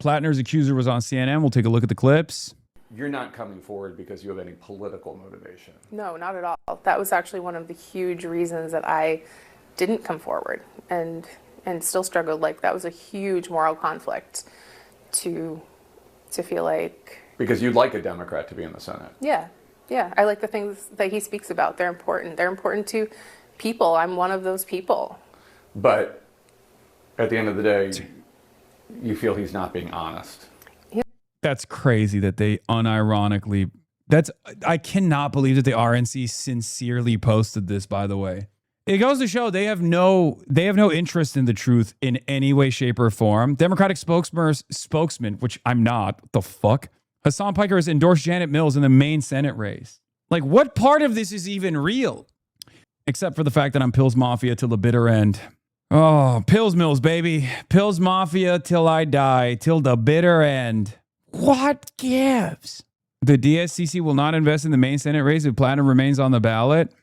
Platner's accuser was on CNN. We'll take a look at the clips. You're not coming forward because you have any political motivation. No, not at all. That was actually one of the huge reasons that I didn't come forward and still struggled. Like, that was a huge moral conflict to feel like... Because you'd like a Democrat to be in the Senate. Yeah. I like the things that he speaks about. They're important. They're important to people. I'm one of those people. But at the end of the day, you feel he's not being honest. That's crazy that they unironically... I cannot believe that the RNC sincerely posted this, by the way. It goes to show they have no interest in the truth in any way, shape, or form. Democratic spokesman, which I'm not, what the fuck? Hassan Piker has endorsed Janet Mills in the Maine Senate race. Like, what part of this is even real? Except for the fact that I'm Pills Mafia till the bitter end. Oh, Pills Mills, baby. Pills Mafia till I die, till the bitter end. What gives? The DSCC will not invest in the Maine Senate race if Platner remains on the ballot.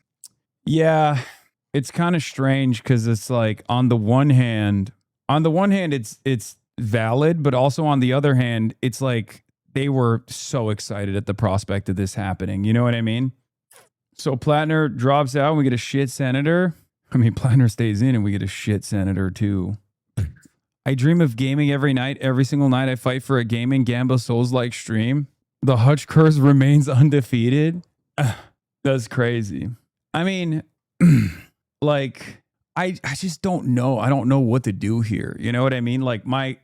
Yeah, it's kind of strange because it's like on the one hand it's valid, but also on the other hand, it's like they were so excited at the prospect of this happening. You know what I mean? So Platner drops out and we get a shit senator. I mean, Platner stays in and we get a shit senator too. I dream of gaming every night. Every single night I fight for a gaming Gamba Souls-like stream. The Hutch curse remains undefeated. That's crazy. I mean, like, I just don't know. I don't know what to do here. You know what I mean? Like, my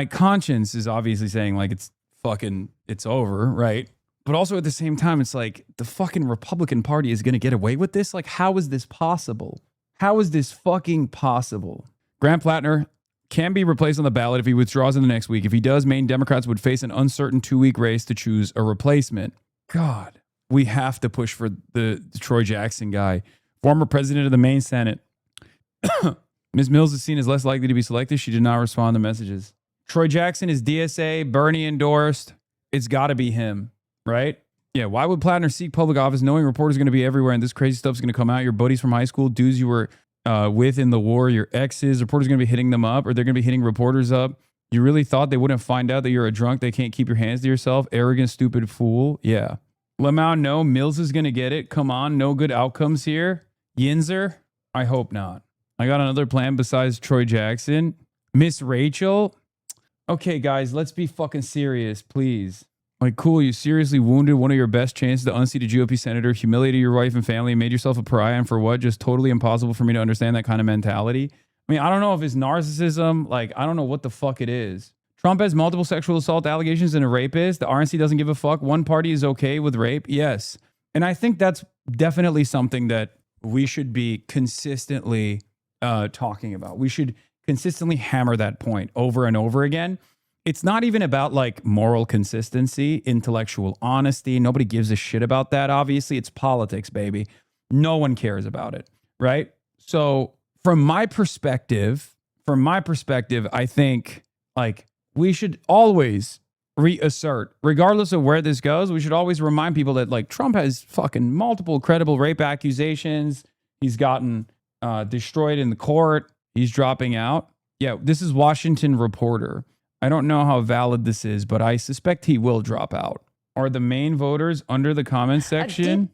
conscience is obviously saying, like, it's over, right? But also at the same time, it's like the fucking Republican Party is going to get away with this? Like, how is this possible? How is this fucking possible? Graham Platner can be replaced on the ballot if he withdraws in the next week. If he does, Maine Democrats would face an uncertain 2-week race to choose a replacement. God, we have to push for the Troy Jackson guy, former president of the Maine Senate. Ms. Mills is seen as less likely to be selected. She did not respond to messages. Troy Jackson is DSA, Bernie endorsed. It's got to be him, right? Yeah, why would Platner seek public office knowing reporters are going to be everywhere and this crazy stuff's going to come out? Your buddies from high school, dudes you were with in the war, your exes, reporters are going to be hitting them up, or they're going to be hitting reporters up. You really thought they wouldn't find out that you're a drunk? They can't keep your hands to yourself? Arrogant, stupid fool. Yeah. Lamau, no. Mills is going to get it. Come on. No good outcomes here. Yinzer? I hope not. I got another plan besides Troy Jackson. Miss Rachel? Okay, guys, let's be fucking serious, please. Like, cool, you seriously wounded one of your best chances to unseat a GOP senator, humiliated your wife and family, and made yourself a pariah, and for what? Just totally impossible for me to understand that kind of mentality. I mean, I don't know if it's narcissism. Like, I don't know what the fuck it is. Trump has multiple sexual assault allegations and a rapist. The RNC doesn't give a fuck. One party is okay with rape. Yes. And I think that's definitely something that we should be consistently talking about. We should consistently hammer that point over and over again. It's not even about like moral consistency, intellectual honesty. Nobody gives a shit about that. Obviously, it's politics, baby. No one cares about it, right? So from my perspective, I think like we should always reassert, regardless of where this goes, we should always remind people that like Trump has fucking multiple credible rape accusations. He's gotten destroyed in the court. He's dropping out. Yeah, this is Washington Reporter. I don't know how valid this is, but I suspect he will drop out. Are the Maine voters under the comments section?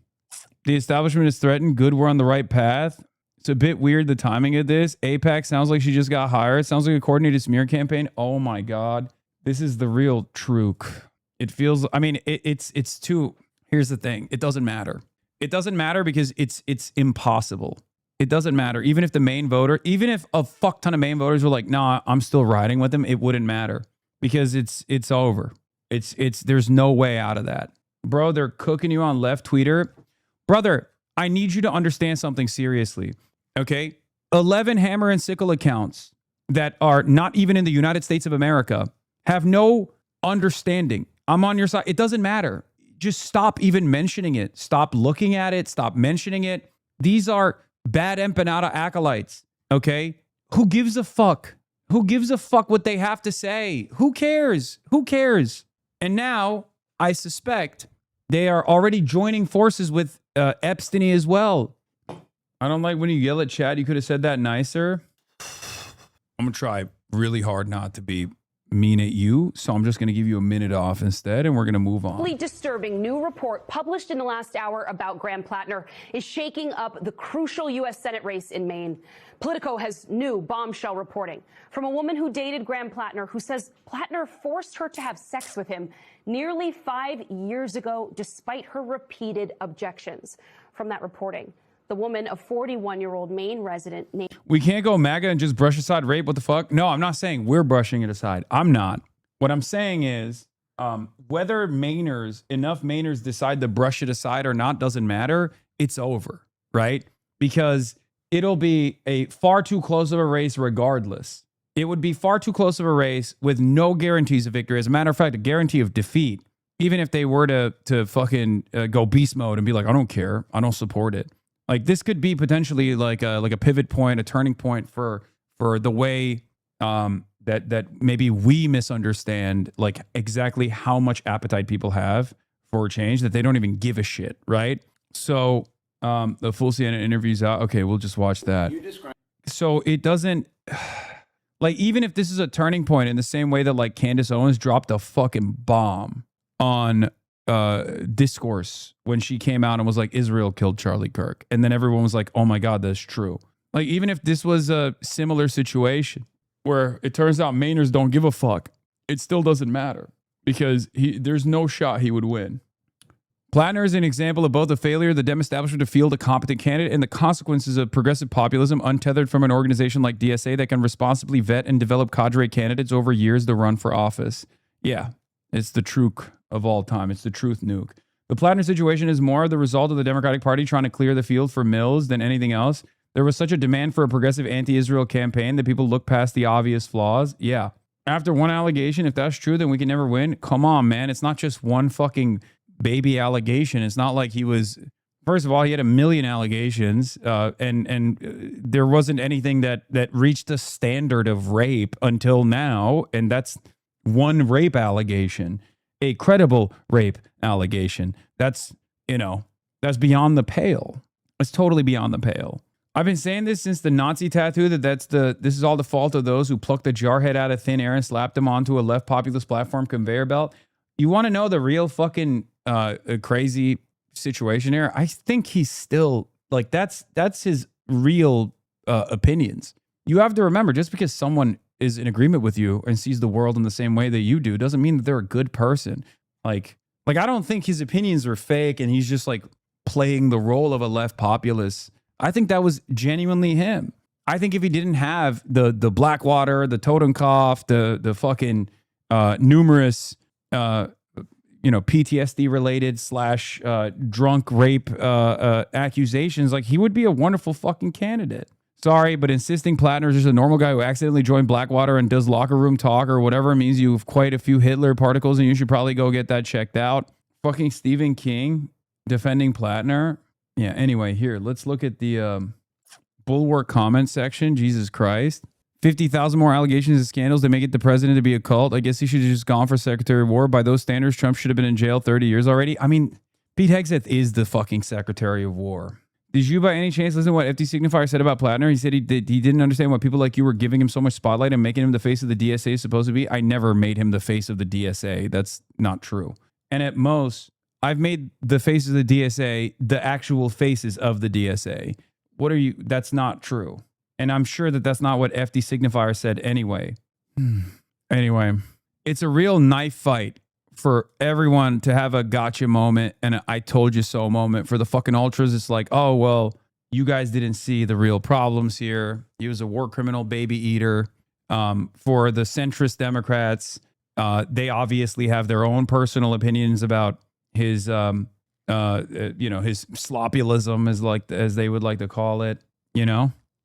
The establishment is threatened. Good, we're on the right path. It's a bit weird, the timing of this. AIPAC sounds like she just got hired. Sounds like a coordinated smear campaign. Oh my God. This is the real truth. It feels, I mean, it's too, here's the thing. It doesn't matter. It doesn't matter because it's impossible. It doesn't matter. Even if the Maine voter, even if a fuck ton of Maine voters were like, nah, I'm still riding with him, it wouldn't matter because it's over. There's no way out of that. Bro, they're cooking you on left Twitter. Brother, I need you to understand something seriously. Okay? 11 hammer and sickle accounts that are not even in the United States of America have no understanding. I'm on your side. It doesn't matter. Just stop even mentioning it. Stop looking at it. Stop mentioning it. These are bad empanada acolytes, okay? Who gives a fuck? Who gives a fuck what they have to say? Who cares? Who cares? And now, I suspect they are already joining forces with Epstein as well. I don't like when you yell at Chad. You could have said that nicer. I'm going to try really hard not to be mean at you. So I'm just going to give you a minute off instead, and we're going to move on. A disturbing new report published in the last hour about Graham Platner is shaking up the crucial U.S. Senate race in Maine. Politico has new bombshell reporting from a woman who dated Graham Platner, who says Platner forced her to have sex with him nearly 5 years ago, despite her repeated objections. From that reporting, the woman, a 41-year-old Maine resident named... We can't go MAGA and just brush aside rape. What the fuck? No, I'm not saying we're brushing it aside. I'm not. What I'm saying is whether enough Mainers decide to brush it aside or not doesn't matter. It's over, right? Because it'll be a far too close of a race regardless. It would be far too close of a race with no guarantees of victory. As a matter of fact, a guarantee of defeat. Even if they were to fucking go beast mode and be like, I don't care. I don't support it. Like, this could be potentially like a pivot point, a turning point for the way that maybe we misunderstand like exactly how much appetite people have for change, that they don't even give a shit, right? So the full CNN interview's out. Okay, we'll just watch that. So it doesn't, like, even if this is a turning point in the same way that like Candace Owens dropped a fucking bomb on discourse when she came out and was like, Israel killed Charlie Kirk, and then everyone was like, oh my God, that's true. Like, even if this was a similar situation where it turns out Mainers don't give a fuck, it still doesn't matter because there's no shot he would win. Platner is an example of both the failure of the Dem establishment to field a competent candidate and the consequences of progressive populism untethered from an organization like DSA that can responsibly vet and develop cadre candidates over years to run for office. Yeah, it's the truth of all time. It's the truth nuke. The Platner situation is more the result of the Democratic Party trying to clear the field for Mills than anything else. There was such a demand for a progressive anti-Israel campaign that people look past the obvious flaws. Yeah. After one allegation, if that's true, then we can never win. Come on, man. It's not just one fucking baby allegation. It's not like he was, first of all, he had a million allegations, and there wasn't anything that reached the standard of rape until now, and that's one rape allegation, a credible rape allegation. That's beyond the pale. It's totally beyond the pale. I've been saying this since the Nazi tattoo, this is all the fault of those who plucked the jarhead out of thin air and slapped him onto a left populist platform conveyor belt. You want to know the real fucking crazy situation here? I think he's still like, that's his real opinions. You have to remember, just because someone is in agreement with you and sees the world in the same way that you do doesn't mean that they're a good person. Like I don't think his opinions are fake and he's just like playing the role of a left populist. I think that was genuinely him. I think if he didn't have the Blackwater, the Totenkopf, the fucking numerous PTSD related / drunk rape accusations, like, he would be a wonderful fucking candidate. Sorry, but insisting Platner is just a normal guy who accidentally joined Blackwater and does locker room talk or whatever means you have quite a few Hitler particles and you should probably go get that checked out. Fucking Stephen King defending Platner. Yeah, anyway, here, let's look at the Bulwark comment section. Jesus Christ. 50,000 more allegations and scandals that make it the president to be a cult. I guess he should have just gone for Secretary of War. By those standards, Trump should have been in jail 30 years already. I mean, Pete Hegseth is the fucking Secretary of War. Did you by any chance listen to what FD Signifier said about Platner? He said he didn't understand why people like you were giving him so much spotlight and making him the face of the DSA is supposed to be. I never made him the face of the DSA. That's not true. And at most, I've made the faces of the DSA the actual faces of the DSA. That's not true. And I'm sure that that's not what FD Signifier said anyway. Anyway, it's a real knife fight for everyone to have a gotcha moment and I told you so moment. For the fucking ultras, it's like, oh, well, you guys didn't see the real problems here. He was a war criminal baby eater. For the centrist Democrats, they obviously have their own personal opinions about his, his sloppulism, as they would like to call it.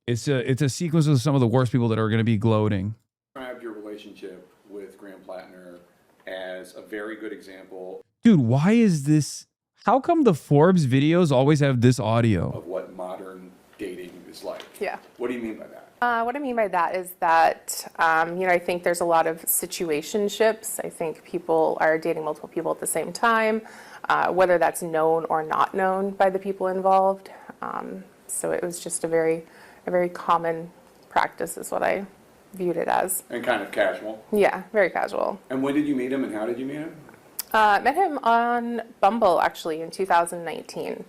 It's a sequence of some of the worst people that are going to be gloating. Describe your relationship with Graham Platner as a very good example. Dude, why is this? How come the Forbes videos always have this audio? Of what modern dating is like. Yeah. What do you mean by that? What I mean by that is that, I think there's a lot of situationships. I think people are dating multiple people at the same time, whether that's known or not known by the people involved. So it was just a very common practice is what I viewed it as. And kind of casual. Yeah, very casual. And when did you meet him and how did you meet him? Met him on Bumble, actually, in 2019.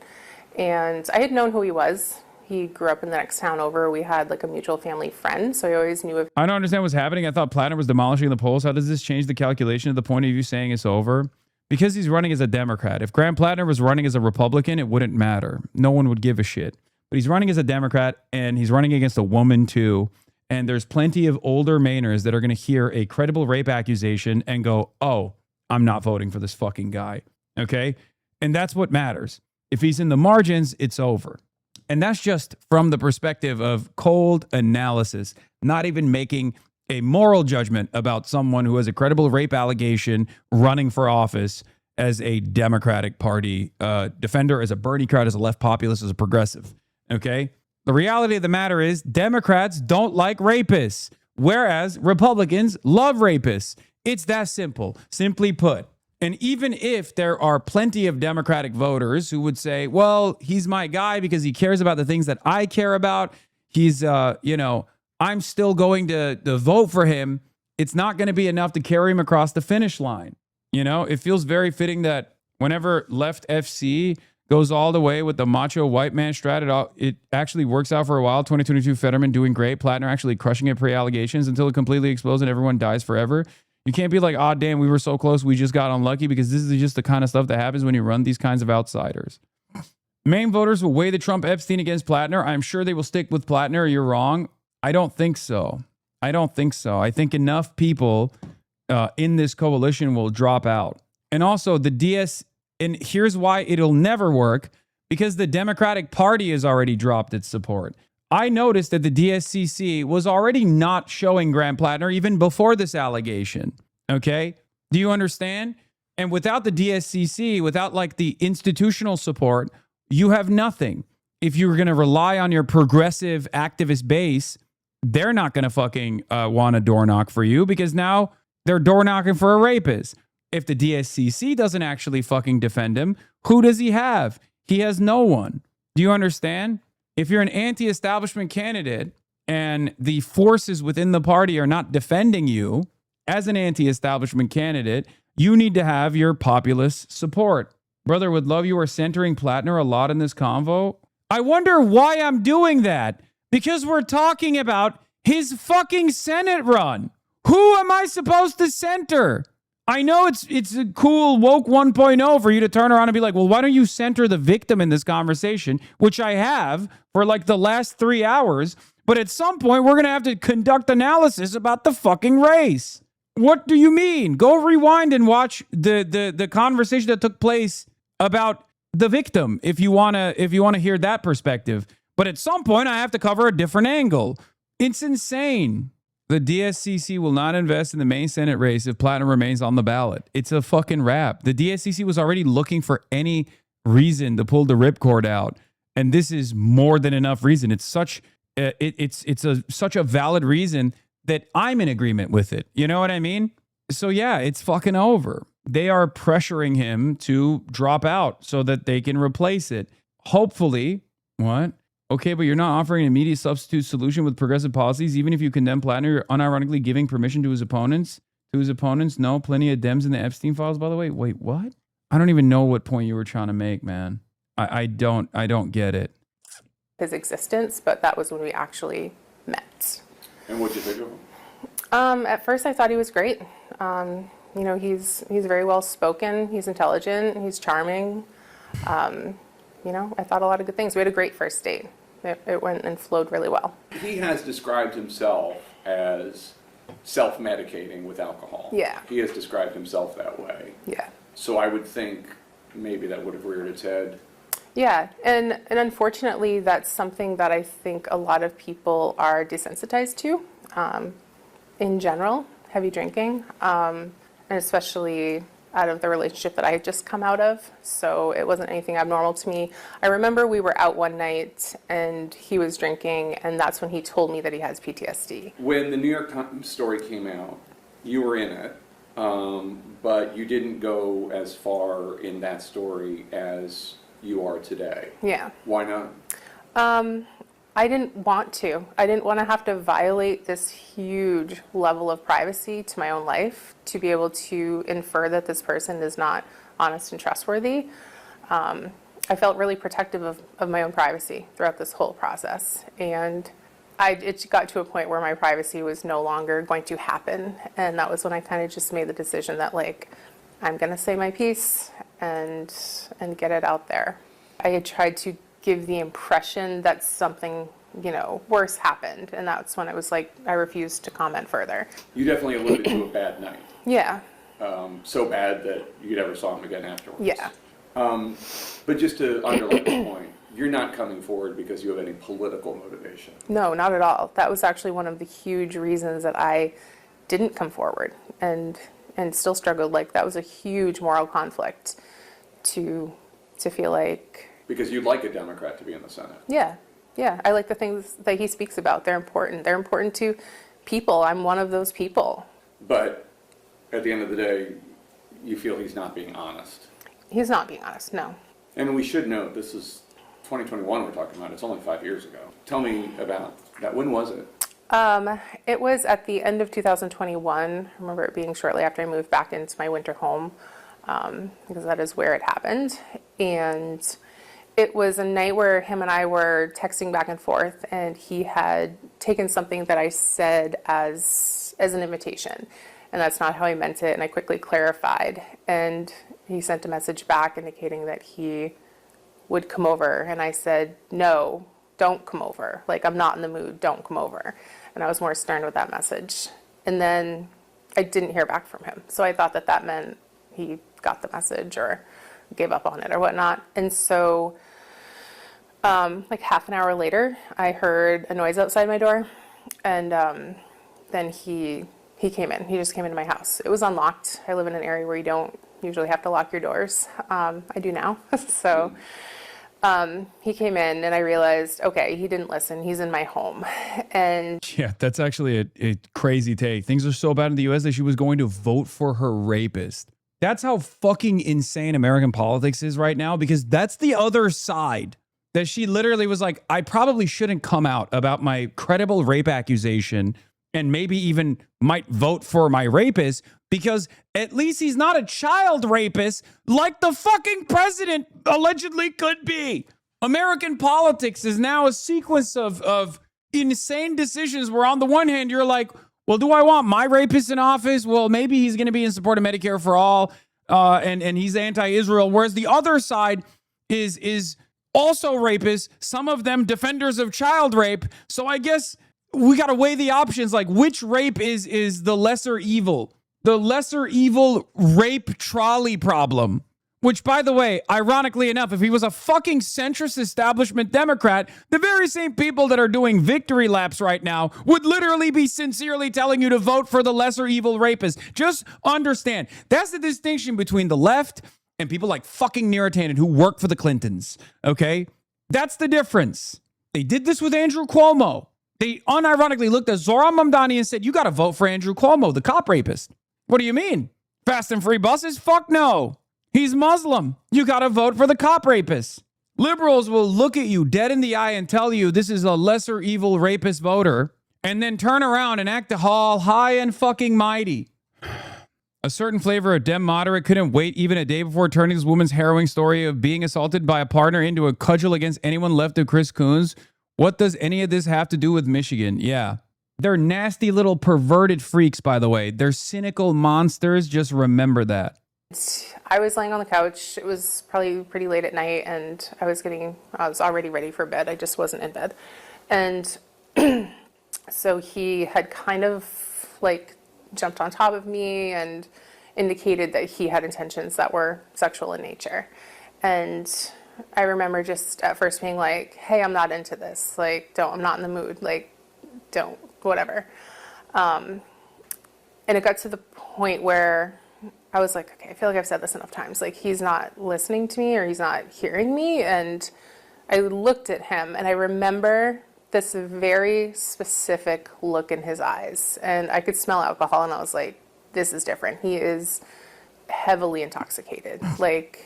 And I had known who he was. He grew up in the next town over. We had like a mutual family friend, so I always knew of. I don't understand what's happening. I thought Platner was demolishing the polls. How does this change the calculation of the point of you saying it's over? Because he's running as a Democrat. If Graham Platner was running as a Republican, it wouldn't matter. No one would give a shit. But he's running as a Democrat, and he's running against a woman too. And there's plenty of older Mainers that are going to hear a credible rape accusation and go, oh, I'm not voting for this fucking guy. Okay? And that's what matters. If he's in the margins, it's over. And that's just from the perspective of cold analysis, not even making a moral judgment about someone who has a credible rape allegation running for office as a Democratic Party defender, as a Bernie crowd, as a left populist, as a progressive. Okay? The reality of the matter is Democrats don't like rapists, whereas Republicans love rapists. It's that simple, simply put. And even if there are plenty of Democratic voters who would say, well, he's my guy because he cares about the things that I care about. He's, I'm still going to vote for him. It's not going to be enough to carry him across the finish line. You know, it feels very fitting that whenever Left FC goes all the way with the macho white man strat, it actually works out for a while. 2022 Fetterman doing great. Platner actually crushing it pre-allegations until it completely explodes and everyone dies forever. You can't be like, oh, damn, we were so close. We just got unlucky, because this is just the kind of stuff that happens when you run these kinds of outsiders. Maine voters will weigh the Trump Epstein against Platner. I'm sure they will stick with Platner. You're wrong. I don't think so. I think enough people in this coalition will drop out. And also the DS, and here's why it'll never work, because the Democratic Party has already dropped its support. I noticed that the DSCC was already not showing Graham Platner even before this allegation. Okay? Do you understand? And without the DSCC, without like the institutional support, you have nothing. If you're going to rely on your progressive activist base, they're not going to fucking want a door knock for you, because now they're door knocking for a rapist. If the DSCC doesn't actually fucking defend him, who does he have? He has no one. Do you understand? If you're an anti-establishment candidate and the forces within the party are not defending you as an anti-establishment candidate, you need to have your populist support. Brother, would love you are centering Platner a lot in this convo. I wonder why I'm doing that. Because we're talking about his fucking Senate run. Who am I supposed to center? I know it's a cool woke 1.0 for you to turn around and be like, well, why don't you center the victim in this conversation, which I have for like the last 3 hours. But at some point, we're going to have to conduct analysis about the fucking race. What do you mean? Go rewind and watch the conversation that took place about the victim if you want to hear that perspective. But at some point, I have to cover a different angle. It's insane. The DSCC will not invest in the Maine Senate race if Platner remains on the ballot. It's a fucking wrap. The DSCC was already looking for any reason to pull the ripcord out, and this is more than enough reason. It's such a valid reason that I'm in agreement with it. You know what I mean? So yeah, it's fucking over. They are pressuring him to drop out so that they can replace it. Hopefully, what? Okay, but you're not offering an immediate substitute solution with progressive policies. Even if you condemn Platner, you're unironically giving permission to his opponents. No, plenty of Dems in the Epstein files, by the way. Wait, what? I don't even know what point you were trying to make, man. I don't get it. His existence, but that was when we actually met. And what'd you think of him? At first, I thought he was great. He's very well spoken. He's intelligent. He's charming. I thought a lot of good things. We had a great first date. It went and flowed really well. He has described himself as self-medicating with alcohol. Yeah. He has described himself that way. Yeah. So I would think maybe that would have reared its head. Yeah, and unfortunately, that's something that I think a lot of people are desensitized to. In general, heavy drinking, and especially out of the relationship that I had just come out of. So it wasn't anything abnormal to me. I remember we were out one night and he was drinking, and that's when he told me that he has PTSD. When the New York Times story came out, you were in it, but you didn't go as far in that story as you are today. Yeah. Why not? I didn't want to. I didn't want to have to violate this huge level of privacy to my own life to be able to infer that this person is not honest and trustworthy. I felt really protective of my own privacy throughout this whole process. And it got to a point where my privacy was no longer going to happen. And that was when I kind of just made the decision that, like, I'm going to say my piece and get it out there. I had tried to give the impression that something, worse happened. And that's when it was like, I refused to comment further. You definitely alluded to a bad night. Yeah. So bad that you never saw him again afterwards. Yeah. But just to underline the point, you're not coming forward because you have any political motivation. No, not at all. That was actually one of the huge reasons that I didn't come forward and still struggled. Like, that was a huge moral conflict to feel like. Because you'd like a Democrat to be in the Senate. Yeah. I like the things that he speaks about. They're important. They're important to people. I'm one of those people. But at the end of the day, you feel he's not being honest. He's not being honest, no. And we should note, this is 2021 we're talking about. It's only 5 years ago. Tell me about that. When was it? It was at the end of 2021. I remember it being shortly after I moved back into my winter home, because that is where it happened. And it was a night where him and I were texting back and forth, and he had taken something that I said as an invitation. And that's not how I meant it, and I quickly clarified. And he sent a message back indicating that he would come over, and I said, no, don't come over. Like, I'm not in the mood, don't come over. And I was more stern with that message. And then I didn't hear back from him. So I thought that meant he got the message or gave up on it or whatnot. And so like half an hour later, I heard a noise outside my door, and then he came in. He just came into my house. It was unlocked. I live in an area where you don't usually have to lock your doors. I do now. So he came in, and I realized, okay, he didn't listen. He's in my home. And yeah, that's actually a crazy take. Things are so bad in the U.S. that she was going to vote for her rapist. That's how fucking insane American politics is right now, because that's the other side. That she literally was like, I probably shouldn't come out about my credible rape accusation and maybe even might vote for my rapist because at least he's not a child rapist like the fucking president allegedly could be. American politics is now a sequence of insane decisions where on the one hand, you're like, well, do I want my rapist in office? Well, maybe he's going to be in support of Medicare for all, and he's anti-Israel. Whereas the other side is also rapists, some of them defenders of child rape. So I guess we got to weigh the options, like which rape is the lesser evil. The lesser evil rape trolley problem. Which, by the way, ironically enough, if he was a fucking centrist establishment Democrat, the very same people that are doing victory laps right now would literally be sincerely telling you to vote for the lesser evil rapist. Just understand, that's the distinction between the left and people like fucking Neera Tanden who work for the Clintons, okay? That's the difference. They did this with Andrew Cuomo. They unironically looked at Zohran Mamdani and said, you got to vote for Andrew Cuomo, the cop rapist. What do you mean? Fast and free buses? Fuck no. He's Muslim. You got to vote for the cop rapist. Liberals will look at you dead in the eye and tell you this is a lesser evil rapist voter and then turn around and act all high and fucking mighty. A certain flavor of Dem moderate couldn't wait even a day before turning this woman's harrowing story of being assaulted by a partner into a cudgel against anyone left of Chris Coons. What does any of this have to do with Michigan? Yeah. They're nasty little perverted freaks, by the way. They're cynical monsters. Just remember that. I was laying on the couch. It was probably pretty late at night, and I was already ready for bed. I just wasn't in bed. And so he had kind of like jumped on top of me and indicated that he had intentions that were sexual in nature. And I remember just at first being like, hey, I'm not into this. Like, I'm not in the mood. Like, don't, whatever. And it got to the point where I was like, okay, I feel like I've said this enough times. Like, he's not listening to me or he's not hearing me. And I looked at him and I remember this very specific look in his eyes. And I could smell alcohol and I was like, this is different. He is heavily intoxicated. Like,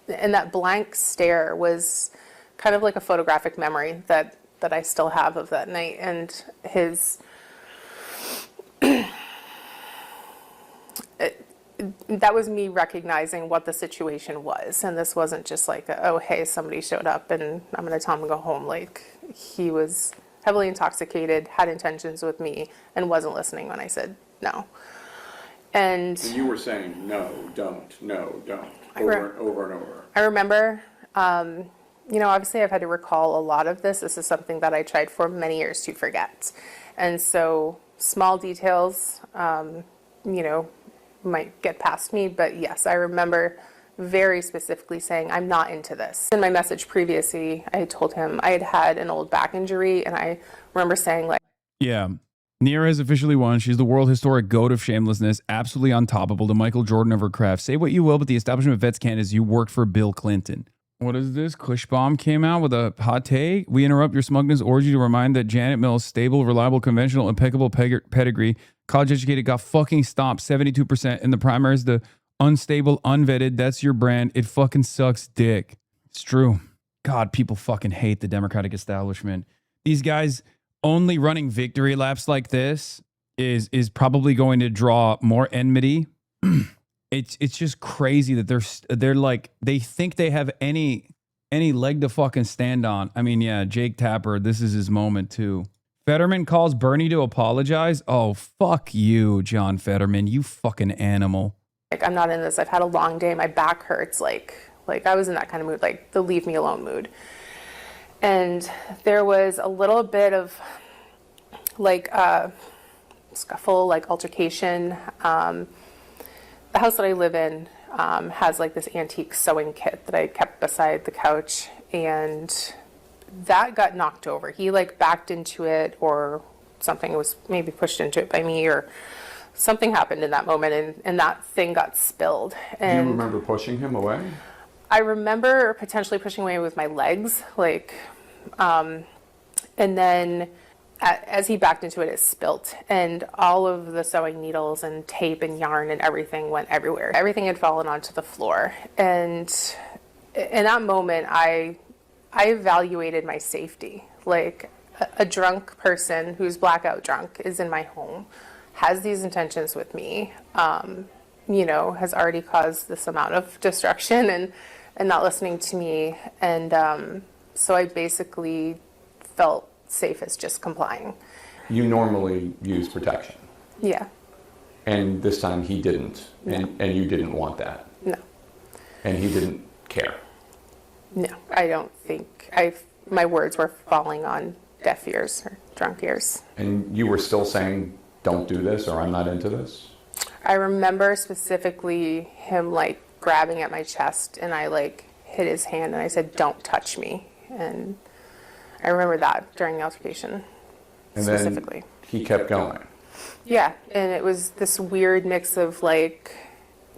and that blank stare was kind of like a photographic memory that that I still have of that night, and his that was me recognizing what the situation was, and this wasn't just like, oh, hey, somebody showed up and I'm going to tell him to go home. Like, he was heavily intoxicated, had intentions with me, and wasn't listening when I said no. And you were saying, no, don't, over and over. I remember, obviously I've had to recall a lot of this. This is something that I tried for many years to forget. And so small details, might get past me, but yes, I remember very specifically saying, I'm not into this. In my message previously, I told him I had had an old back injury, and I remember saying, like, yeah, Neera has officially won. She's the world historic goat of shamelessness, absolutely untoppable, the Michael Jordan of her craft. Say what you will, but the establishment of Vets Canada is you worked for Bill Clinton. What is this? Cushbomb came out with a hot take. We interrupt your smugness orgy to remind that Janet Mills' stable, reliable, conventional, impeccable pedigree, college educated, got fucking stomped 72% in the primaries. The unstable, unvetted, that's your brand. It fucking sucks dick. It's true. God, people fucking hate the Democratic establishment. These guys only running victory laps like this is probably going to draw more enmity. It's just crazy that they're like, they think they have any leg to fucking stand on. I mean, yeah, Jake Tapper, this is his moment too. Fetterman calls Bernie to apologize. Oh, fuck you, John Fetterman, you fucking animal. Like, I'm not in this. I've had a long day. My back hurts. Like I was in that kind of mood, like the leave me alone mood. And there was a little bit of like scuffle, like altercation. The house that I live in has like this antique sewing kit that I kept beside the couch, and that got knocked over. He like backed into it, or something was maybe pushed into it by me, or something happened in that moment, and that thing got spilled. And do you remember pushing him away? I remember potentially pushing away with my legs, like, and then as he backed into it, it spilt, and all of the sewing needles and tape and yarn and everything went everywhere. Everything had fallen onto the floor, and in that moment, I evaluated my safety. Like, a drunk person who's blackout drunk is in my home, has these intentions with me, has already caused this amount of destruction and not listening to me, and so I basically felt safe as just complying. You normally use protection. Yeah. And this time he didn't. No. And you didn't want that. No. And he didn't care. No, I don't think my words were falling on deaf ears or drunk ears. And you were still saying, don't do this, or I'm not into this? I remember specifically him like grabbing at my chest, and I like hit his hand and I said, don't touch me. And I remember that during the altercation, and specifically. Then he kept going. Yeah, and it was this weird mix of like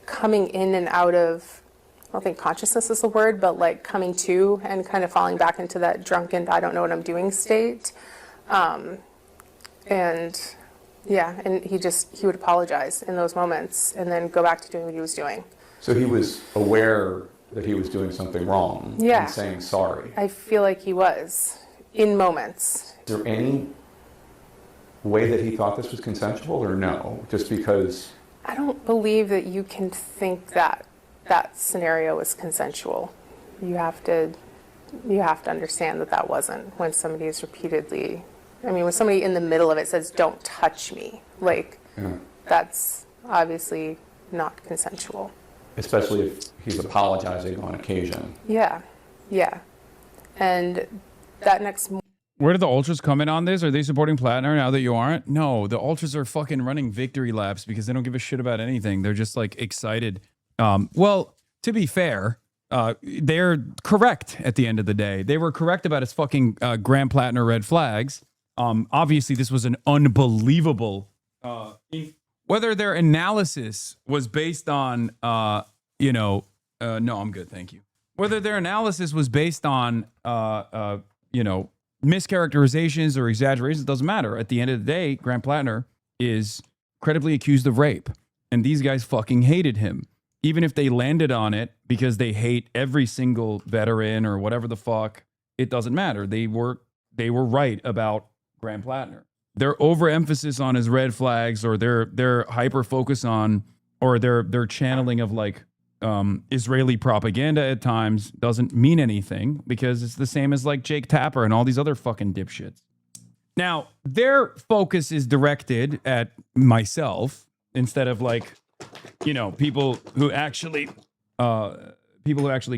coming in and out of, I don't think consciousness is the word, but like coming to and kind of falling back into that drunken, I don't know what I'm doing state. And yeah, and he would apologize in those moments and then go back to doing what he was doing. So he was aware that he was doing something wrong, yeah, and saying sorry. I feel like he was, in moments. Is there any way that he thought this was consensual, or no? Just because... I don't believe that you can think that that scenario was consensual. You have to understand that wasn't, when somebody is repeatedly, when somebody in the middle of it says, don't touch me, like, yeah, that's obviously not consensual. Especially if he's apologizing on occasion. Yeah, yeah. And that next... Where did the Ultras come in on this? Are they supporting Platner now that you aren't? No, the Ultras are fucking running victory laps because they don't give a shit about anything. They're just like excited. Well, to be fair, they're correct at the end of the day. They were correct about his fucking Graham Platner red flags. Obviously, this was an unbelievable... whether their analysis was based on, no, I'm good, thank you. Whether their analysis was based on, mischaracterizations or exaggerations, it doesn't matter. At the end of the day, Graham Platner is credibly accused of rape. And these guys fucking hated him. Even if they landed on it because they hate every single veteran or whatever the fuck, it doesn't matter. They they were right about Graham Platner. Their overemphasis on his red flags, or their hyper focus on, or their channeling of like Israeli propaganda at times doesn't mean anything, because it's the same as like Jake Tapper and all these other fucking dipshits. Now, their focus is directed at myself instead of like, you know, people who actually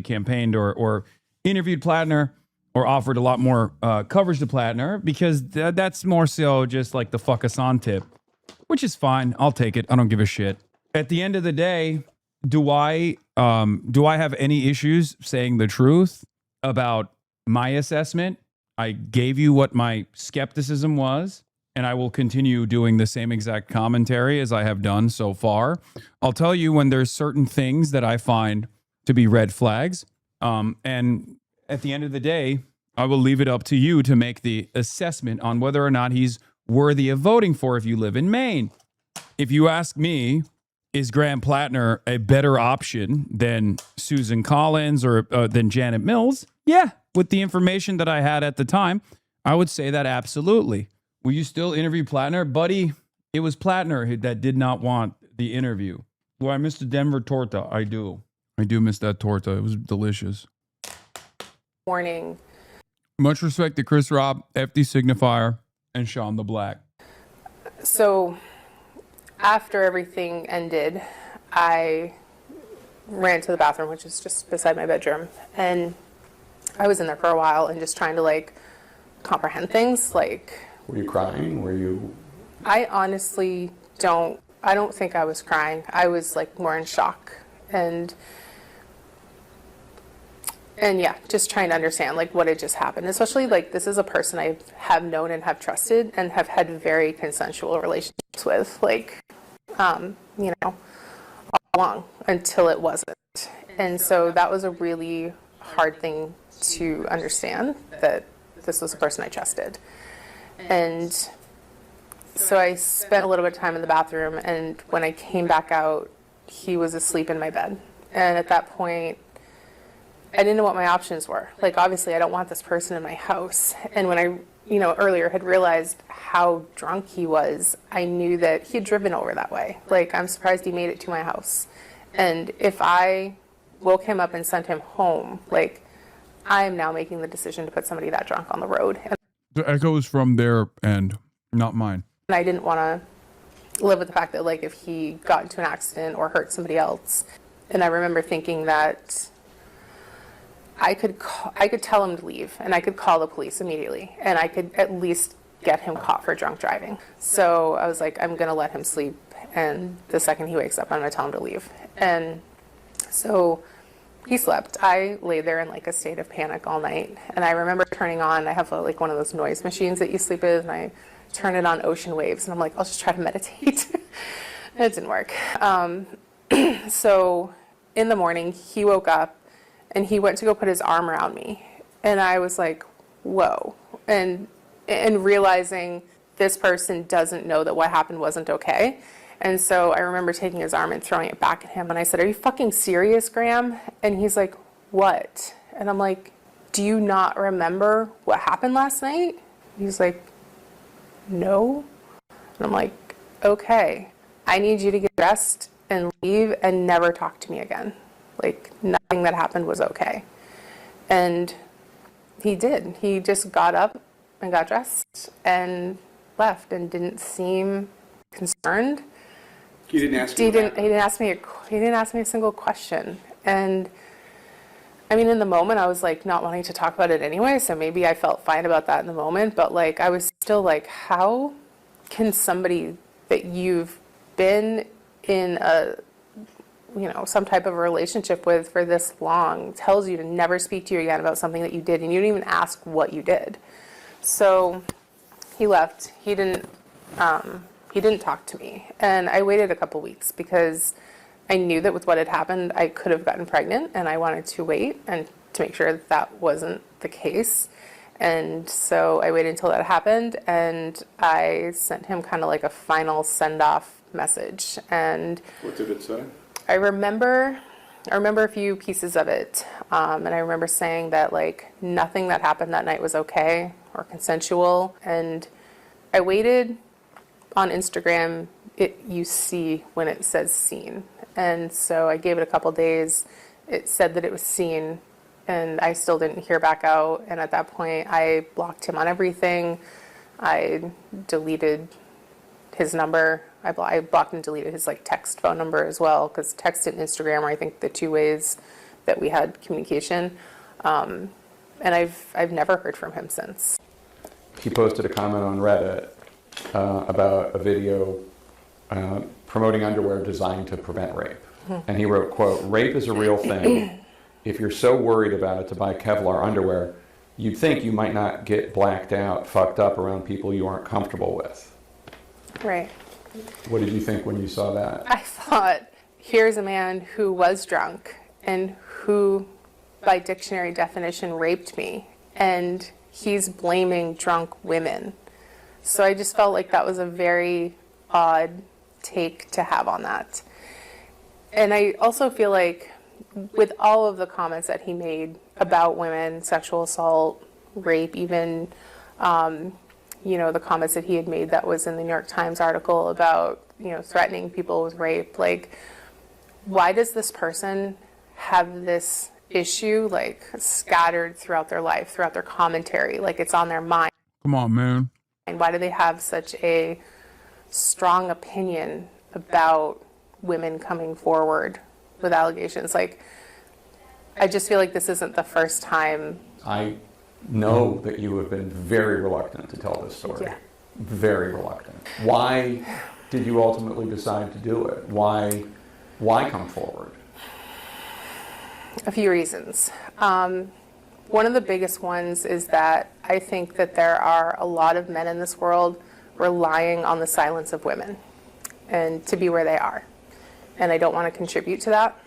campaigned or interviewed Platner or offered a lot more coverage to Platner, because that's more so just like the fuck us on tip, which is fine. I'll take it. I don't give a shit. At the end of the day, do I have any issues saying the truth about my assessment? I gave you what my skepticism was, and I will continue doing the same exact commentary as I have done so far. I'll tell you when there's certain things that I find to be red flags. And at the end of the day, I will leave it up to you to make the assessment on whether or not he's worthy of voting for if you live in Maine. If you ask me, is Graham Platner a better option than Susan Collins or than Janet Mills? Yeah, with the information that I had at the time, I would say that absolutely. Will you still interview Platner? Buddy, it was Platner that did not want the interview. Do I miss the Denver torta? I do. I do miss that torta. It was delicious. Warning. Much respect to Chris Robb, FD Signifier, and Sean the Black. So after everything ended, I ran to the bathroom, which is just beside my bedroom, and I was in there for a while and just trying to like comprehend things. Like, Were you crying? Were you? I honestly I don't think I was crying. I was like more in shock and yeah, just trying to understand like what had just happened. Especially like this is a person I have known and have trusted and have had very consensual relationships with, like, you know, all along until it wasn't. And so that was a really hard thing to understand, that this was a person I trusted. And so I spent a little bit of time in the bathroom, and when I came back out, he was asleep in my bed. And at that point, I didn't know what my options were. Like, obviously, I don't want this person in my house. And when I, you know, earlier had realized how drunk he was, I knew that he had driven over that way. Like, I'm surprised he made it to my house. And if I woke him up and sent him home, like, I am now making the decision to put somebody that drunk on the road. And The echo is from their end, not mine. I didn't want to live with the fact that, like, if he got into an accident or hurt somebody else. And I remember thinking that I could tell him to leave, and I could call the police immediately, and I could at least get him caught for drunk driving. So I was like, I'm going to let him sleep, and the second he wakes up, I'm going to tell him to leave. And so he slept. I lay there in like a state of panic all night, and I remember turning on, I have like one of those noise machines that you sleep with, and I turn it on ocean waves, and I'm like, I'll just try to meditate. It didn't work. So in the morning, he woke up, and he went to go put his arm around me. And I was like, whoa. And realizing this person doesn't know that what happened wasn't okay. And so I remember taking his arm and throwing it back at him. And I said, are you fucking serious, Graham? And he's like, what? And I'm like, do you not remember what happened last night? He's like, no. And I'm like, okay, I need you to get dressed and leave and never talk to me again. Like, nothing that happened was okay. And he did. He just got up and got dressed and left and didn't seem concerned. He didn't ask you. He didn't ask me a single question. And I mean, in the moment, I was like not wanting to talk about it anyway, so maybe I felt fine about that in the moment, but like I was still like, how can somebody that you've been in some type of a relationship with for this long tells you to never speak to you again about something that you did, and you didn't even ask what you did. So he left. He didn't talk to me, and I waited a couple weeks because I knew that with what had happened, I could have gotten pregnant, and I wanted to wait and to make sure that wasn't the case. And so I waited until that happened, and I sent him kind of like a final send-off message. And What did it say? I remember a few pieces of it, and I remember saying that like nothing that happened that night was okay. or consensual. And I waited on Instagram, you see when it says seen. And so I gave it a couple days. It said that it was seen, and I still didn't hear back out. And at that point, I blocked him on everything. I deleted his number. I blocked and deleted his text phone number as well, because text and Instagram are, I think, the two ways that we had communication. And I've never heard from him since. He posted a comment on Reddit about a video promoting underwear designed to prevent rape. And he wrote, quote, "Rape is a real thing. If you're so worried about it to buy Kevlar underwear, you'd think you might not get blacked out, fucked up around people you aren't comfortable with." Right. What did you think when you saw that? I thought, here's a man who was drunk and who, by dictionary definition, raped me. And he's blaming drunk women. So I just felt like that was a very odd take to have on that. And I also feel like with all of the comments that he made about women, sexual assault, rape, even, the comments that he had made that was in the New York Times article about, threatening people with rape, why does this person have this issue, scattered throughout their life, throughout their commentary, it's on their mind? Come on, man. And why do they have such a strong opinion about women coming forward with allegations? I just feel like this isn't the first time. I know that you have been very reluctant to tell this story. Yeah. Very reluctant. Why did you ultimately decide to do it? Why come forward? A few reasons. One of the biggest ones is that I think that there are a lot of men in this world relying on the silence of women and to be where they are. And I don't want to contribute to that.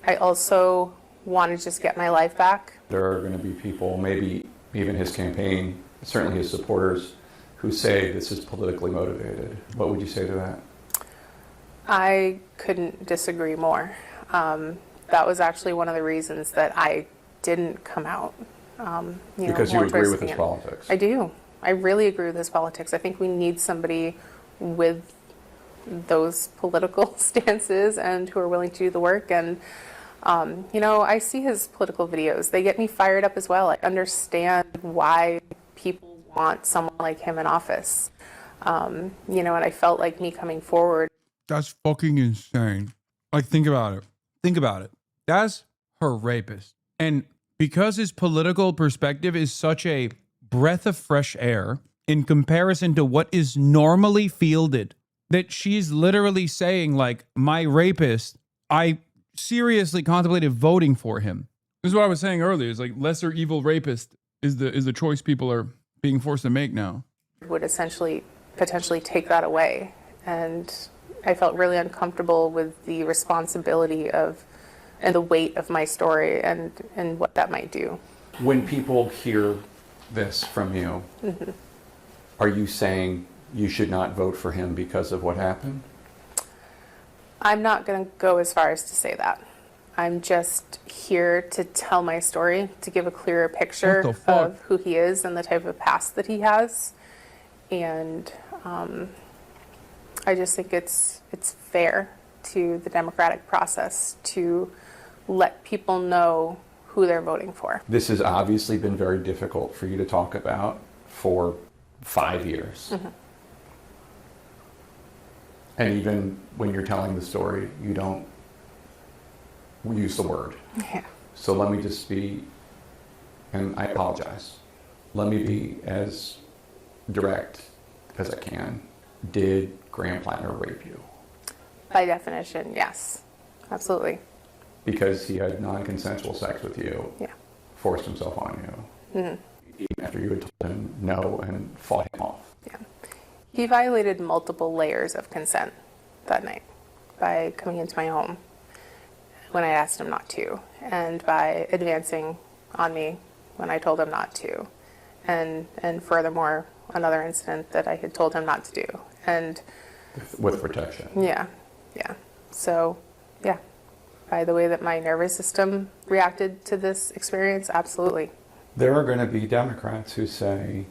I also want to just get my life back. There are going to be people, maybe even his campaign, certainly his supporters, who say this is politically motivated. What would you say to that? I couldn't disagree more. That was actually one of the reasons that I didn't come out. Because you agree with his politics. I do. I really agree with his politics. I think we need somebody with those political stances and who are willing to do the work. And, I see his political videos. They get me fired up as well. I understand why people want someone like him in office. And I felt like me coming forward. That's fucking insane. Think about it. Think about it. That's her rapist. And because his political perspective is such a breath of fresh air in comparison to what is normally fielded, that she's literally saying, my rapist, I seriously contemplated voting for him. This is what I was saying earlier. It's lesser evil rapist is the choice people are being forced to make now. Would essentially potentially take that away. And I felt really uncomfortable with the responsibility of and the weight of my story and what that might do. When people hear this from you, are you saying you should not vote for him because of what happened? I'm not going to go as far as to say that. I'm just here to tell my story, to give a clearer picture of who he is and the type of past that he has. And I just think it's fair to the democratic process to let people know who they're voting for. This has obviously been very difficult for you to talk about for 5 years. And even when you're telling the story, you don't use the word. Yeah. So let me just be, and I apologize, let me be as direct as I can. Did Graham Platner rape you? By definition, yes. Absolutely. Because he had non-consensual sex with you, Yeah. forced himself on you, even after you had told him no and fought him off. Yeah. He violated multiple layers of consent that night by coming into my home when I asked him not to, and by advancing on me when I told him not to, and furthermore, another incident that I had told him not to do. And with protection. Yeah. So, yeah, by the way that my nervous system reacted to this experience, absolutely. There are going to be Democrats who say,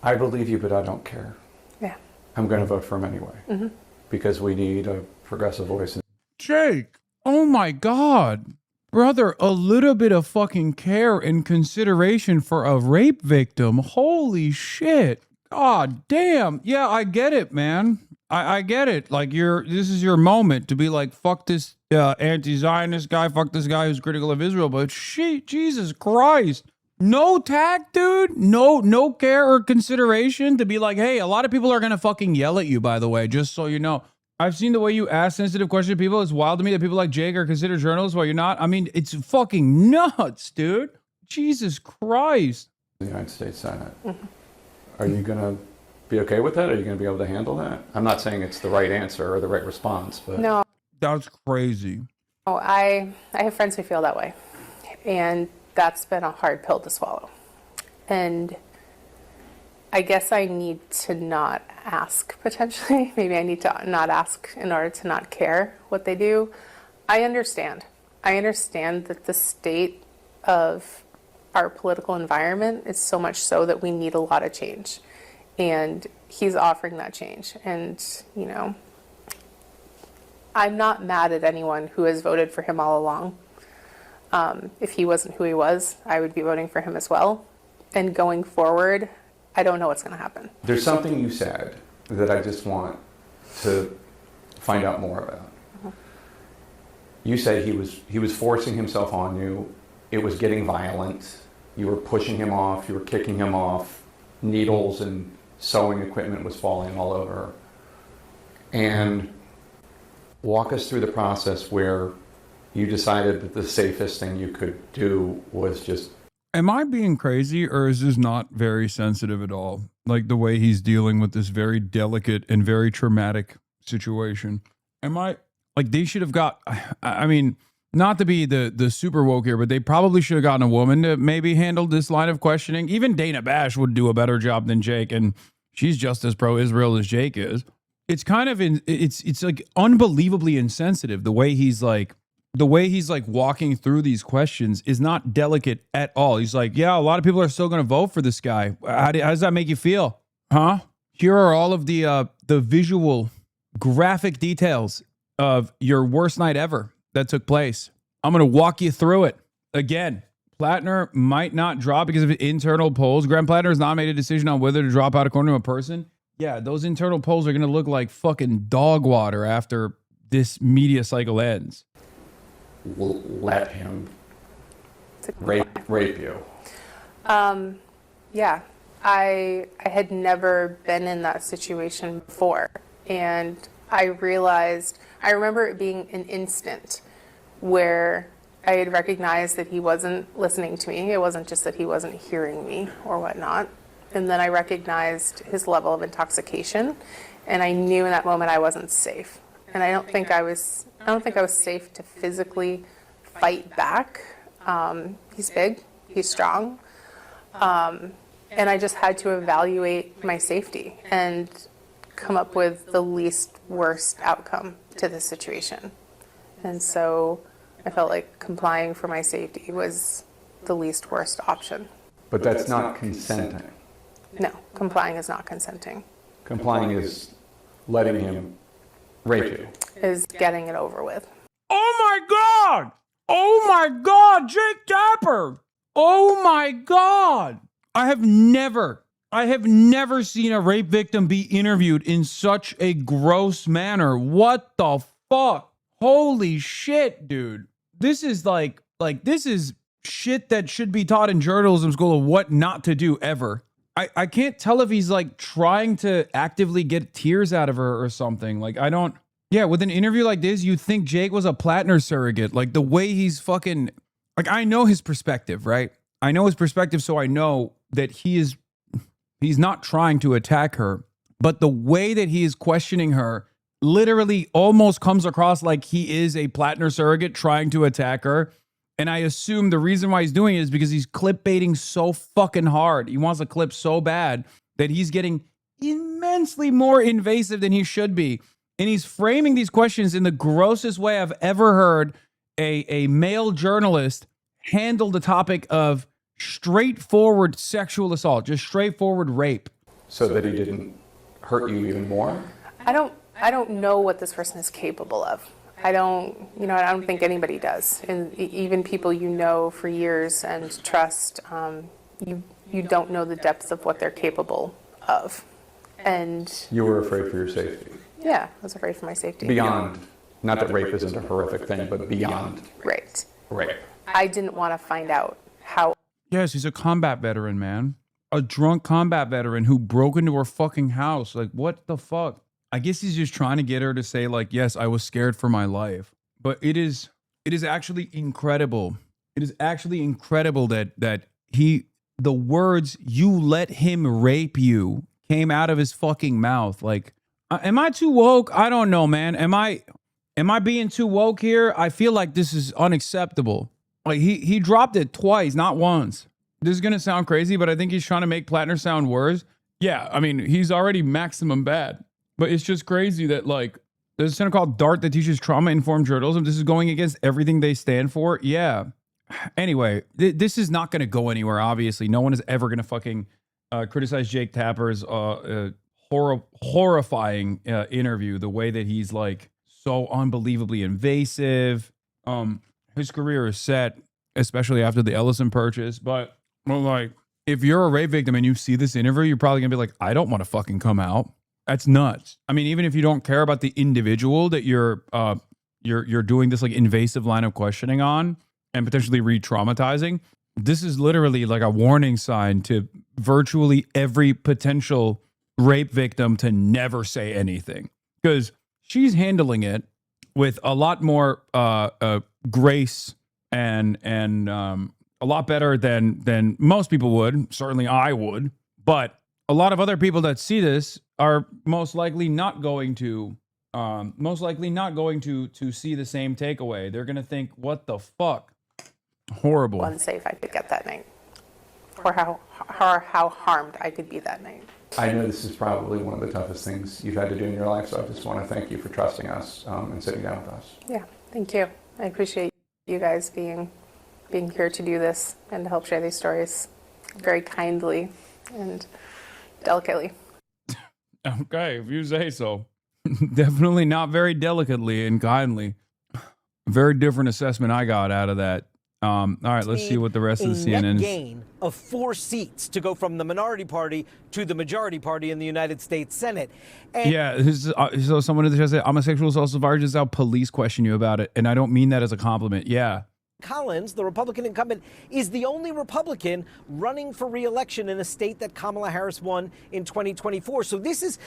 I believe you, but I don't care. Yeah. I'm going to vote for him anyway because we need a progressive voice. Jake, oh my God. Brother, a little bit of fucking care and consideration for a rape victim. Holy shit. God damn. Yeah, I get it, man. I get it. Like, this is your moment to be like, fuck this anti-Zionist guy, fuck this guy who's critical of Israel. But shit, Jesus Christ. No tact, dude. No care or consideration to be like, hey, a lot of people are gonna fucking yell at you, by the way, just so you know. I've seen the way you ask sensitive questions to people. It's wild to me that people like Jake are considered journalists while you're not. I mean, it's fucking nuts, dude. Jesus Christ. The United States Senate. Are you going to be okay with that? Are you going to be able to handle that? I'm not saying it's the right answer or the right response, but No. That's crazy. Oh, I have friends who feel that way. And that's been a hard pill to swallow. And I guess I need to not ask, potentially. Maybe I need to not ask in order to not care what they do. I understand. I understand that the state of our political environment is so much so that we need a lot of change. And he's offering that change. And, you know, I'm not mad at anyone who has voted for him all along. If he wasn't who he was, I would be voting for him as well. And going forward, I don't know what's going to happen. there's something you said that I just want to find out more about. You said he was forcing himself on you. It was getting violent. You were pushing him off. You were kicking him off. Needles and sewing equipment was falling all over. And walk us through the process where you decided that the safest thing you could do was just... Am I being crazy, or is this not very sensitive at all? Like the way he's dealing with this very delicate and very traumatic situation. Am I like, they should have got, I mean, not to be the super woke here, but they probably should have gotten a woman to maybe handle this line of questioning. Even Dana Bash would do a better job than Jake, and she's just as pro-Israel as Jake is. It's kind of it's like unbelievably insensitive the way he's like walking through these questions is not delicate at all. He's like, yeah, a lot of people are still going to vote for this guy. How does that make you feel? Huh? Here are all of the visual graphic details of your worst night ever that took place. I'm going to walk you through it. Again, Platner might not drop because of internal polls. Graham Platner has not made a decision on whether to drop out according to a person. Yeah, those internal polls are going to look like fucking dog water after this media cycle ends. Let him rape you. Yeah, I had never been in that situation before. And I remember it being an instant where I had recognized that he wasn't listening to me. It wasn't just that he wasn't hearing me or whatnot. And then I recognized his level of intoxication. And I knew in that moment I wasn't safe. And I don't think I was safe to physically fight back. He's big, he's strong. And I just had to evaluate my safety and come up with the least worst outcome to this situation. And so I felt like complying for my safety was the least worst option. But that's not consenting. No, complying is not consenting. Complying is letting him rape you. Is getting it over with. Oh my God! Oh my God, Jake Tapper! Oh my God! I have never seen a rape victim be interviewed in such a gross manner. What the fuck? Holy shit, dude. This is like this is shit that should be taught in journalism school of what not to do ever. I can't tell if he's like trying to actively get tears out of her or something. Like, I don't... Yeah, with an interview like this, you'd think Jake was a Platner surrogate. Like, the way he's fucking... Like, I know his perspective, right? I know his perspective, so I know that he's not trying to attack her. But the way that he is questioning her literally almost comes across like he is a Platner surrogate trying to attack her. And I assume the reason why he's doing it is because he's clickbaiting so fucking hard. He wants a clip so bad that he's getting immensely more invasive than he should be. And he's framing these questions in the grossest way I've ever heard a male journalist handle the topic of straightforward sexual assault, just straightforward rape. So that he didn't hurt you even more? I don't know what this person is capable of. I don't think anybody does. And even people you know for years and trust, you don't know the depths of what they're capable of. And You were afraid for your safety. yeah, I was afraid for my safety. Beyond, not that rape isn't a horrific thing, but beyond Right. rape. I didn't want to find out how. Yes, he's a combat veteran, man. A drunk combat veteran who broke into her fucking house. Like, what the fuck? I guess he's just trying to get her to say, like, yes, I was scared for my life. But it is actually incredible. It is actually incredible that the words, "you let him rape you," came out of his fucking mouth. Like, am I too woke? I don't know, man. Am I being too woke here? I feel like this is unacceptable. Like, he dropped it twice, not once. This is going to sound crazy, but I think he's trying to make Platner sound worse. Yeah, I mean, he's already maximum bad. But it's just crazy that, like, there's a center called DART that teaches trauma-informed journalism. This is going against everything they stand for. Yeah. Anyway, this is not going to go anywhere, obviously. No one is ever going to fucking criticize Jake Tapper's horrifying interview, the way that he's, like, so unbelievably invasive. His career is set, especially after the Ellison purchase. But, well, like, if you're a rape victim and you see this interview, you're probably going to be like, I don't want to fucking come out. That's nuts. I mean, even if you don't care about the individual that you're doing this, like, invasive line of questioning on and potentially re-traumatizing, this is literally like a warning sign to virtually every potential rape victim to never say anything, because she's handling it with a lot more grace and a lot better than most people would. Certainly I would, but a lot of other people that see this are most likely not going to see the same takeaway. They're going to think, what the fuck? Horrible. Unsafe I could get that night, or how harmed I could be that night. I know this is probably one of the toughest things you've had to do in your life, so I just want to thank you for trusting us and sitting down with us. Yeah, thank you. I appreciate you guys being here to do this and to help share these stories very kindly and delicately. Okay, if you say so. Definitely not very delicately and kindly. Very different assessment I got out of that. All right, let's see what the rest of the CNN is. Gain of 4 seats to go from the minority party to the majority party in the United States Senate. And Yeah, this is, so someone in the chat said, I'm a sexual assault survivor, just how police question you about it. And I don't mean that as a compliment. Yeah. Collins, the Republican incumbent, is the only Republican running for re-election in a state that Kamala Harris won in 2024. So this is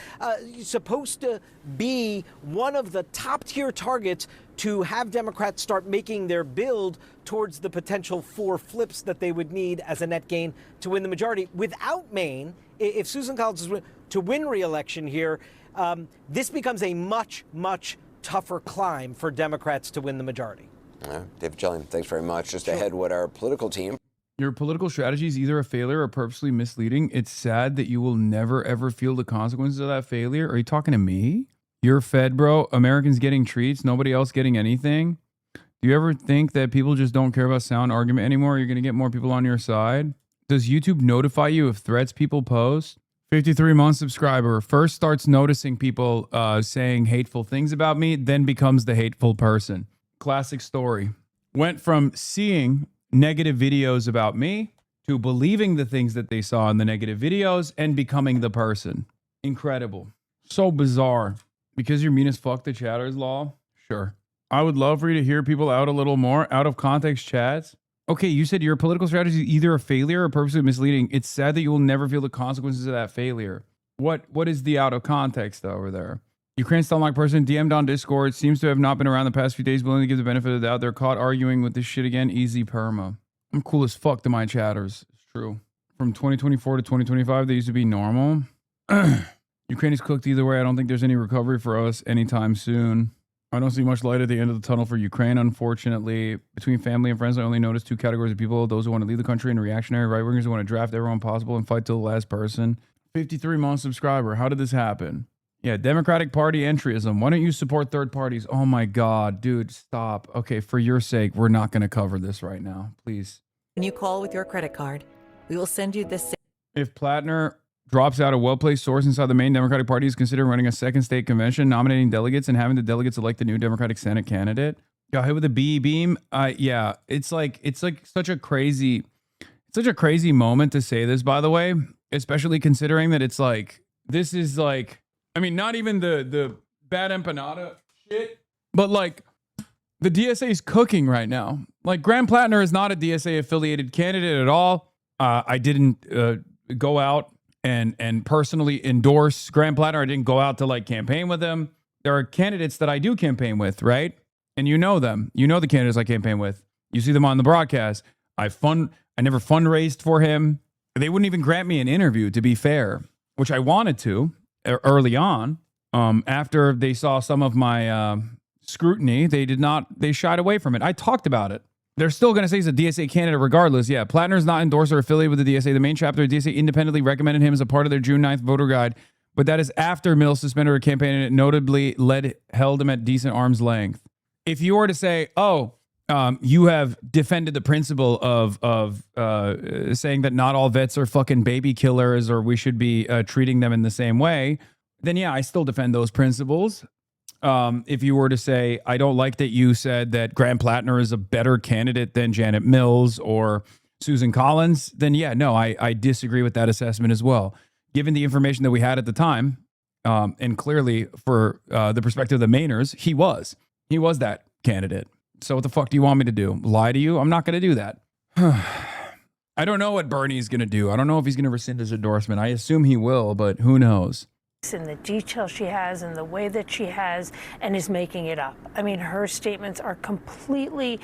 supposed to be one of the top-tier targets to have Democrats start making their build towards the potential 4 flips that they would need as a net gain to win the majority. Without Maine, if Susan Collins is to win re-election here, this becomes a much, much tougher climb for Democrats to win the majority. David Jellian, thanks very much. Just ahead, what our political team. Your political strategy is either a failure or purposely misleading. It's sad that you will never, ever feel the consequences of that failure. Are you talking to me? You're fed, bro. Americans getting treats, nobody else getting anything. Do you ever think that people just don't care about sound argument anymore? You're going to get more people on your side? Does YouTube notify you of threats people post? 53-month subscriber first starts noticing people saying hateful things about me, then becomes the hateful person. Classic story. Went from seeing negative videos about me to believing the things that they saw in the negative videos and becoming the person. Incredible. So bizarre. Because you're mean as fuck, the chatter's law? Sure. I would love for you to hear people out a little more. Out of context chats. Okay, you said your political strategy is either a failure or purposely misleading. It's sad that you will never feel the consequences of that failure. What is the out of context over there? Ukraine's stomach person DM'd on Discord seems to have not been around the past few days, willing to give the benefit of the doubt. They're caught arguing with this shit again. Easy perma. I'm cool as fuck to my chatters. It's true. From 2024 to 2025, they used to be normal. Ukraine is cooked either way. I don't think there's any recovery for us anytime soon. I don't see much light at the end of the tunnel for Ukraine, unfortunately. Between family and friends, I only notice 2 categories of people. Those who want to leave the country and reactionary right-wingers who want to draft everyone possible and fight till the last person. 53-month subscriber. How did this happen? Yeah, Democratic Party entryism. Why don't you support third parties? Oh my God, dude, stop. Okay, for your sake, we're not going to cover this right now. Please. When you call with your credit card, we will send you this. If Platner drops out, a well-placed source inside the Maine Democratic Party is considering running a second state convention, nominating delegates, and having the delegates elect the new Democratic Senate candidate. Got hit with a BE beam. Yeah, it's like such a crazy moment to say this, by the way, especially considering that it's like, this is like, I mean, not even the bad empanada shit, but like the DSA is cooking right now. Like Graham Platner is not a DSA affiliated candidate at all. I didn't go out and personally endorse Graham Platner. I didn't go out to like campaign with him. There are candidates that I do campaign with, right? And you know them. You know the candidates I campaign with. You see them on the broadcast. I never fundraised for him. They wouldn't even grant me an interview, to be fair, which I wanted to early on. After they saw some of my scrutiny, they shied away from it. I talked about it. They're still going to say he's a DSA candidate regardless. Yeah, Platner's not endorsed or affiliated with the DSA. The main chapter of DSA independently recommended him as a part of their June 9th voter guide, but that is after Mills suspended her campaign and it notably held him at decent arm's length. If you were to say, you have defended the principle of saying that not all vets are fucking baby killers or we should be treating them in the same way, then yeah, I still defend those principles. If you were to say, I don't like that you said that Graham Platner is a better candidate than Janet Mills or Susan Collins, then yeah, no, I disagree with that assessment as well. Given the information that we had at the time, and clearly for the perspective of the Mainers, he was that candidate. So what the fuck do you want me to do? Lie to you? I'm not going to do that. I don't know what Bernie's going to do. I don't know if he's going to rescind his endorsement. I assume he will, but who knows? And the detail she has and the way that she has and is making it up. I mean, her statements are completely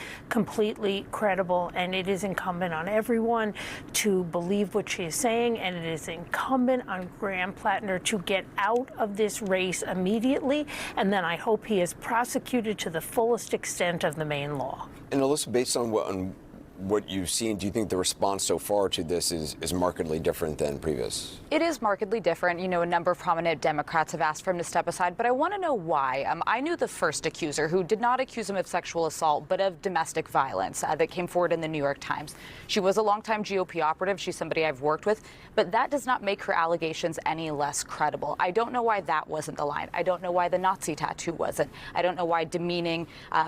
credible, and it is incumbent on everyone to believe what she is saying, and it is incumbent on Graham Platner to get out of this race immediately, and then I hope he is prosecuted to the fullest extent of the Maine law. And Alyssa, based on what you've seen, do you think the response so far to this is markedly different than previous? It is markedly different. You know, a number of prominent Democrats have asked for him to step aside, but I want to know why. I knew the first accuser, who did not accuse him of sexual assault, but of domestic violence that came forward in the New York Times. She was a longtime GOP operative. She's somebody I've worked with, but that does not make her allegations any less credible. I don't know why that wasn't the line. I don't know why the Nazi tattoo wasn't. I don't know why demeaning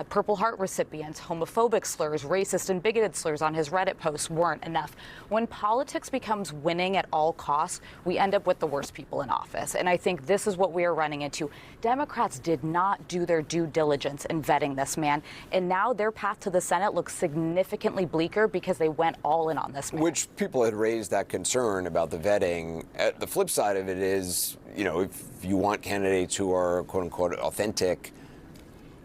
Purple Heart recipients, homophobic slurs, racist and bigoted slurs on his Reddit posts weren't enough. When politics becomes winning at all costs, we end up with the worst people in office. And I think this is what we are running into. Democrats did not do their due diligence in vetting this man. And now their path to the Senate looks significantly bleaker because they went all in on this man. Which people had raised that concern about the vetting. The flip side of it is, you know, if you want candidates who are quote unquote authentic,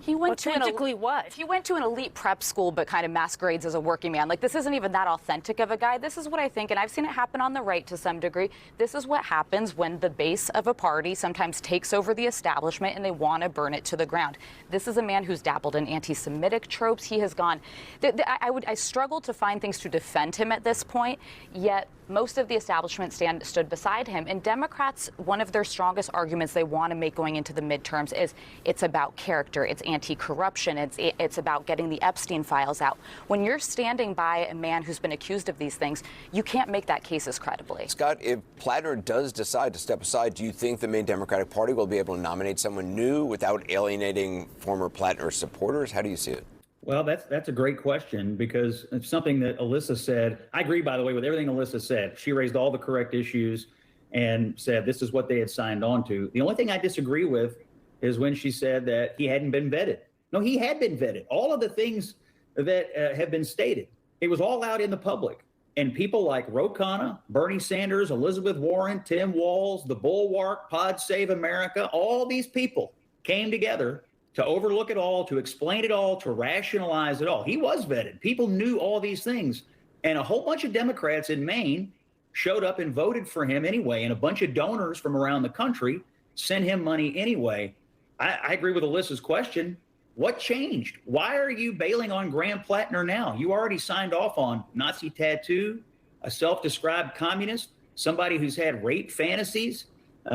He went He went to an elite prep school, but kind of masquerades as a working man. Like, this isn't even that authentic of a guy. This is what I think, and I've seen it happen on the right to some degree. This is what happens when the base of a party sometimes takes over the establishment and they want to burn it to the ground. This is a man who's dabbled in anti-Semitic tropes. He has gone. I struggle to find things to defend him at this point, yet most of the establishment stood beside him. And Democrats, one of their strongest arguments they want to make going into the midterms is it's about character, it's anti-corruption, it's about getting the Epstein files out. When you're standing by a man who's been accused of these things, you can't make that case as credibly. Scott, if Platner does decide to step aside, do you think the Maine Democratic Party will be able to nominate someone new without alienating former Platner supporters? How do you see it? Well, that's a great question, because it's something that Alyssa said. I agree, by the way, with everything Alyssa said. She raised all the correct issues and said this is what they had signed on to. The only thing I disagree with is when she said that he hadn't been vetted. No, he had been vetted. All of the things that have been stated, it was all out in the public. And people like Ro Khanna, Bernie Sanders, Elizabeth Warren, Tim Walz, the Bulwark, Pod Save America, all these people came together to overlook it all, to explain it all, to rationalize it all. He was vetted. People knew all these things. And a whole bunch of Democrats in Maine showed up and voted for him anyway. And a bunch of donors from around the country sent him money anyway. I agree with Alyssa's question. What changed? Why are you bailing on Graham Platner now? You already signed off on Nazi tattoo, a self-described communist, somebody who's had rape fantasies,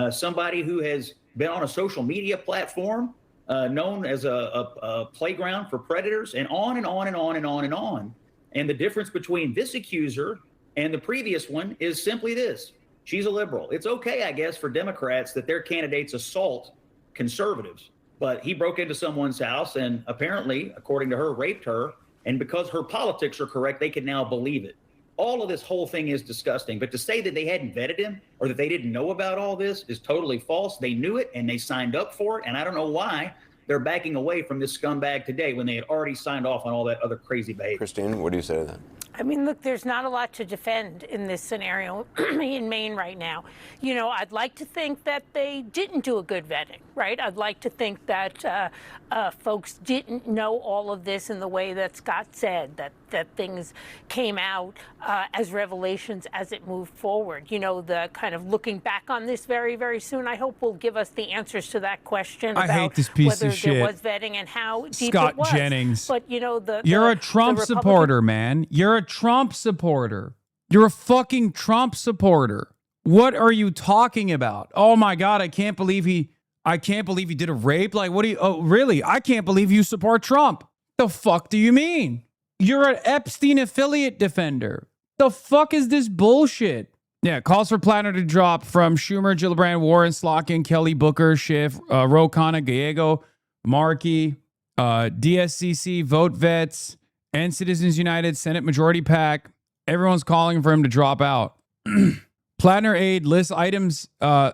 somebody who has been on a social media platform known as a playground for predators, and on and on and on and on and on. And the difference between this accuser and the previous one is simply this. She's a liberal. It's okay, I guess, for Democrats that their candidates assault conservatives. But he broke into someone's house and apparently, according to her, raped her. And because her politics are correct, they can now believe it. All of this whole thing is disgusting. But to say that they hadn't vetted him or that they didn't know about all this is totally false. They knew it and they signed up for it. And I don't know why they're backing away from this scumbag today when they had already signed off on all that other crazy behavior. Christine, what do you say to that? I mean, look, there's not a lot to defend in this scenario in Maine right now. You know, I'd like to think that they didn't do a good vetting, right? I'd like to think that folks didn't know all of this in the way that Scott said, that things came out as revelations as it moved forward. You know, the kind of looking back on this very, very soon, I hope will give us the answers to that question I about hate this piece whether of shit. there was vetting and how deep Scott it was. Jennings. But, you know, You're a the Trump Republican- supporter, man. You're a Trump supporter. You're a fucking Trump supporter. What are you talking about? Oh my God, I can't believe he did a rape. Like, what do you, oh, really? I can't believe you support Trump. The fuck do you mean? You're an Epstein affiliate defender. The fuck is this bullshit? Yeah, calls for Platner to drop from Schumer, Gillibrand, Warren, Slotkin, Kelly, Booker, Schiff, Ro Khanna, Gallego, Markey, DSCC, Vote Vets, and Citizens United, Senate Majority PAC. Everyone's calling for him to drop out. Platner aid list items,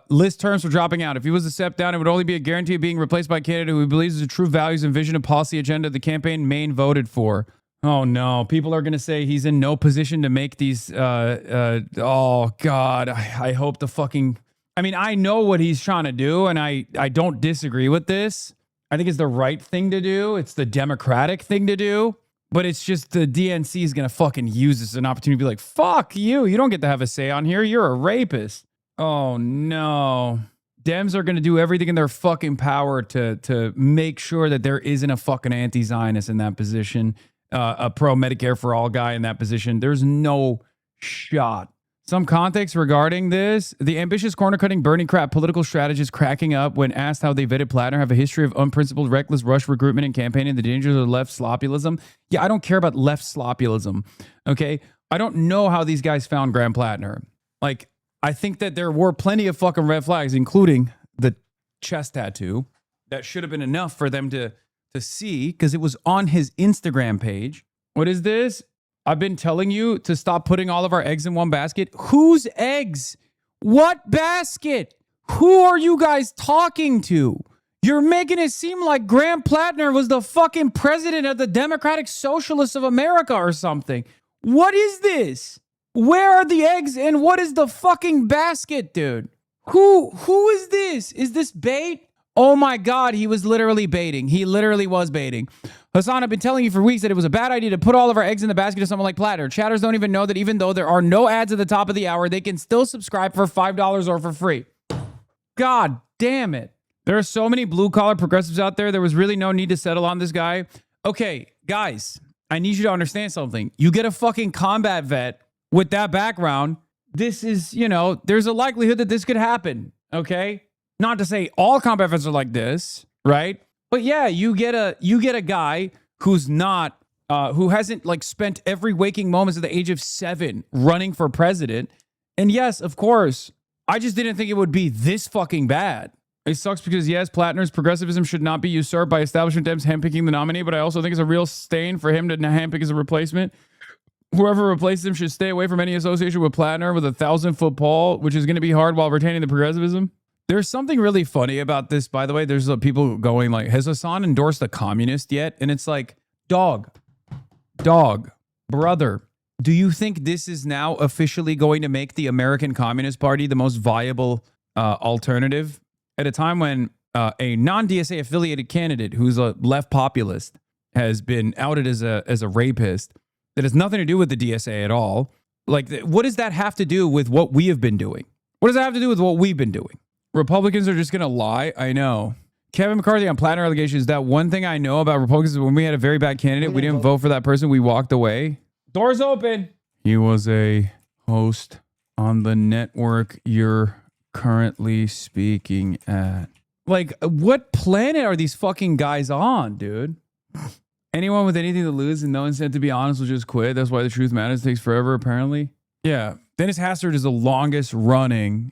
list terms for dropping out. If he was to step down, it would only be a guarantee of being replaced by a candidate who he believes is the true values and vision of policy agenda the campaign Maine voted for. Oh no, people are going to say he's in no position to make these, oh God, I hope the fucking, I mean, I know what he's trying to do and I don't disagree with this. I think it's the right thing to do. It's the Democratic thing to do. But it's just the DNC is going to fucking use this as an opportunity to be like, fuck you. You don't get to have a say on here. You're a rapist. Oh, no. Dems are going to do everything in their fucking power to make sure that there isn't a fucking anti-Zionist in that position, a pro-Medicare for all guy in that position. There's no shot. Some context regarding this. The ambitious corner-cutting Bernie crap political strategists cracking up when asked how they vetted Platner have a history of unprincipled, reckless rush recruitment and campaigning, the dangers of left sloppyism. Yeah, I don't care about left sloppyism, okay? I don't know how these guys found Graham Platner. Like, I think that there were plenty of fucking red flags, including the chest tattoo, that should have been enough for them to see, because it was on his Instagram page. What is this? I've been telling you to stop putting all of our eggs in one basket. Whose eggs? What basket? Who are you guys talking to? You're making it seem like Graham Platner was the fucking president of the Democratic Socialists of America or something. What is this? Where are the eggs and what is the fucking basket, dude? Who is this? Is this bait? Oh my God, he was literally baiting. He literally was baiting. Hassan, I've been telling you for weeks that it was a bad idea to put all of our eggs in the basket of someone like Platner. Chatters don't even know that even though there are no ads at the top of the hour, they can still subscribe for $5 or for free. God damn it. There are so many blue-collar progressives out there. There was really no need to settle on this guy. Okay, guys, I need you to understand something. You get a fucking combat vet with that background. This is, you know, there's a likelihood that this could happen, okay? Not to say all combat vets are like this, right? But yeah, you get a guy who's not, who hasn't like spent every waking moments at the age of 7 running for president. And yes, of course, I just didn't think it would be this fucking bad. It sucks because yes, Platner's progressivism should not be usurped by establishment Dems handpicking the nominee, but I also think it's a real stain for him to handpick as a replacement. Whoever replaces him should stay away from any association with Platner with a 1,000-foot pole, which is going to be hard while retaining the progressivism. There's something really funny about this, by the way. There's people going like, has Hassan endorsed a communist yet? And it's like, dog, brother, do you think this is now officially going to make the American Communist Party the most viable alternative? At a time when a non-DSA affiliated candidate who's a left populist has been outed as a rapist that has nothing to do with the DSA at all. Like, what does that have to do with what we have been doing? What does that have to do with what we've been doing? Republicans are just going to lie? I know. Kevin McCarthy on Platner allegations. That one thing I know about Republicans is when we had a very bad candidate, we didn't vote for that person. We walked away. Doors open. He was a host on the network you're currently speaking at. Like, what planet are these fucking guys on, dude? Anyone with anything to lose and no incentive to be honest will just quit. That's why the truth matters. It takes forever, apparently. Yeah. Dennis Hastert is the longest running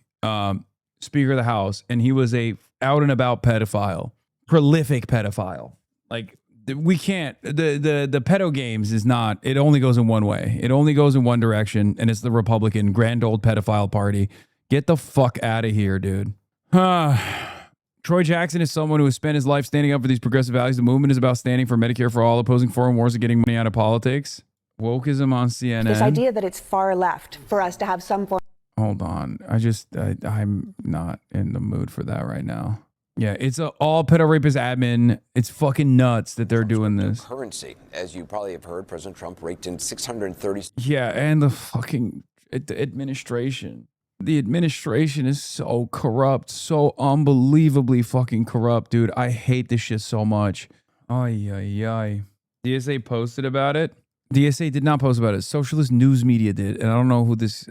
Speaker of the House, and he was a out and about pedophile, prolific pedophile. Like, we can't, the pedo games is not, it only goes in one way. It only goes in one direction, and it's the Republican grand old pedophile party. Get the fuck out of here, dude. Troy Jackson is someone who has spent his life standing up for these progressive values. The movement is about standing for Medicare for all, opposing foreign wars, and getting money out of politics. Wokeism on CNN. This idea that it's far left for us to have some form. Hold on. I'm not in the mood for that right now. Yeah, it's a all pedo rapist admin. It's fucking nuts that they're doing this. Currency, as you probably have heard, President Trump raked in 630. Yeah, and the fucking administration. The administration is so corrupt, so unbelievably fucking corrupt, dude. I hate this shit so much. Ay, ay, ay. DSA posted about it. DSA did not post about it. Socialist News Media did, and I don't know who this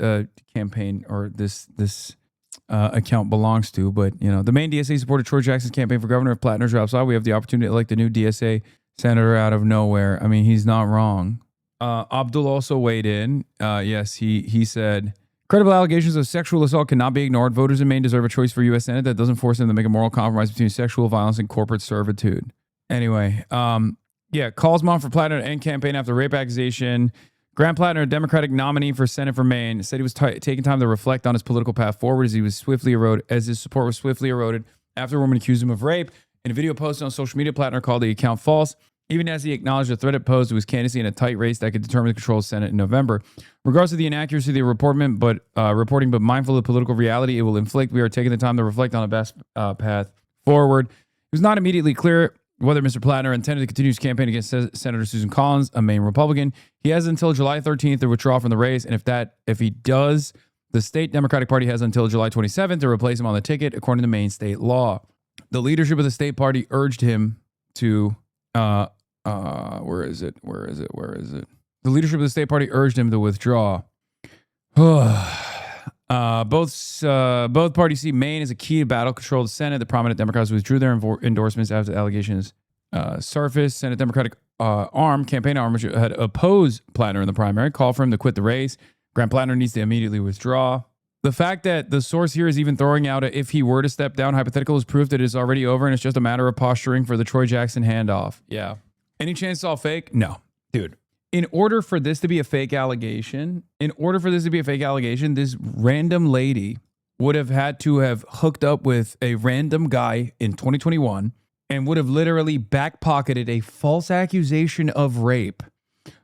campaign or this account belongs to, but you know, the Maine DSA supported Troy Jackson's campaign for governor. If Platner drops out, we have the opportunity to elect the new DSA senator out of nowhere. I mean, he's not wrong. Abdul also weighed in. Yes, he said, credible allegations of sexual assault cannot be ignored. Voters in Maine deserve a choice for U.S. Senate that doesn't force them to make a moral compromise between sexual violence and corporate servitude. Anyway, yeah, calls mom for Platner to end campaign after rape accusation. Graham Platner, a Democratic nominee for Senate for Maine, said he was taking time to reflect on his political path forward as his support was swiftly eroded after a woman accused him of rape. In a video posted on social media, Platner called the account false, even as he acknowledged the threat it posed to his candidacy in a tight race that could determine the control of the Senate in November. Regardless of the inaccuracy of the reporting, but mindful of political reality it will inflict, we are taking the time to reflect on the best path forward. It was not immediately clear whether Mr. Platner intended to continue his campaign against Senator Susan Collins, a Maine Republican. He has until July 13th to withdraw from the race, and if he does, the state Democratic Party has until July 27th to replace him on the ticket, according to Maine state law. The leadership of the state party urged him to where is it? The leadership of the state party urged him to withdraw. Both parties see Maine as a key to battle control of the Senate. The prominent Democrats withdrew their endorsements after the allegations surfaced. Senate Democratic campaign arm, which had opposed Platner in the primary, called for him to quit the race. Graham Platner needs to immediately withdraw. The fact that the source here is even throwing out if he were to step down hypothetical is proof that it is already over and it's just a matter of posturing for the Troy Jackson handoff. Yeah. Any chance it's all fake? No. Dude. In order for this to be a fake allegation, this random lady would have had to have hooked up with a random guy in 2021 and would have literally back-pocketed a false accusation of rape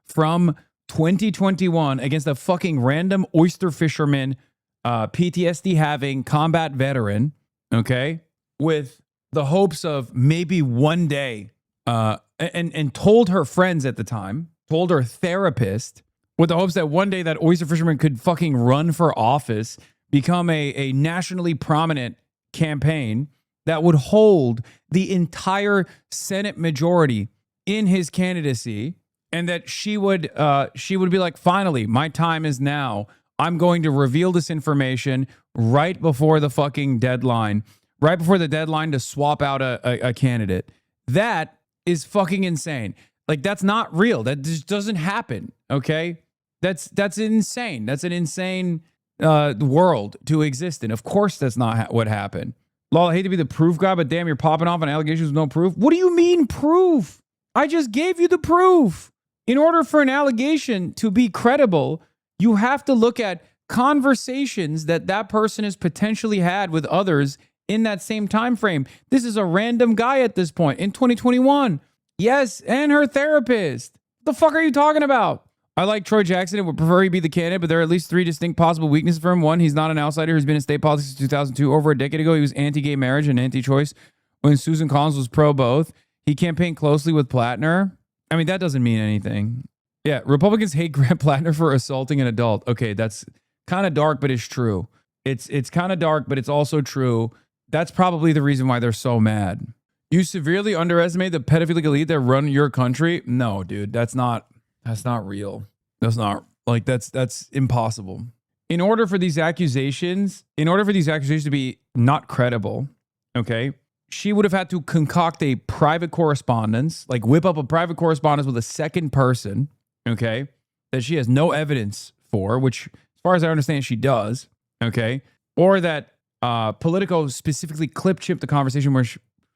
from 2021 against a fucking random oyster fisherman, PTSD having combat veteran, okay, with the hopes of maybe one day, and told her friends at the time, told her therapist, with the hopes that one day that oyster fisherman could fucking run for office, become a nationally prominent campaign that would hold the entire Senate majority in his candidacy, and that she would be like, finally, my time is now. I'm going to reveal this information right before the fucking deadline, right before the deadline to swap out a candidate. That is fucking insane. Like, that's not real. That just doesn't happen. Okay. That's insane. That's an insane world to exist in. Of course, that's not what happened. Lol, I hate to be the proof guy, but damn, you're popping off on allegations with no proof. What do you mean proof? I just gave you the proof. In order for an allegation to be credible, you have to look at conversations that person has potentially had with others in that same time frame. This is a random guy at this point in 2021. Yes, and her therapist. The fuck are you talking about? I like Troy Jackson and would prefer he be the candidate, but there are at least 3 distinct possible weaknesses for him. 1, he's not an outsider who's been in state politics since 2002. Over a decade ago, he was anti-gay marriage and anti-choice when Susan Collins was pro both. He campaigned closely with Platner. I mean, that doesn't mean anything. Yeah, Republicans hate Graham Platner for assaulting an adult. Okay, that's kind of dark, but it's true. It's kind of dark, but it's also true. That's probably the reason why they're so mad. You severely underestimate the pedophilic elite that run your country? No, dude, that's not real. That's not, like, that's impossible. In order for these accusations to be not credible, okay, she would have had to concoct a private correspondence, like whip up a private correspondence with a second person, okay, that she has no evidence for, which, as far as I understand, she does, okay, or that Politico specifically clip-chipped the conversation where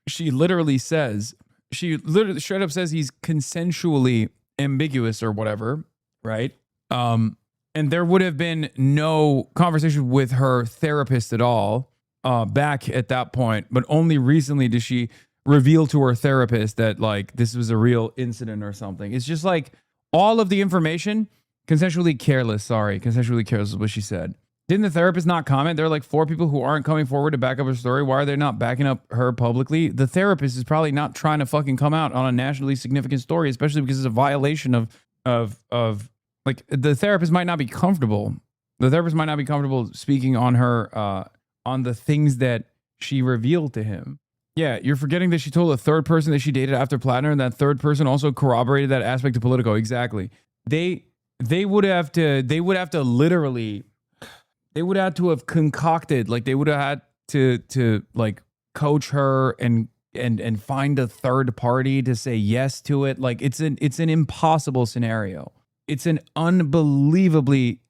she literally says, she literally straight up says he's consensually ambiguous or whatever, right? And there would have been no conversation with her therapist at all back at that point, but only recently did she reveal to her therapist that like this was a real incident or something. It's just like all of the information, consensually careless is what she said. Didn't the therapist not comment? There are like 4 people who aren't coming forward to back up her story. Why are they not backing up her publicly? The therapist is probably not trying to fucking come out on a nationally significant story, especially because it's a violation of like the therapist might not be comfortable. The therapist might not be comfortable speaking on her on the things that she revealed to him. Yeah, you're forgetting that she told a third person that she dated after Platner, and that third person also corroborated that aspect of Politico. Exactly. They would have to literally. They would have to have concocted, like they would have had to like coach her and find a third party to say yes to it. Like it's an impossible scenario. It's an unbelievably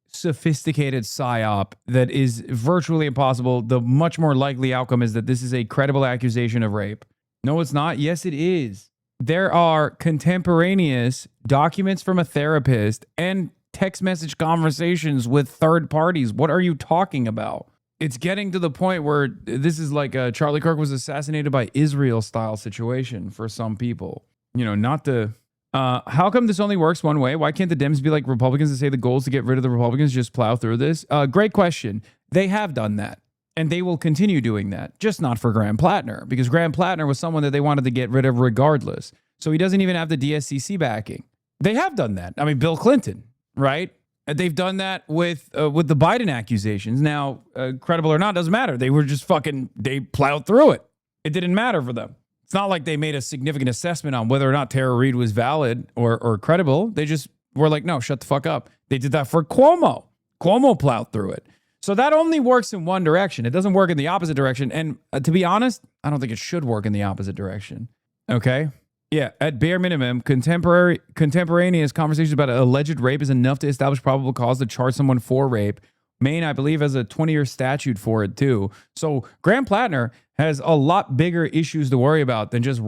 sophisticated psyop that is virtually impossible. The much more likely outcome is that this is a credible accusation of rape. No, it's not. Yes, it is. There are contemporaneous documents from a therapist and text message conversations with third parties. What are you talking about? It's getting to the point where this is like a Charlie Kirk was assassinated by Israel style situation for some people. You know, not to... how come this only works one way? Why can't the Dems be like Republicans and say the goal is to get rid of the Republicans, just plow through this? Great question. They have done that. And they will continue doing that. Just not for Graham Platner. Because Graham Platner was someone that they wanted to get rid of regardless. So he doesn't even have the DSCC backing. They have done that. I mean, Bill Clinton. Right? They've done that with the Biden accusations. Now, credible or not, doesn't matter. They were just they plowed through it. It didn't matter for them. It's not like they made a significant assessment on whether or not Tara Reade was valid or credible. They just were like, no, shut the fuck up. They did that for Cuomo. Cuomo plowed through it. So that only works in one direction. It doesn't work in the opposite direction. And to be honest, I don't think it should work in the opposite direction. Okay? Yeah, at bare minimum, contemporaneous conversations about alleged rape is enough to establish probable cause to charge someone for rape. Maine, I believe, has a 20-year statute for it, too. So Graham Platner has a lot bigger issues to worry about than just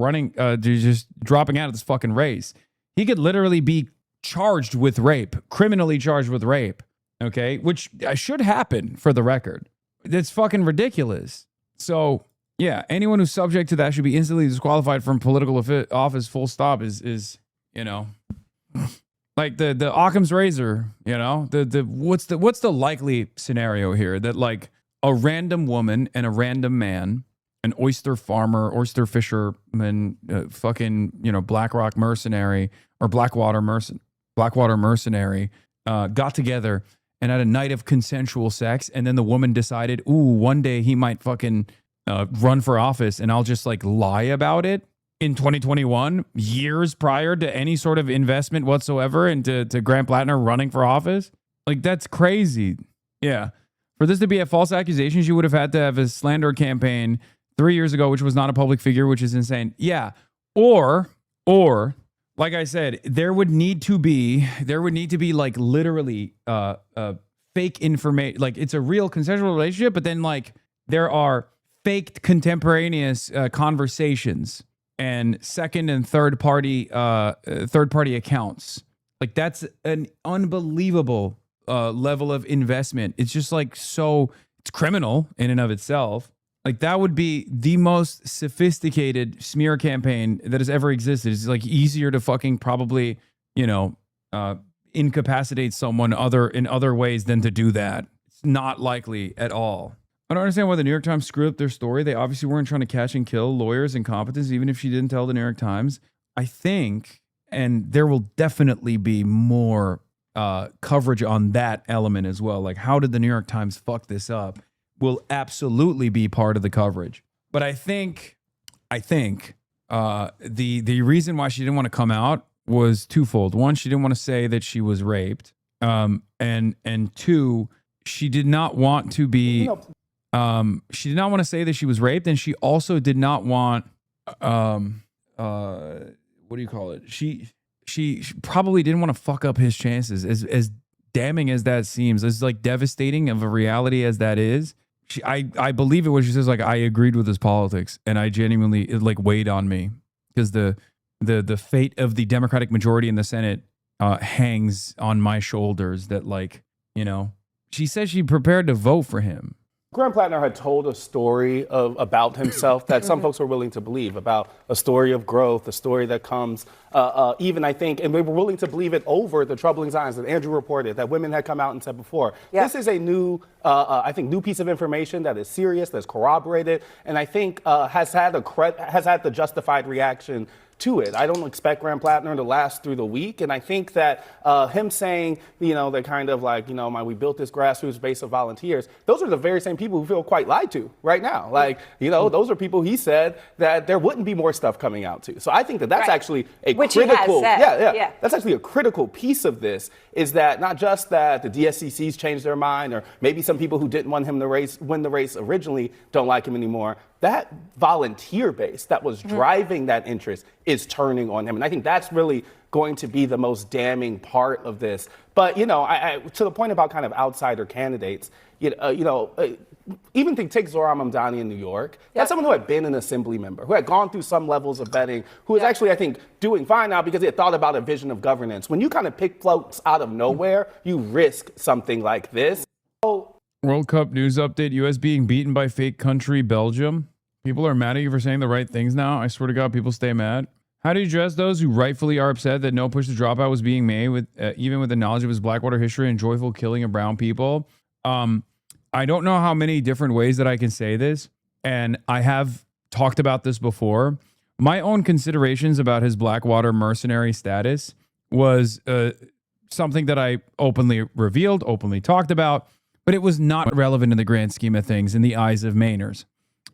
just dropping out of this fucking race. He could literally be charged with rape, criminally charged with rape, okay? Which should happen, for the record. It's fucking ridiculous. So... yeah, anyone who's subject to that should be instantly disqualified from political office, full stop, is you know, like the Occam's razor, you know, what's the likely scenario here that like a random woman and a random man, an oyster farmer, oyster fisherman, fucking, you know, Blackrock mercenary or Blackwater mercenary, got together and had a night of consensual sex, and then the woman decided, ooh, one day he might fucking run for office, and I'll just like lie about it in 2021, years prior to any sort of investment whatsoever into Graham Platner running for office. Like, that's crazy. Yeah. For this to be a false accusation, she would have had to have a slander campaign 3 years ago, which was not a public figure, which is insane. Yeah. Or like I said, there would need to be like literally fake information. Like, it's a real consensual relationship, but then like there are faked contemporaneous conversations and second and third party accounts. Like, that's an unbelievable level of investment. It's just like it's criminal in and of itself. Like, that would be the most sophisticated smear campaign that has ever existed. It's like easier to fucking probably, you know, incapacitate someone in other ways than to do that. It's not likely at all. I don't understand why the New York Times screwed up their story. They obviously weren't trying to catch and kill lawyers' incompetence, even if she didn't tell the New York Times. I think, and there will definitely be more coverage on that element as well. Like, how did the New York Times fuck this up? Will absolutely be part of the coverage. But I think the reason why she didn't want to come out was twofold. One, she didn't want to say that she was raped. And two, she did not want to be She did not want to say that she was raped, and she also did not want what do you call it? She probably didn't want to fuck up his chances. As damning as that seems, as like devastating of a reality as that is, I believe it when she says like I agreed with his politics, and I genuinely it like weighed on me because the fate of the Democratic majority in the Senate hangs on my shoulders. That like she says she prepared to vote for him. Graham Platner had told a story about himself that some folks were willing to believe, about a story of growth, a story that comes even, I think, and they were willing to believe it over the troubling signs that Andrew reported, that women had come out and said before. Yeah. This is a new, I think, new piece of information that is serious, that's corroborated, and I think has had the justified reaction to it. I don't expect Graham Platner to last through the week, and I think that him saying, they're kind of like, we built this grassroots base of volunteers, those are the very same people who feel quite lied to right now. Like, those are people he said that there wouldn't be more stuff coming out to. So I think that that's actually a critical, that's actually a critical piece of this, is that not just that the DSCC's changed their mind, or maybe some people who didn't want him to win the race originally don't like him anymore. That volunteer base that was driving that interest is turning on him. And I think that's really going to be the most damning part of this. But, I to the point about kind of outsider candidates, even take Zohran Mamdani in New York. That's someone who had been an assembly member, who had gone through some levels of vetting, who is actually, I think, doing fine now because he had thought about a vision of governance. When you kind of pick folks out of nowhere, you risk something like this. World Cup news update, U.S. being beaten by fake country Belgium. People are mad at you for saying the right things now. I swear to God, people stay mad. How do you address those who rightfully are upset that no push to dropout was being made, with even with the knowledge of his Blackwater history and joyful killing of brown people? I don't know how many different ways that I can say this, and I have talked about this before. My own considerations about his Blackwater mercenary status was something that I openly revealed, openly talked about, but it was not relevant in the grand scheme of things in the eyes of Mainers,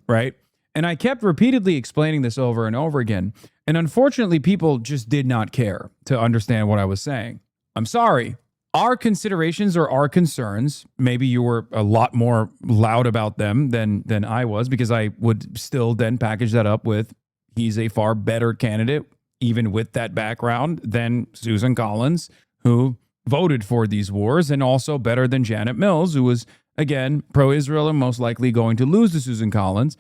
right? And I kept repeatedly explaining this over and over again. And unfortunately, people just did not care to understand what I was saying. I'm sorry. Our considerations or our concerns, maybe you were a lot more loud about them than I was, because I would still then package that up with he's a far better candidate, even with that background, than Susan Collins, who voted for these wars, and also better than Janet Mills, who was, again, pro-Israel and most likely going to lose to Susan Collins.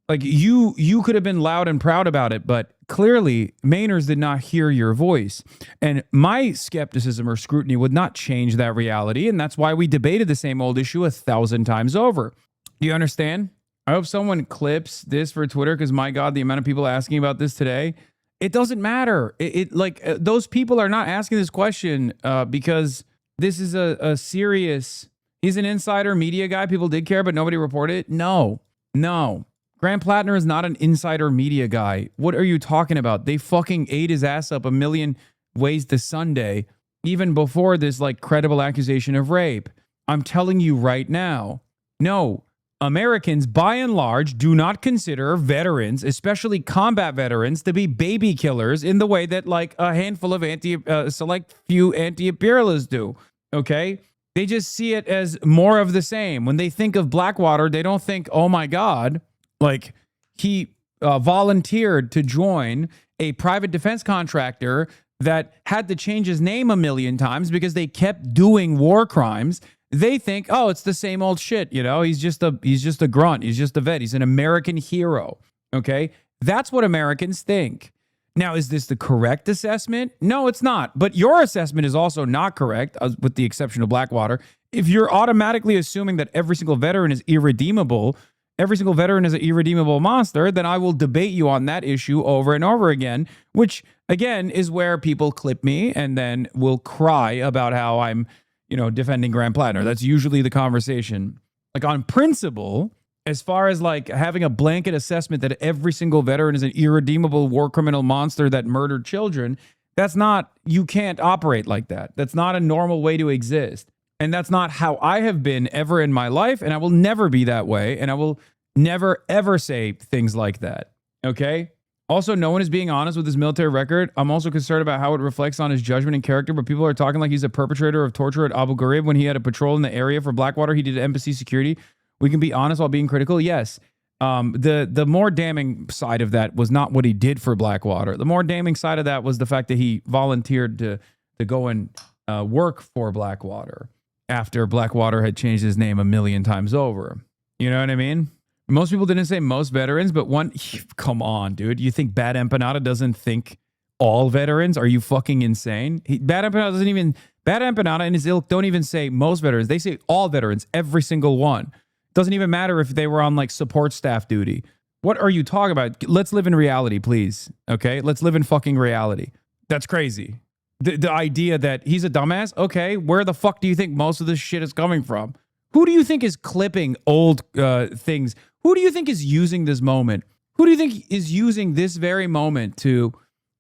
Like you could have been loud and proud about it, but clearly Mainers did not hear your voice. And my skepticism or scrutiny would not change that reality. And that's why we debated the same old issue 1,000 times over. Do you understand? I hope someone clips this for Twitter, because my God, the amount of people asking about this today, it doesn't matter. Those people are not asking this question because this is a serious, he's an insider media guy. People did care, but nobody reported it. No. Graham Platner is not an insider media guy. What are you talking about? They fucking ate his ass up a million ways to Sunday, even before this credible accusation of rape. I'm telling you right now, no. Americans, by and large, do not consider veterans, especially combat veterans, to be baby killers in the way that a handful of select few anti-imperialists do. Okay? They just see it as more of the same. When they think of Blackwater, they don't think, oh my God, he volunteered to join a private defense contractor that had to change his name a million times because they kept doing war crimes. They think, oh, it's the same old shit. He's just a grunt. He's just a vet. He's an American hero. Okay. That's what Americans think. Now, is this the correct assessment? No, it's not. But your assessment is also not correct, with the exception of Blackwater. If you're automatically assuming that every single veteran is irredeemable, every single veteran is an irredeemable monster, then I will debate you on that issue over and over again, which, again, is where people clip me and then will cry about how I'm defending Graham Platner. That's usually the conversation. On principle, as far as having a blanket assessment that every single veteran is an irredeemable war criminal monster that murdered children, you can't operate like that. That's not a normal way to exist. And that's not how I have been ever in my life. And I will never be that way. And I will never, ever say things like that. Okay? Also, no one is being honest with his military record. I'm also concerned about how it reflects on his judgment and character, but people are talking like he's a perpetrator of torture at Abu Ghraib when he had a patrol in the area for Blackwater. He did embassy security We can be honest while being critical. Yes. The more damning side of that was not what he did for Blackwater. The more damning side of that was the fact that he volunteered to go and work for Blackwater after Blackwater had changed his name 1,000,000 times over. You know what I mean? Most people didn't say most veterans, but come on, dude. You think Bad Empanada doesn't think all veterans? Are you fucking insane? Bad Empanada and his ilk don't even say most veterans. They say all veterans, every single one. Doesn't even matter if they were on like support staff duty. What are you talking about? Let's live in reality, please. Okay? Let's live in fucking reality. That's crazy. The idea that he's a dumbass. Okay, where the fuck do you think most of this shit is coming from? Who do you think is clipping old things? Who do you think is using this moment? Who do you think is using this very moment to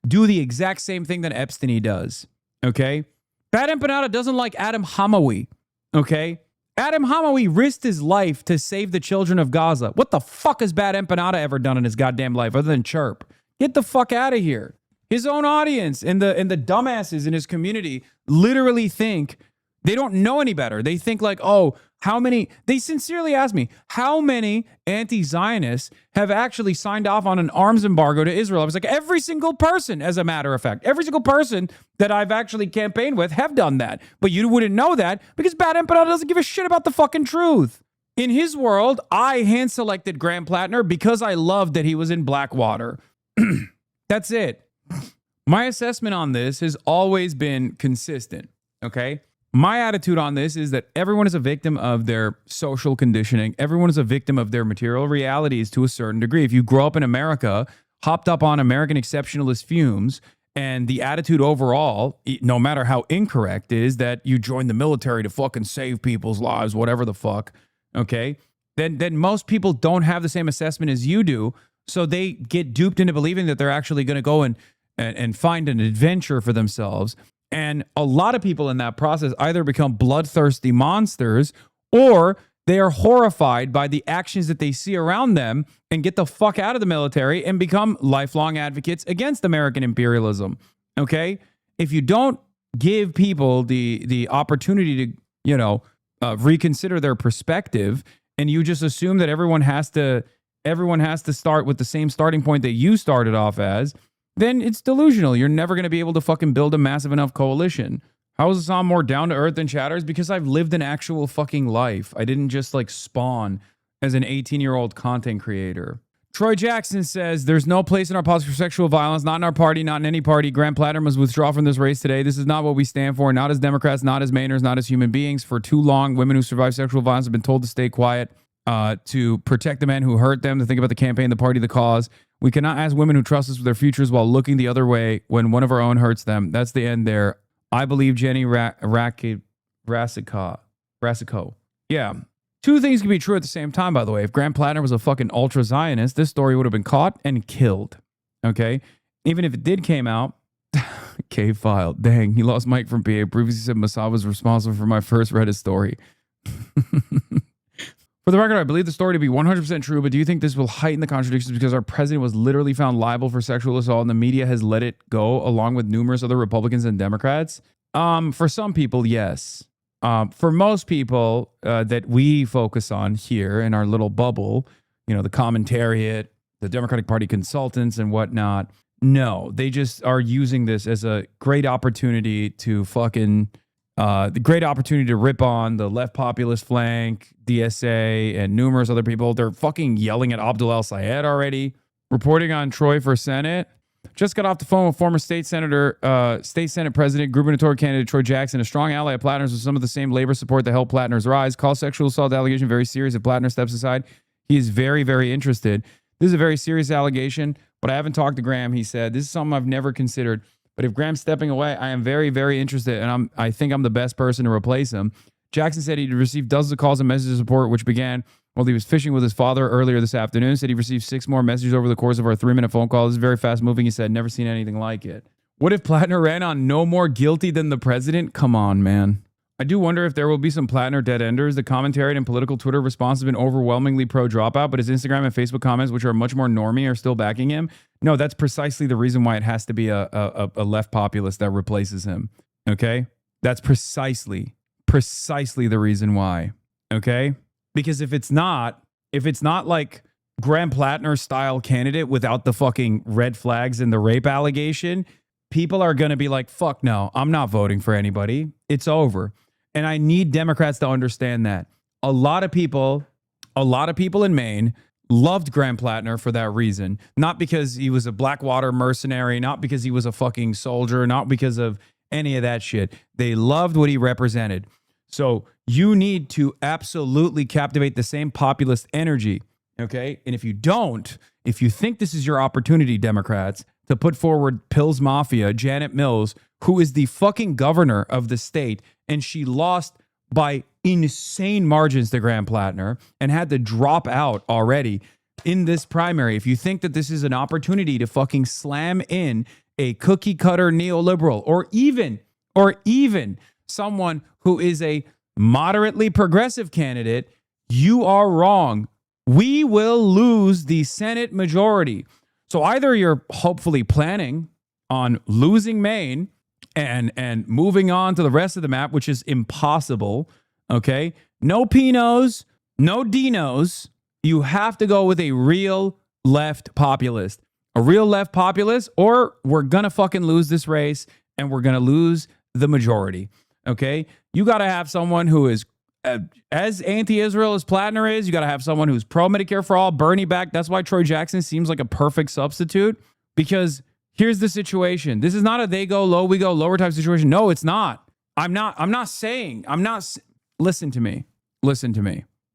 do the exact same thing that Epstein does? Okay? Bad Empanada doesn't like Adam Hamawi. Okay? Adam Hamawi risked his life to save the children of Gaza. What the fuck has Bad Empanada ever done in his goddamn life other than chirp? Get the fuck out of here. His own audience and the dumbasses in his community literally think they don't know any better. They think like, oh, they sincerely ask me, how many anti-Zionists have actually signed off on an arms embargo to Israel? I was like, every single person, as a matter of fact. Every single person that I've actually campaigned with have done that. But you wouldn't know that because Bad Empanada doesn't give a shit about the fucking truth. In his world, I hand-selected Graham Platner because I loved that he was in Blackwater. That's it. My assessment on this has always been consistent, okay? My attitude on this is that everyone is a victim of their social conditioning. Everyone is a victim of their material realities to a certain degree. If you grow up in America, hopped up on American exceptionalist fumes, and the attitude overall, no matter how incorrect, is that you join the military to fucking save people's lives, whatever the fuck, okay? Then most people don't have the same assessment as you do, so they get duped into believing that they're actually going to go and find an adventure for themselves. And a lot of people in that process either become bloodthirsty monsters or they are horrified by the actions that they see around them and get the fuck out of the military and become lifelong advocates against American imperialism. Okay? If you don't give people the opportunity to, reconsider their perspective and you just assume that everyone has to start with the same starting point that you started off as, then it's delusional. You're never going to be able to fucking build a massive enough coalition. How is Hassan more down to earth than Chatters? Because I've lived an actual fucking life. I didn't just like spawn as an 18-year-old content creator. Troy Jackson says, there's no place in our politics for sexual violence, not in our party, not in any party. Graham Platner must withdraw from this race today. This is not what we stand for, not as Democrats, not as Mainers, not as human beings. For too long, women who survive sexual violence have been told to stay quiet, to protect the men who hurt them, to think about the campaign, the party, the cause. We cannot ask women who trust us with their futures while looking the other way when one of our own hurts them. That's the end there. I believe Jenny Rasico. Yeah. Two things can be true at the same time, by the way. If Graham Platner was a fucking ultra-Zionist, this story would have been caught and killed. Okay? Even if it did came out, K-file. Dang, he lost Mike from PA. Previously said Mossad was responsible for my first Reddit story. For the record, I believe the story to be 100% true, but do you think this will heighten the contradictions because our president was literally found liable for sexual assault and the media has let it go along with numerous other Republicans and Democrats? For some people, yes. For most people that we focus on here in our little bubble, the commentariat, the Democratic Party consultants and whatnot, no, they just are using this as a great opportunity to the great opportunity to rip on the left populist flank, DSA, and numerous other people. They're fucking yelling at Abdul El-Sayed already. Reporting on Troy for Senate. Just got off the phone with former state Senate President, gubernatorial candidate Troy Jackson, a strong ally of Platner's with some of the same labor support that helped Platner's rise. Call sexual assault allegation very serious. If Platner steps aside, he is very, very interested. This is a very serious allegation, but I haven't talked to Graham, he said. This is something I've never considered. But if Graham's stepping away, I am very, very interested, and I think I'm the best person to replace him. Jackson said he'd received dozens of calls and messages of support, which began while he was fishing with his father earlier this afternoon. Said he received 6 more messages over the course of our 3-minute phone call. This is very fast moving. He said, never seen anything like it. What if Platner ran on no more guilty than the president? Come on, man. I do wonder if there will be some Platner dead enders. The commentary and political Twitter response has been overwhelmingly pro-dropout, but his Instagram and Facebook comments, which are much more normie, are still backing him. No, that's precisely the reason why it has to be a left populist that replaces him. Okay? That's precisely the reason why. Okay? Because if it's not like Graham Platner style candidate without the fucking red flags and the rape allegation, people are going to be like, fuck no, I'm not voting for anybody. It's over. And I need Democrats to understand that. A lot of people in Maine loved Graham Platner for that reason. Not because he was a Blackwater mercenary, not because he was a fucking soldier, not because of any of that shit. They loved what he represented. So you need to absolutely captivate the same populist energy, okay? And if you don't, if you think this is your opportunity, Democrats, to put forward Pills Mafia, Janet Mills, who is the fucking governor of the state, and she lost by insane margins to Graham Platner and had to drop out already in this primary. If you think that this is an opportunity to fucking slam in a cookie cutter neoliberal or even someone who is a moderately progressive candidate, you are wrong. We will lose the Senate majority. So either you're hopefully planning on losing Maine and moving on to the rest of the map, which is impossible, okay? No Pinos, no Dinos. You have to go with a real left populist. A real left populist, or we're going to fucking lose this race and we're going to lose the majority, okay? You got to have someone who is as anti-Israel as Platner is. You got to have someone who's pro-Medicare for all, Bernie back. That's why Troy Jackson seems like a perfect substitute, because here's the situation. This is not a they go low, we go lower type situation. No, it's not. Listen to me.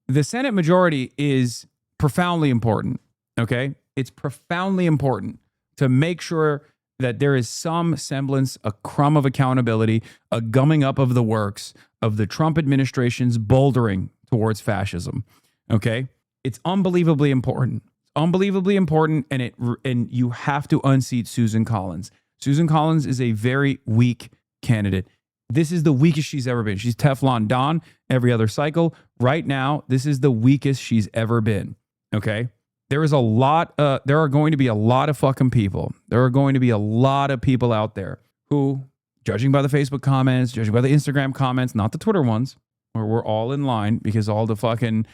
The Senate majority is profoundly important, okay? It's profoundly important to make sure that there is some semblance, a crumb of accountability, a gumming up of the works of the Trump administration's bouldering towards fascism, okay? It's unbelievably important. And you have to unseat Susan Collins. Susan Collins is a very weak candidate. This is the weakest she's ever been. She's Teflon Don every other cycle. Right now, this is the weakest she's ever been, okay? There are going to be a lot of fucking people. There are going to be a lot of people out there who, judging by the Facebook comments, judging by the Instagram comments, not the Twitter ones, where we're all in line because all the fucking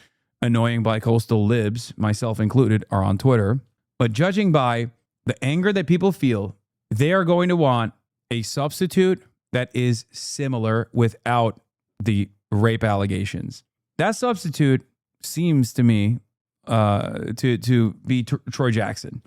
annoying bicoastal libs, myself included, are on Twitter. But judging by the anger that people feel, they are going to want a substitute that is similar without the rape allegations. That substitute seems to me to be Troy Jackson.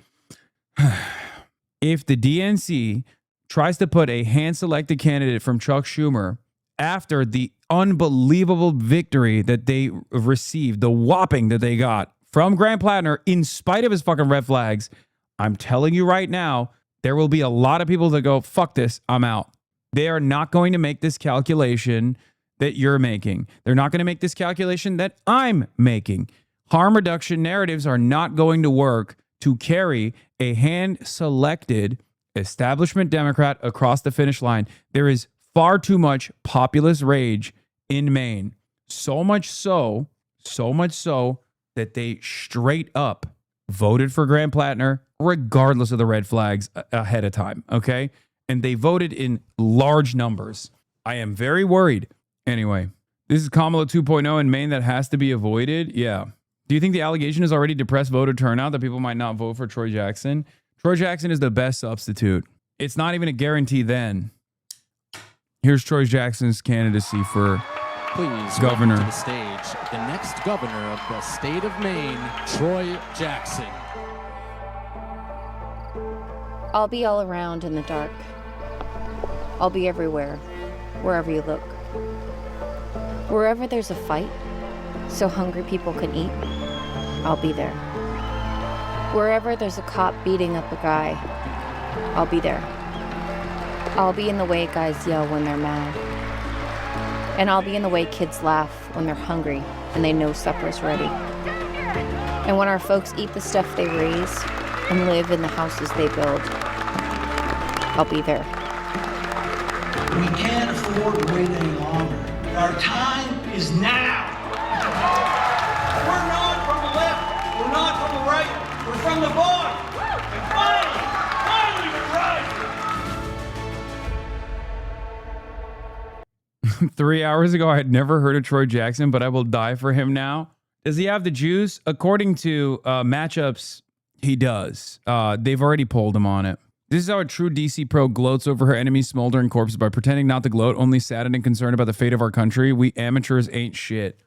If the DNC tries to put a hand-selected candidate from Chuck Schumer after the unbelievable victory that they received, the whopping that they got from Graham Platner, in spite of his fucking red flags, I'm telling you right now, there will be a lot of people that go, fuck this, I'm out. They are not going to make this calculation that you're making. They're not going to make this calculation that I'm making. Harm reduction narratives are not going to work to carry a hand-selected establishment Democrat across the finish line. There is far too much populist rage in Maine. So much so that they straight up voted for Graham Platner, regardless of the red flags ahead of time, okay? And they voted in large numbers. I am very worried. Anyway, this is Kamala 2.0 in Maine that has to be avoided. Yeah. Do you think the allegation is already depressed voter turnout that people might not vote for Troy Jackson? Troy Jackson is the best substitute. It's not even a guarantee then. Here's Troy Jackson's candidacy for governor. To the stage, the next governor of the state of Maine, Troy Jackson. I'll be all around in the dark. I'll be everywhere, wherever you look. Wherever there's a fight, so hungry people can eat, I'll be there. Wherever there's a cop beating up a guy, I'll be there. I'll be in the way guys yell when they're mad. And I'll be in the way kids laugh when they're hungry and they know supper's ready. And when our folks eat the stuff they raise and live in the houses they build, I'll be there. We can't afford to wait any longer. Our time is now. We're not from the left. We're not from the right. We're from the bottom. And finally we're right. 3 hours ago, I had never heard of Troy Jackson, but I will die for him now. Does he have the juice? According to matchups, he does. They've already polled him on it. This is how a true DC pro gloats over her enemy's smoldering corpses by pretending not to gloat, only saddened and concerned about the fate of our country. We amateurs ain't shit.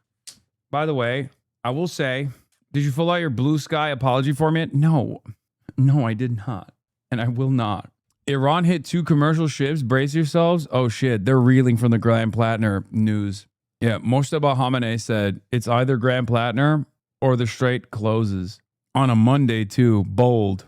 By the way, I will say, did you fill out your blue sky apology form yet? No, I did not. And I will not. Iran hit 2 commercial ships. Brace yourselves. Oh shit, they're reeling from the Graham Platner news. Yeah, Moshtaba Khamenei said it's either Graham Platner or the Strait closes. On a Monday too. Bold.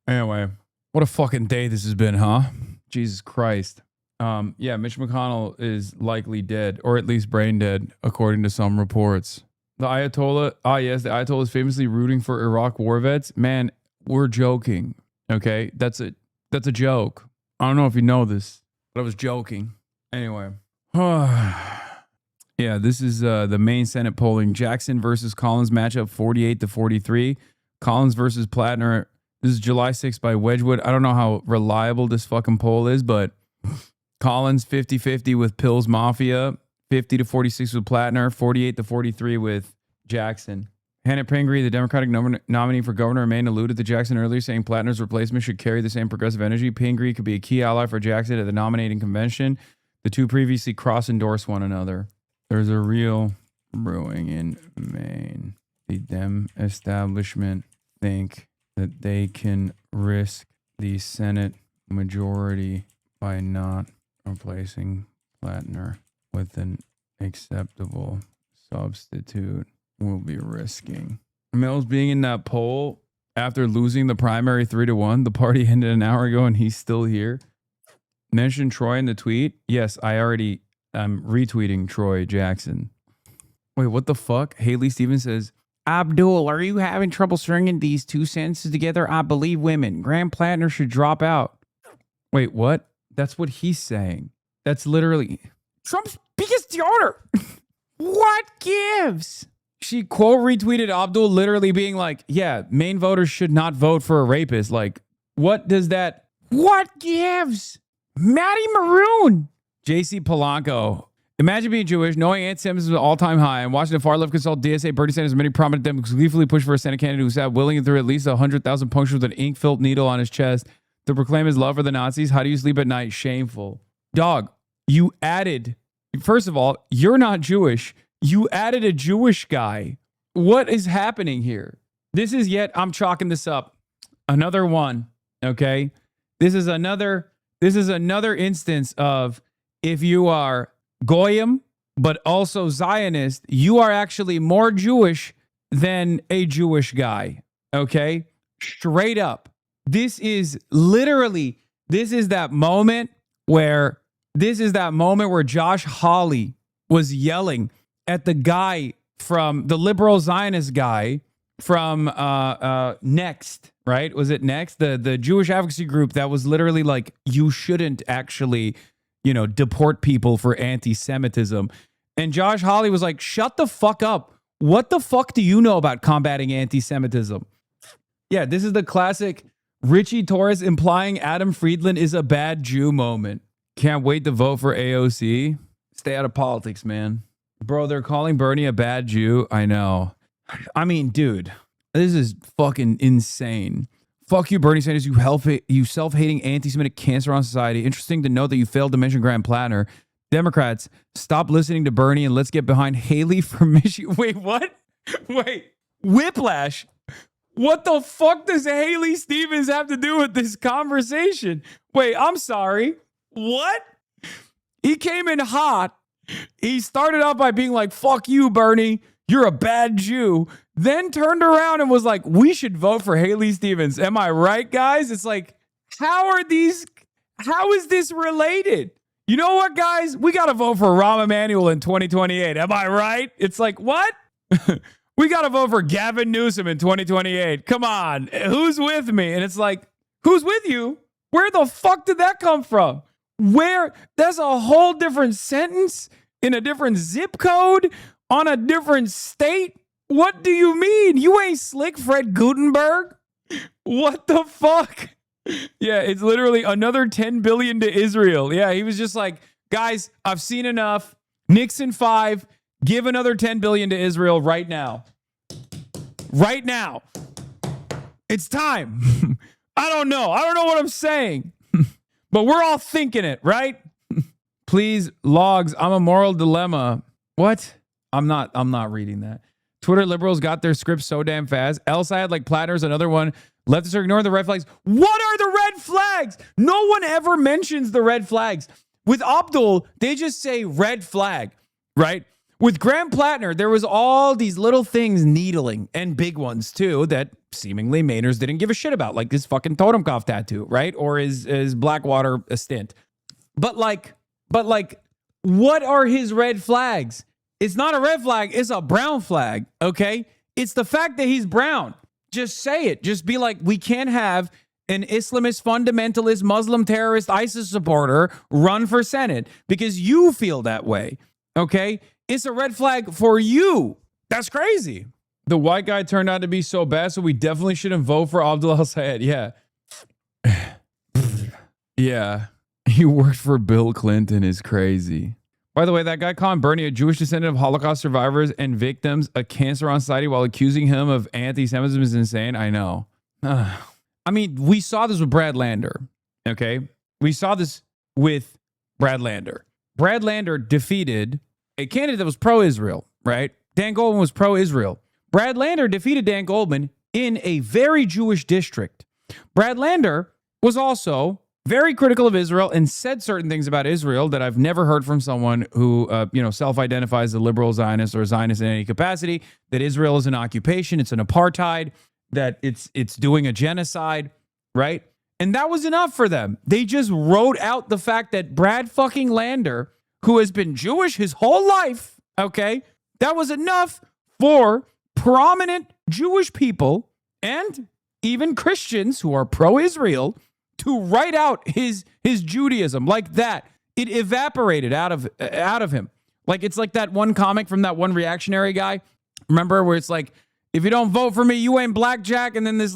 Anyway, what a fucking day this has been, huh? Jesus Christ. Yeah, Mitch McConnell is likely dead, or at least brain dead, according to some reports. The Ayatollah, the Ayatollah is famously rooting for Iraq war vets. Man, we're joking. Okay, that's a joke. I don't know if you know this, but I was joking. Anyway. Yeah, this is the Maine Senate polling. Jackson versus Collins matchup 48-43. Collins versus Platner. This is July 6th by Wedgwood. I don't know how reliable this fucking poll is, but Collins 50-50 with Pills Mafia. 50-46 with Platner. 48-43 with Jackson. Hannah Pingree, the Democratic nominee for governor of Maine, alluded to Jackson earlier, saying Platner's replacement should carry the same progressive energy. Pingree could be a key ally for Jackson at the nominating convention. The two previously cross-endorsed one another. There's a real brewing in Maine. The Dem establishment think that they can risk the Senate majority by not replacing Platner with an acceptable substitute. Will be risking. Mills being in that poll after losing the primary 3-1. The party ended an hour ago and he's still here. Mention Troy in the tweet. Yes, I'm retweeting Troy Jackson. Wait, what the fuck? Haley Stevens says, Abdul, are you having trouble stringing these two sentences together? I believe women. Graham Platner should drop out. Wait, what? That's what he's saying. That's literally Trump's biggest donor. What gives? She quote retweeted Abdul literally being like, yeah, Maine voters should not vote for a rapist. Like, what does that? What gives? Maddie Maroon. JC Polanco. Imagine being Jewish, knowing anti-Semitism is an all-time high, and watching the far-left consult DSA, Bernie Sanders, many prominent Democrats gleefully push for a Senate candidate who sat willing through at least 100,000 punctures with an ink-filled needle on his chest to proclaim his love for the Nazis. How do you sleep at night? Shameful. Dog, you added, first of all, you're not Jewish. You added a Jewish guy. What is happening here? This is yet, I'm chalking this up. Another one, okay? This is another instance of if you are Goyim, but also Zionist, you are actually more Jewish than a Jewish guy, okay? Straight up. This is that moment where Josh Hawley was yelling at the guy from the liberal Zionist guy from Next, right? Was it Next? The Jewish advocacy group that was literally like, you shouldn't actually, deport people for anti-Semitism. And Josh Hawley was like, shut the fuck up. What the fuck do you know about combating anti-Semitism? Yeah, this is the classic Richie Torres implying Adam Friedland is a bad Jew moment. Can't wait to vote for AOC. Stay out of politics, man. Bro, they're calling Bernie a bad Jew. I know. I mean, dude, this is fucking insane. Fuck you, Bernie Sanders, you self-hating anti-Semitic cancer on society. Interesting to note that you failed to mention Graham Platner. Democrats, stop listening to Bernie and let's get behind Haley for Michigan. Wait, what? Wait, whiplash. What the fuck does Haley Stevens have to do with this conversation? Wait, I'm sorry. What? He came in hot. He started out by being like, fuck you, Bernie. You're a bad Jew. Then turned around and was like, we should vote for Haley Stevens. Am I right, guys? It's like, how is this related? You know what, guys? We got to vote for Rahm Emanuel in 2028. Am I right? It's like, what? We got to vote for Gavin Newsom in 2028. Come on. Who's with me? And it's like, who's with you? Where the fuck did that come from? Where? That's a whole different sentence in a different zip code on a different state. What do you mean? You ain't slick, Fred Gutenberg. What the fuck? Yeah, it's literally another 10 billion to Israel. Yeah, he was just like, guys, I've seen enough. Nixon 5, Give another $10 billion to Israel right now. Right now. It's time. I don't know what I'm saying. But we're all thinking it, right? Please, logs. I'm a moral dilemma. What? I'm not reading that. Twitter liberals got their script so damn fast. El-Sayed, like Platner's another one. Leftists are ignoring the red flags. What are the red flags? No one ever mentions the red flags. With Abdul, they just say red flag, right? With Graham Platner, there was all these little things needling, and big ones too, that seemingly Mainers didn't give a shit about, like this fucking Totemkopf tattoo, right? Or his Blackwater stint. But like, what are his red flags? It's not a red flag, it's a brown flag, okay? It's the fact that he's brown. Just say it. Just be like, we can't have an Islamist, fundamentalist, Muslim terrorist, ISIS supporter run for Senate because you feel that way, okay? It's a red flag for you. That's crazy. The white guy turned out to be so bad, so we definitely shouldn't vote for Abdul El-Sayed. Yeah. Yeah. He worked for Bill Clinton is crazy. By the way, that guy calling Bernie, a Jewish descendant of Holocaust survivors and victims, a cancer on society while accusing him of anti-Semitism is insane. I know. I mean, we saw this with Brad Lander, okay? We saw this with Brad Lander. Brad Lander defeated a candidate that was pro-Israel, right? Dan Goldman was pro-Israel. Brad Lander defeated Dan Goldman in a very Jewish district. Brad Lander was also very critical of Israel and said certain things about Israel that I've never heard from someone who, self-identifies as a liberal Zionist or a Zionist in any capacity, that Israel is an occupation, it's an apartheid, that it's doing a genocide, right? And that was enough for them. They just wrote out the fact that Brad fucking Lander, who has been Jewish his whole life, okay, that was enough for prominent Jewish people and even Christians who are pro-Israel to write out his Judaism like that. It evaporated out of him. Like, it's like that one comic from that one reactionary guy. Remember, where it's like, if you don't vote for me, you ain't blackjack. And then this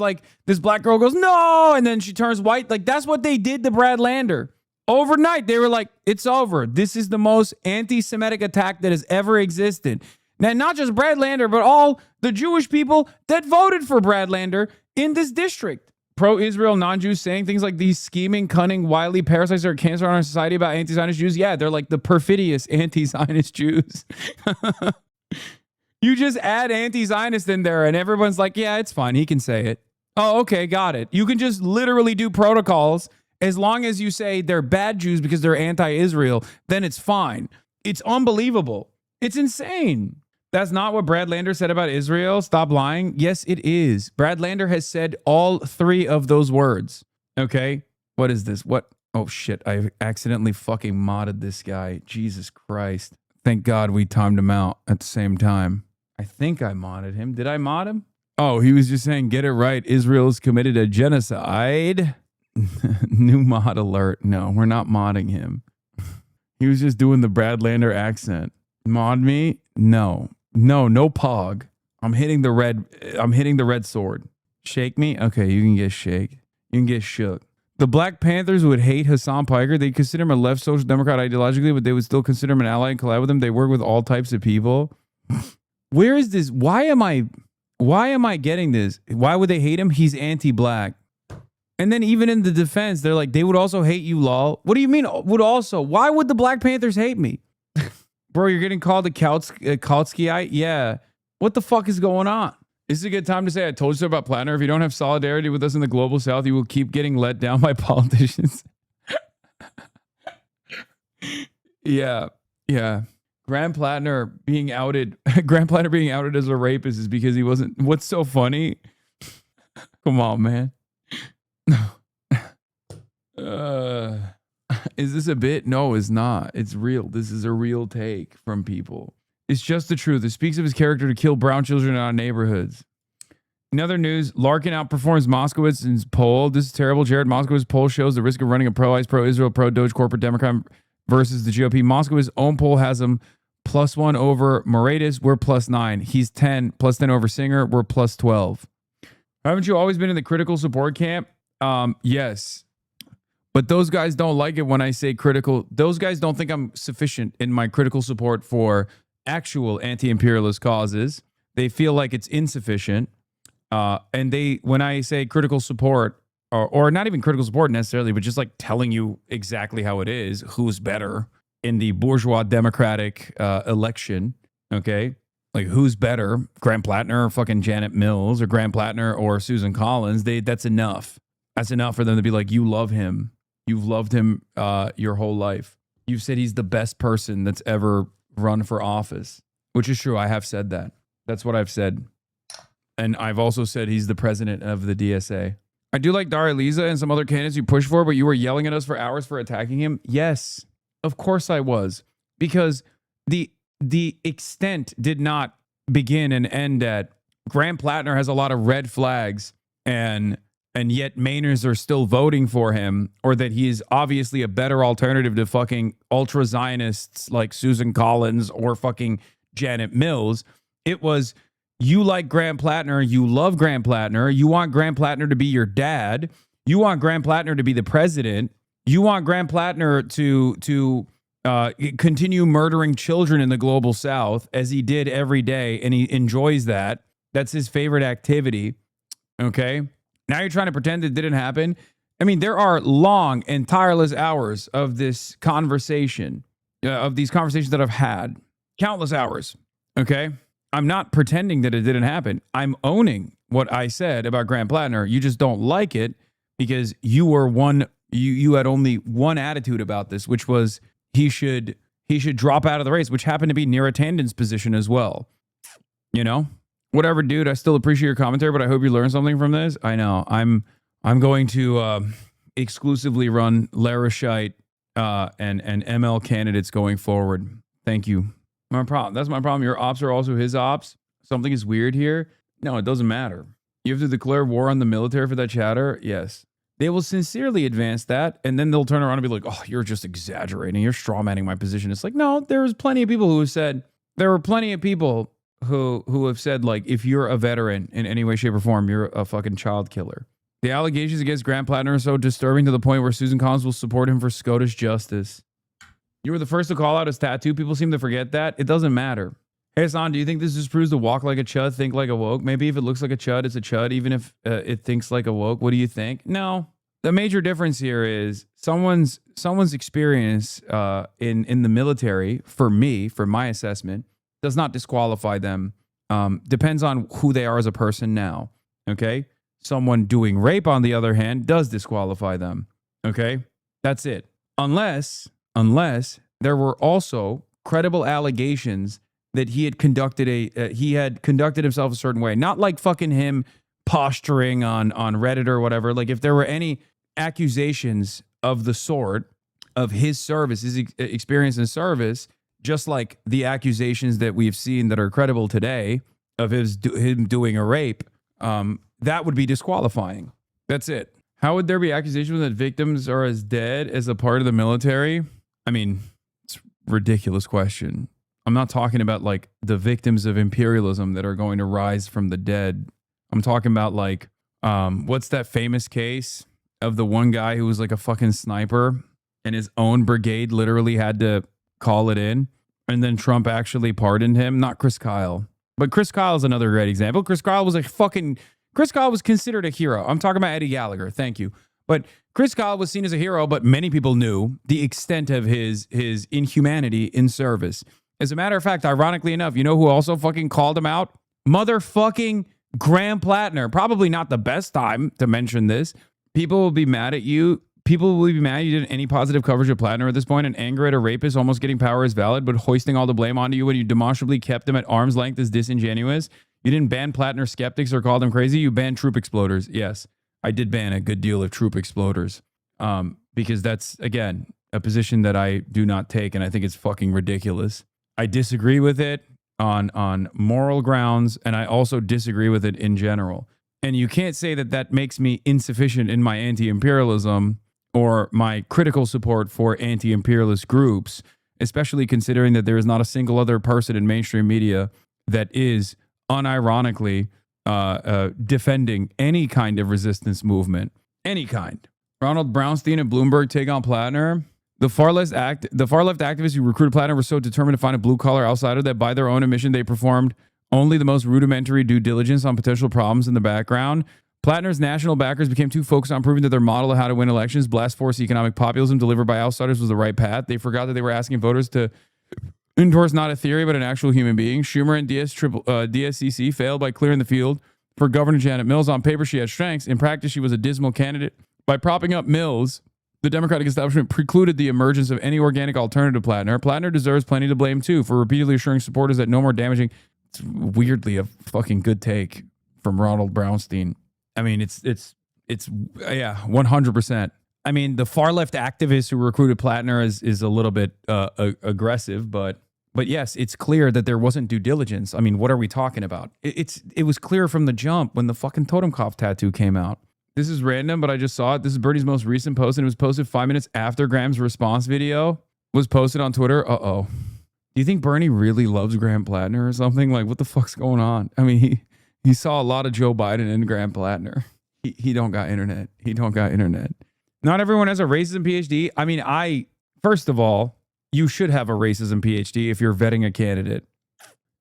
black girl goes, no. And then she turns white. Like, that's what they did to Brad Lander. Overnight, they were like, it's over. This is the most anti-Semitic attack that has ever existed. Now, not just Brad Lander, but all the Jewish people that voted for Brad Lander in this district. Pro-Israel non-Jews saying things like these scheming, cunning, wily parasites are a cancer on our society about anti-Zionist Jews. Yeah, they're like the perfidious anti-Zionist Jews. You just add anti-Zionist in there and everyone's like, yeah, it's fine. He can say it. Oh, okay, got it. You can just literally do protocols as long as you say they're bad Jews because they're anti-Israel, then it's fine. It's unbelievable. It's insane. That's not what Brad Lander said about Israel. Stop lying. Yes, it is. Brad Lander has said all three of those words. Okay. What is this? What? Oh, shit. I accidentally fucking modded this guy. Jesus Christ. Thank God we timed him out at the same time. I think I modded him. Did I mod him? Oh, he was just saying, get it right. Israel is committed a genocide. New mod alert. No, we're not modding him. He was just doing the Brad Lander accent. Mod me? No. No pog. I'm hitting the red sword. Shake me? Okay, you can get shake. You can get shook. The Black Panthers would hate Hassan Piker. They consider him a left social democrat ideologically, but they would still consider him an ally and collab with him. They work with all types of people. Where is this? Why am I getting this? Why would they hate him? He's anti-black. And then even in the defense, they're like, they would also hate you, lol. What do you mean would also? Why would the Black Panthers hate me? Bro, you're getting called a Kautskyite? Yeah. What the fuck is going on? This is a good time to say I told you so about Platner. If you don't have solidarity with us in the global south, you will keep getting let down by politicians. Yeah. Graham Platner being outed as a rapist is because he wasn't. What's so funny? Come on, man. Is this a bit? No, it's not. It's real. This is a real take from people. It's just the truth. It speaks of his character to kill brown children in our neighborhoods. In other news, Larkin outperforms Moskowitz in his poll. This is terrible. Jared Moskowitz's poll shows the risk of running a pro-ICE, pro-Israel, pro-Doge corporate Democrat versus the GOP. Moskowitz's own poll has him +1 over Moratis. We're +9. He's 10, +10 over Singer. We're +12. Haven't you always been in the critical support camp? Yes. But those guys don't like it when I say critical. Those guys don't think I'm sufficient in my critical support for actual anti-imperialist causes. They feel like it's insufficient. And when I say critical support, or not even critical support necessarily, but just like telling you exactly how it is, who's better in the bourgeois democratic election, okay? Like, who's better, Graham Platner or fucking Janet Mills, or Graham Platner or Susan Collins? That's enough. That's enough for them to be like, you love him. You've loved him your whole life. You've said he's the best person that's ever run for office, which is true. I have said that. That's what I've said. And I've also said he's the president of the DSA. I do like Daria Liza and some other candidates you pushed for, but you were yelling at us for hours for attacking him. Yes, of course I was. Because the extent did not begin and end at Graham Platner has a lot of red flags and yet Mainers are still voting for him, or that he is obviously a better alternative to fucking ultra-Zionists like Susan Collins or fucking Janet Mills. It was, you like Graham Platner, you love Graham Platner, you want Graham Platner to be your dad, you want Graham Platner to be the president, you want Graham Platner to continue murdering children in the global south as he did every day, and he enjoys that. That's his favorite activity, okay? Now you're trying to pretend it didn't happen. I mean, there are long and tireless hours of this conversation, of these conversations that I've had, countless hours, okay? I'm not pretending that it didn't happen. I'm owning what I said about Graham Platner. You just don't like it because you had only one attitude about this, which was he should drop out of the race, which happened to be Neera Tanden's position as well. You know? Whatever, dude. I still appreciate your commentary, but I hope you learned something from this. I know. I'm going to exclusively run Larashite and ML candidates going forward. Thank you. My problem. That's my problem. Your ops are also his ops. Something is weird here. No, it doesn't matter. You have to declare war on the military for that chatter? Yes. They will sincerely advance that, and then they'll turn around and be like, oh, you're just exaggerating. You're strawmanning my position. It's like, no, there was plenty of people who have said, there were plenty of people who have said, like, if you're a veteran in any way, shape, or form, you're a fucking child killer. The allegations against Graham Platner are so disturbing to the point where Susan Collins will support him for Scottish justice. You were the first to call out his tattoo. People seem to forget that. It doesn't matter. Hey, Hassan, do you think this just proves to walk like a chud, think like a woke? Maybe if it looks like a chud, it's a chud, even if it thinks like a woke. What do you think? No. The major difference here is someone's experience in the military, for me, for my assessment, does not disqualify them. Depends on who they are as a person now. Okay? Someone doing rape, on the other hand, does disqualify them. Okay? That's it. Unless there were also credible allegations that he had conducted himself a certain way. Not like fucking him posturing on Reddit or whatever. Like, if there were any accusations of the sort of his service, his experience in service, just like the accusations that we've seen that are credible today of him doing a rape, that would be disqualifying. That's it. How would there be accusations that victims are as dead as a part of the military? I mean, it's a ridiculous question. I'm not talking about like the victims of imperialism that are going to rise from the dead. I'm talking about like, what's that famous case of the one guy who was like a fucking sniper and his own brigade literally had to call it in, and then Trump actually pardoned him? Not Chris Kyle, but Chris Kyle is another great example. Chris Kyle was considered a hero. I'm talking about Eddie Gallagher. Thank you. But Chris Kyle was seen as a hero, but many people knew the extent of his inhumanity in service. As a matter of fact, ironically enough, you know who also fucking called him out? Motherfucking Graham Platner. Probably not the best time to mention this. People will be mad at you. People will be mad you didn't any positive coverage of Platner at this point, and anger at a rapist almost getting power is valid, but hoisting all the blame onto you when you demonstrably kept him at arm's length is disingenuous. You didn't ban Platner skeptics or call them crazy. You banned troop exploders. Yes, I did ban a good deal of troop exploders because that's, again, a position that I do not take, and I think it's fucking ridiculous. I disagree with it on moral grounds, and I also disagree with it in general. And you can't say that that makes me insufficient in my anti-imperialism or my critical support for anti-imperialist groups, especially considering that there is not a single other person in mainstream media that is unironically defending any kind of resistance movement, any kind. Ronald Brownstein and Bloomberg take on Platner. The far left activists who recruited Platner were so determined to find a blue-collar outsider that by their own admission, they performed only the most rudimentary due diligence on potential problems in the background. Platner's national backers became too focused on proving that their model of how to win elections, blast force economic populism delivered by outsiders, was the right path. They forgot that they were asking voters to endorse not a theory, but an actual human being. Schumer and DSCC failed by clearing the field for Governor Janet Mills. On paper, she had strengths. In practice, she was a dismal candidate. By propping up Mills, the Democratic establishment precluded the emergence of any organic alternative to Platner. Platner deserves plenty to blame, too, for repeatedly assuring supporters that no more damaging... It's weirdly a fucking good take from Ronald Brownstein. I mean, it's 100%. I mean, the far left activists who recruited Platner is a little bit aggressive, but yes, it's clear that there wasn't due diligence. I mean, what are we talking about? It was clear from the jump when the fucking Totenkopf tattoo came out. This is random, but I just saw it. This is Bernie's most recent post, and it was posted 5 minutes after Graham's response video was posted on Twitter. Uh-oh. Do you think Bernie really loves Graham Platner or something? Like, what the fuck's going on? I mean, he saw a lot of Joe Biden and Graham Platner. He don't got internet. He don't got internet. Not everyone has a racism PhD. I mean, first of all, you should have a racism PhD if you're vetting a candidate.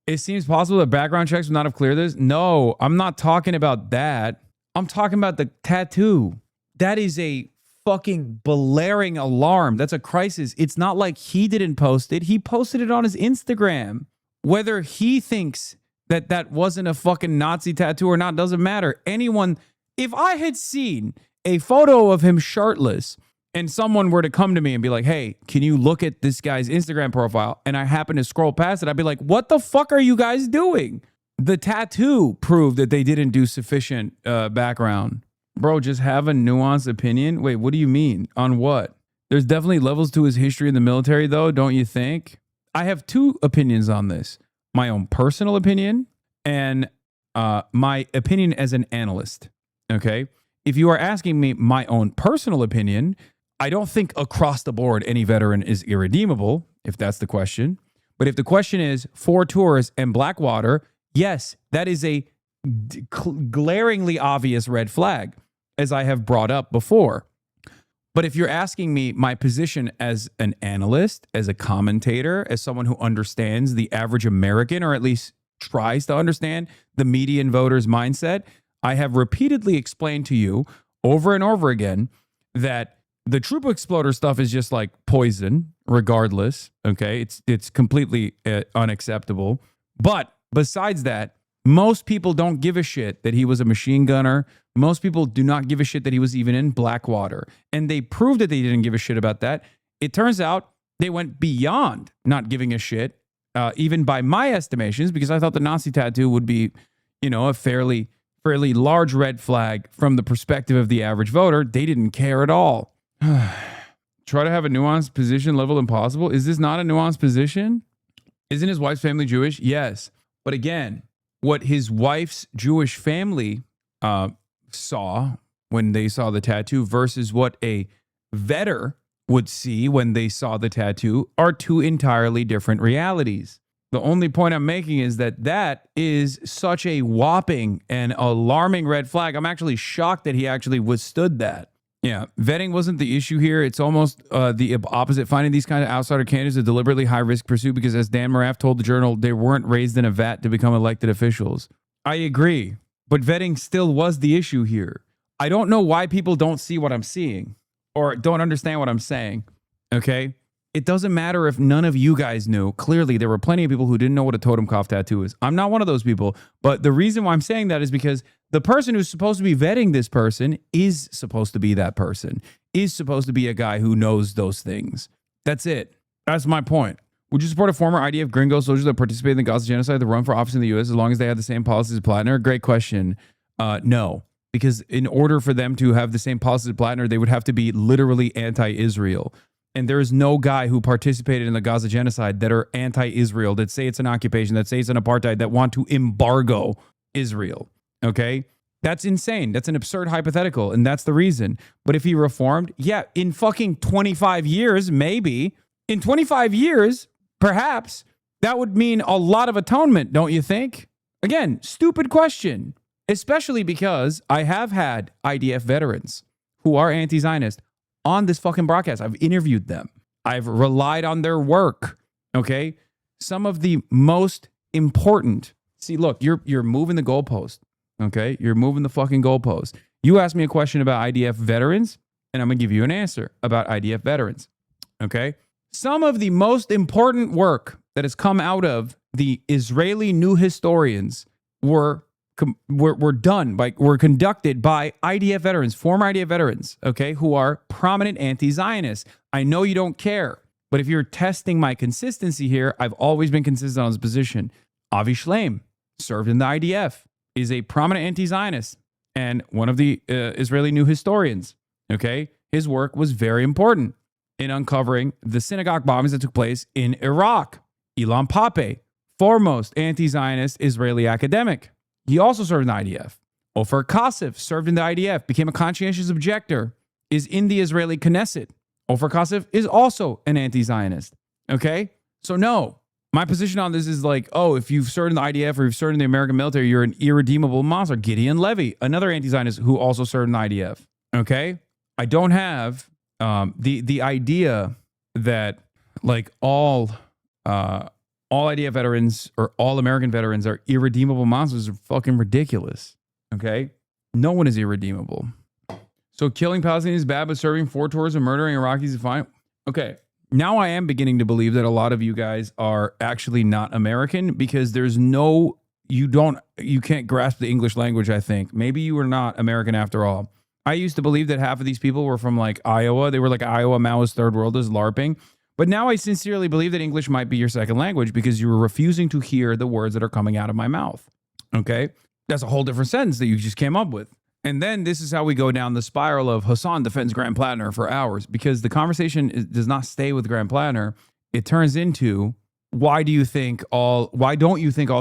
It seems possible that background checks would not have cleared this. No, I'm not talking about that. I'm talking about the tattoo. That is a fucking blaring alarm. That's a crisis. It's not like he didn't post it. He posted it on his Instagram. Whether he thinks that wasn't a fucking Nazi tattoo or not doesn't matter. Anyone, if I had seen a photo of him shirtless and someone were to come to me and be like, hey, can you look at this guy's Instagram profile? And I happen to scroll past it, I'd be like, what the fuck are you guys doing? The tattoo proved that they didn't do sufficient background. Bro, just have a nuanced opinion? Wait, what do you mean? On what? There's definitely levels to his history in the military, though, don't you think? I have two opinions on this. My own personal opinion and my opinion as an analyst, okay? If you are asking me my own personal opinion, I don't think across the board any veteran is irredeemable, if that's the question. But if the question is 4 tours and Blackwater, yes, that is a glaringly obvious red flag, as I have brought up before. But if you're asking me my position as an analyst, as a commentator, as someone who understands the average American, or at least tries to understand the median voter's mindset, I have repeatedly explained to you over and over again that the troop exploder stuff is just like poison, regardless. Okay, it's completely unacceptable. But besides that, most people don't give a shit that he was a machine gunner. Most people do not give a shit that he was even in Blackwater. And they proved that they didn't give a shit about that. It turns out they went beyond not giving a shit, even by my estimations, because I thought the Nazi tattoo would be, a fairly large red flag from the perspective of the average voter. They didn't care at all. Try to have a nuanced position level impossible. Is this not a nuanced position? Isn't his wife's family Jewish? Yes. But again, what his wife's Jewish family saw when they saw the tattoo versus what a vetter would see when they saw the tattoo are two entirely different realities. The only point I'm making is that is such a whopping and alarming red flag. I'm actually shocked that he actually withstood that. Yeah, vetting wasn't the issue here. It's almost the opposite. Finding these kind of outsider candidates a deliberately high-risk pursuit because, as Dan Moraff told the Journal, they weren't raised in a vat to become elected officials. I agree, but vetting still was the issue here. I don't know why people don't see what I'm seeing or don't understand what I'm saying, okay? It doesn't matter if none of you guys knew. Clearly, there were plenty of people who didn't know what a Totenkopf tattoo is. I'm not one of those people, but the reason why I'm saying that is because the person who's supposed to be vetting this person is supposed to be that person, is supposed to be a guy who knows those things. That's it. That's my point. Would you support a former IDF gringo soldier that participated in the Gaza genocide to run for office in the U.S. as long as they had the same policies as Platner? Great question. No, because in order for them to have the same policies as Platner, they would have to be literally anti-Israel. And there is no guy who participated in the Gaza genocide that are anti-Israel, that say it's an occupation, that say it's an apartheid, that want to embargo Israel. Okay? That's insane. That's an absurd hypothetical. And that's the reason. But if he reformed, yeah, in fucking 25 years, maybe. In 25 years, perhaps, that would mean a lot of atonement, don't you think? Again, stupid question. Especially because I have had IDF veterans who are anti-Zionist on this fucking broadcast. I've interviewed them. I've relied on their work. Okay. Some of the most important. See, look, you're moving the goalpost. Okay. You're moving the fucking goalpost. You asked me a question about IDF veterans, and I'm going to give you an answer about IDF veterans. Okay. Some of the most important work that has come out of the Israeli new historians were conducted by IDF veterans, former IDF veterans, okay, who are prominent anti-Zionists. I know you don't care, but if you're testing my consistency here, I've always been consistent on this position. Avi Shleim served in the IDF, is a prominent anti-Zionist, and one of the Israeli new historians, okay? His work was very important in uncovering the synagogue bombings that took place in Iraq. Ilan Pappé, foremost anti-Zionist Israeli academic. He also served in the IDF. Ofer Kasif served in the IDF, became a conscientious objector, is in the Israeli Knesset. Ofer Kasif is also an anti-Zionist. Okay? So no, my position on this is like, oh, if you've served in the IDF or you've served in the American military, you're an irredeemable monster. Gideon Levy, another anti-Zionist who also served in the IDF. Okay? I don't have the idea that like all IDF veterans or all American veterans are irredeemable monsters are fucking ridiculous. Okay? No one is irredeemable. So killing Palestinians is bad, but serving 4 tours and murdering Iraqis is fine. Okay. Now I am beginning to believe that a lot of you guys are actually not American because you can't grasp the English language, I think. Maybe you are not American after all. I used to believe that half of these people were from like Iowa. They were like Iowa Maoist third worlders LARPing. But now I sincerely believe that English might be your second language because you were refusing to hear the words that are coming out of my mouth. Okay? That's a whole different sentence that you just came up with. And then this is how we go down the spiral of Hassan defends Graham Platner for hours because the conversation does not stay with Graham Platner. It turns into why don't you think all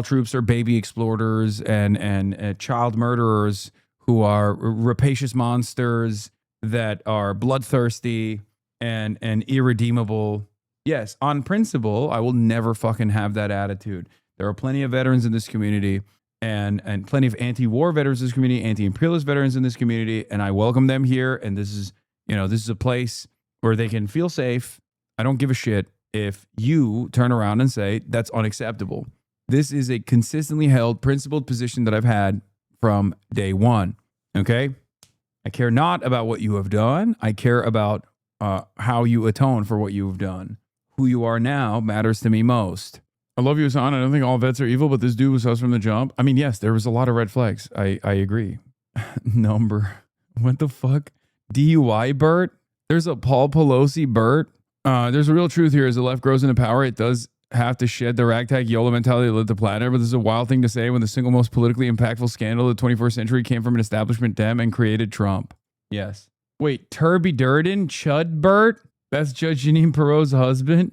troops are baby exploiters and child murderers who are rapacious monsters that are bloodthirsty and irredeemable? Yes, on principle, I will never fucking have that attitude. There are plenty of veterans in this community and plenty of anti-war veterans in this community, anti-imperialist veterans in this community, and I welcome them here. And this is a place where they can feel safe. I don't give a shit if you turn around and say that's unacceptable. This is a consistently held, principled position that I've had from day one. Okay? I care not about what you have done. I care about how you atone for what you have done. Who you are now matters to me most. I love you, Hassan. I don't think all vets are evil, but this dude was us from the jump. I mean, yes, there was a lot of red flags. I agree. Number. What the fuck? DUI Bert? There's a Paul Pelosi Bert. There's a real truth here. As the left grows into power, it does have to shed the ragtag YOLO mentality that led to Platner, but this is a wild thing to say when the single most politically impactful scandal of the 21st century came from an establishment Dem and created Trump. Yes. Wait, Turby Durden? Chud Bert? That's Judge Jeanine Pirro's husband?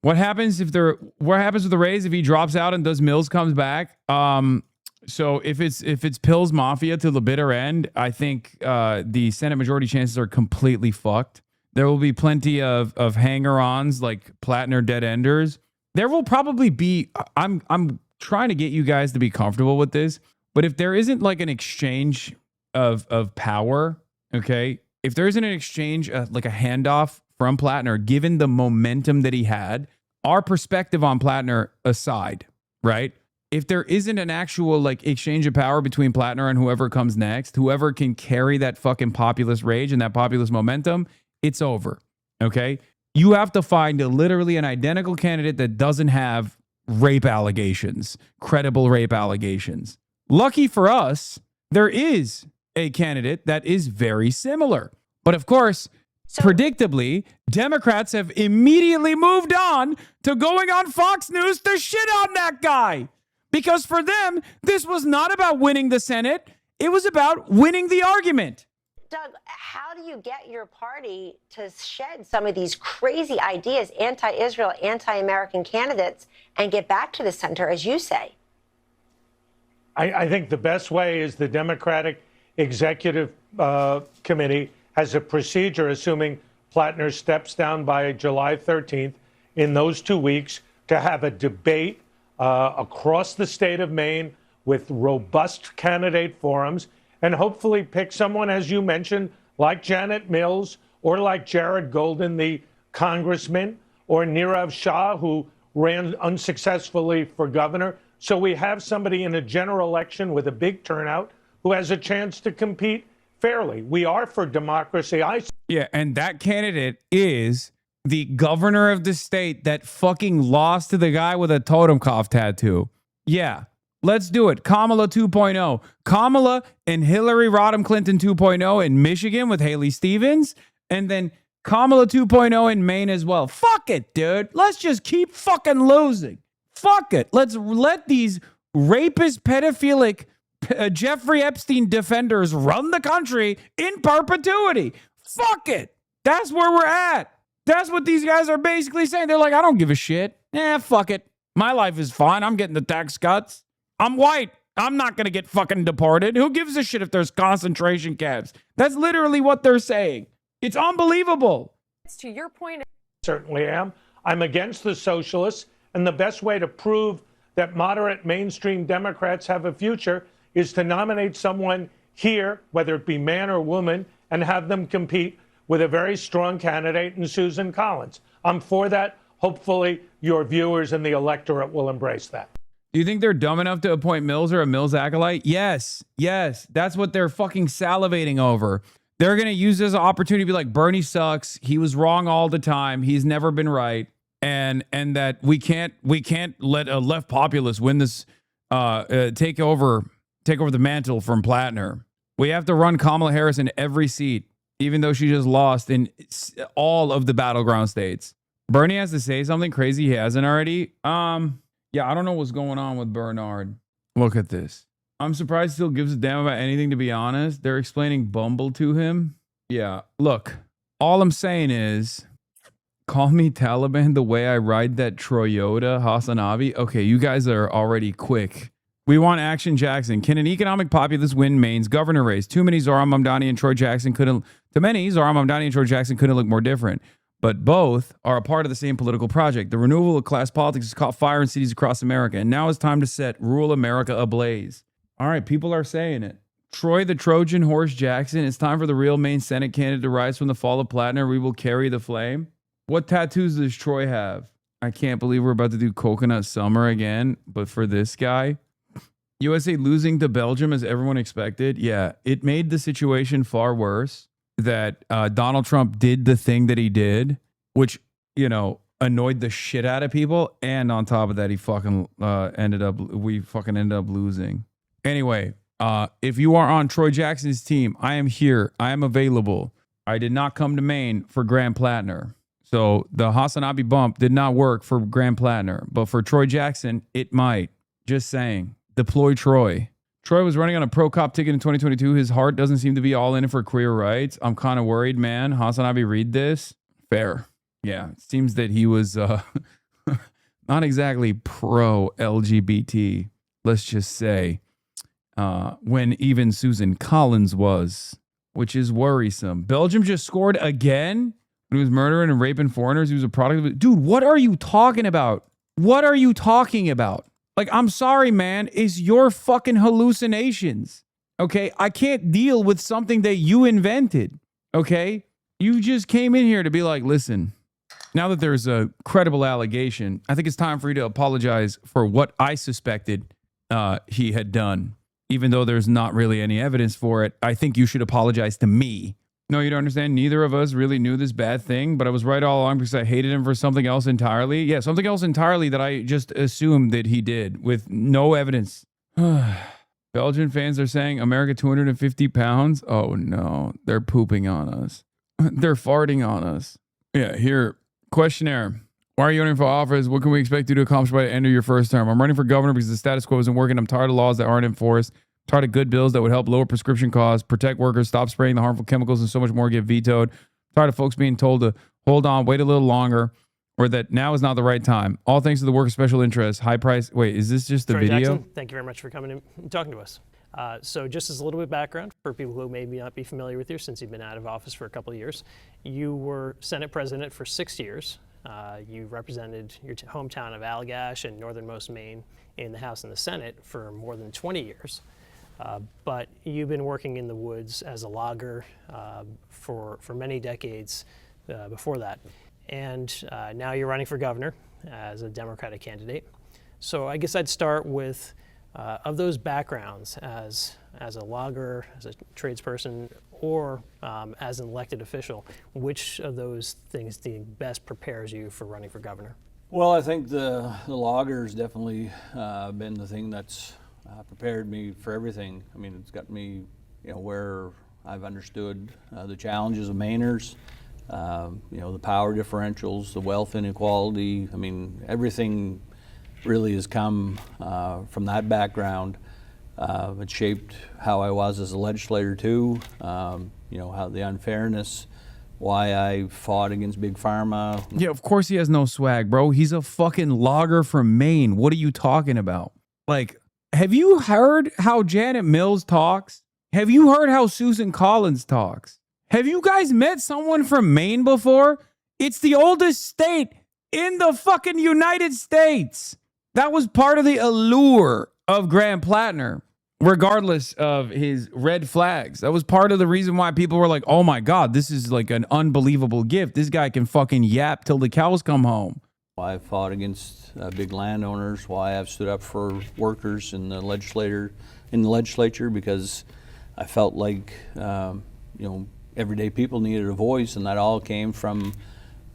What happens with the Rays if he drops out and does Mills comes back? So if it's Pills Mafia to the bitter end, I think the Senate majority chances are completely fucked. There will be plenty of hanger-ons like Platner dead enders. There will probably be. I'm trying to get you guys to be comfortable with this, but if there isn't like an exchange of power, okay, if there isn't an exchange like a handoff from Platner, given the momentum that he had, our perspective on Platner aside, right? If there isn't an actual like exchange of power between Platner and whoever comes next, whoever can carry that fucking populist rage and that populist momentum, it's over. Okay? You have to find literally an identical candidate that doesn't have rape allegations, credible rape allegations. Lucky for us, there is a candidate that is very similar. But of course, predictably, Democrats have immediately moved on to going on Fox News to shit on that guy. Because for them, this was not about winning the Senate. It was about winning the argument. Doug, how do you get your party to shed some of these crazy ideas, anti-Israel, anti-American candidates, and get back to the center, as you say? I think the best way is the Democratic Executive Committee has a procedure, assuming Platner steps down by July 13th, in those 2 weeks, to have a debate across the state of Maine with robust candidate forums and hopefully pick someone, as you mentioned, like Janet Mills or like Jared Golden, the congressman, or Nirav Shah, who ran unsuccessfully for governor. So we have somebody in a general election with a big turnout who has a chance to compete fairly. We are for democracy. Yeah, and that candidate is the governor of the state that fucking lost to the guy with a totem cough tattoo. Yeah, let's do it. Kamala 2.0. Kamala and Hillary Rodham Clinton 2.0 in Michigan with Haley Stevens. And then Kamala 2.0 in Maine as well. Fuck it, dude. Let's just keep fucking losing. Fuck it. Let's let these rapist, pedophilic Jeffrey Epstein defenders run the country in perpetuity. Fuck it. That's where we're at. That's what these guys are basically saying. They're like, I don't give a shit. Fuck it. My life is fine. I'm getting the tax cuts. I'm white. I'm not going to get fucking deported. Who gives a shit if there's concentration camps? That's literally what they're saying. It's unbelievable. To your point, certainly am. I'm against the socialists, and the best way to prove that moderate mainstream Democrats have a future is to nominate someone here, whether it be man or woman, and have them compete with a very strong candidate in Susan Collins. I'm for that. Hopefully your viewers and the electorate will embrace that. Do you think they're dumb enough to appoint Mills or a Mills acolyte? Yes. That's what they're fucking salivating over. They're going to use this opportunity to be like, Bernie sucks. He was wrong all the time. He's never been right. And that we can't let a left populist win this, take over the mantle from Platner. We have to run Kamala Harris in every seat, even though she just lost in all of the battleground states. Bernie has to say something crazy he hasn't already. Yeah, I don't know what's going on with Bernard. Look at this. I'm surprised he still gives a damn about anything, to be honest. They're explaining Bumble to him. Yeah, look, all I'm saying is, call me Taliban the way I ride that Toyota Hasanabi. Okay, you guys are already quick. We want Action Jackson. Can an economic populist win Maine's governor race? Too many Zohran Mamdani and Troy Jackson couldn't look more different. But both are a part of the same political project. The renewal of class politics has caught fire in cities across America, and now it's time to set rural America ablaze. All right, people are saying it. Troy the Trojan Horse Jackson, it's time for the real Maine Senate candidate to rise from the fall of Platner. We will carry the flame. What tattoos does Troy have? I can't believe we're about to do Coconut Summer again, but for this guy. USA losing to Belgium as everyone expected. Yeah, it made the situation far worse that Donald Trump did the thing that he did, which, annoyed the shit out of people. And on top of that, we fucking ended up losing. Anyway, if you are on Troy Jackson's team, I am here. I am available. I did not come to Maine for Graham Platner. So the Hasanabi bump did not work for Graham Platner, but for Troy Jackson, it might. Just saying. Deploy Troy. Troy was running on a pro-cop ticket in 2022. His heart doesn't seem to be all in it for queer rights. I'm kind of worried, man. Hasanabi, read this. Fair. Yeah, it seems that he was not exactly pro-LGBT, let's just say, when even Susan Collins was, which is worrisome. Belgium just scored again when he was murdering and raping foreigners. He was a product of it. Dude, what are you talking about? What are you talking about? Like, I'm sorry, man. It's your fucking hallucinations. Okay? I can't deal with something that you invented. Okay? You just came in here to be like, listen, now that there's a credible allegation, I think it's time for you to apologize for what I suspected he had done. Even though there's not really any evidence for it, I think you should apologize to me. No, you don't understand. Neither of us really knew this bad thing, but I was right all along because I hated him for something else entirely. Yeah, something else entirely that I just assumed that he did with no evidence. Belgian fans are saying America 250 pounds. Oh no, they're pooping on us. They're farting on us. Yeah, here, questionnaire. Why are you running for office? What can we expect you to accomplish by the end of your first term? I'm running for governor because the status quo isn't working. I'm tired of laws that aren't enforced. Tired of good bills that would help lower prescription costs, protect workers, stop spraying the harmful chemicals, and so much more get vetoed. Tired of folks being told to hold on, wait a little longer, or that now is not the right time. All thanks to the work of special interests, high price. Wait, is this just the Troy video? Jackson, thank you very much for coming and talking to us. So just as a little bit of background for people who may not be familiar with you since you've been out of office for a couple of years, you were Senate president for 6 years. You represented your hometown of Allagash and northernmost Maine in the House and the Senate for more than 20 years. But you've been working in the woods as a logger for many decades before that. and now you're running for governor as a Democratic candidate. So I guess I'd start with, of those backgrounds as a logger, as a tradesperson, or as an elected official, which of those things do you think best prepares you for running for governor? Well, I think the logger's definitely been the thing that's prepared me for everything. I mean, it's got me, where I've understood the challenges of Mainers, the power differentials, the wealth inequality. I mean, everything really has come from that background. It shaped how I was as a legislator too. How the unfairness, why I fought against Big Pharma. Yeah, of course he has no swag, bro. He's a fucking logger from Maine. What are you talking about? Like, have you heard how Janet Mills talks? Have you heard how Susan Collins talks? Have you guys met someone from Maine before? It's the oldest state in the fucking United States. That was part of the allure of Graham Platner, regardless of his red flags. That was part of the reason why people were like, oh my God, this is like an unbelievable gift. This guy can fucking yap till the cows come home. Why I fought against big landowners, why I've stood up for workers in the legislature, because I felt like, everyday people needed a voice, and that all came from,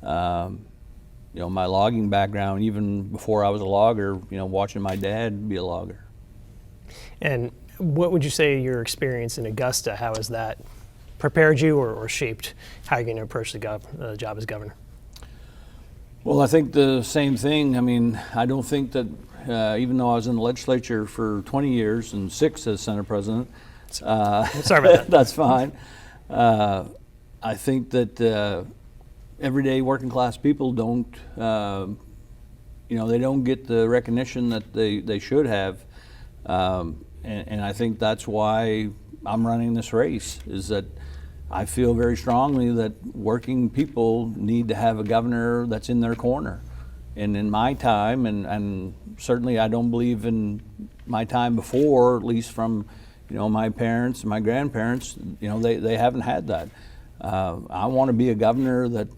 my logging background, even before I was a logger, watching my dad be a logger. And what would you say your experience in Augusta, how has that prepared you or shaped how you're going to approach the job as governor? Well, I think the same thing. I mean, I don't think that even though I was in the legislature for 20 years and 6 as Senate President, sorry about that. That's fine. I think that everyday working class people don't, they don't get the recognition that they should have. And I think that's why I'm running this race, is that I feel very strongly that working people need to have a governor that's in their corner. And in my time, and certainly I don't believe in my time before, at least from my parents and my grandparents, they haven't had that. I want to be a governor that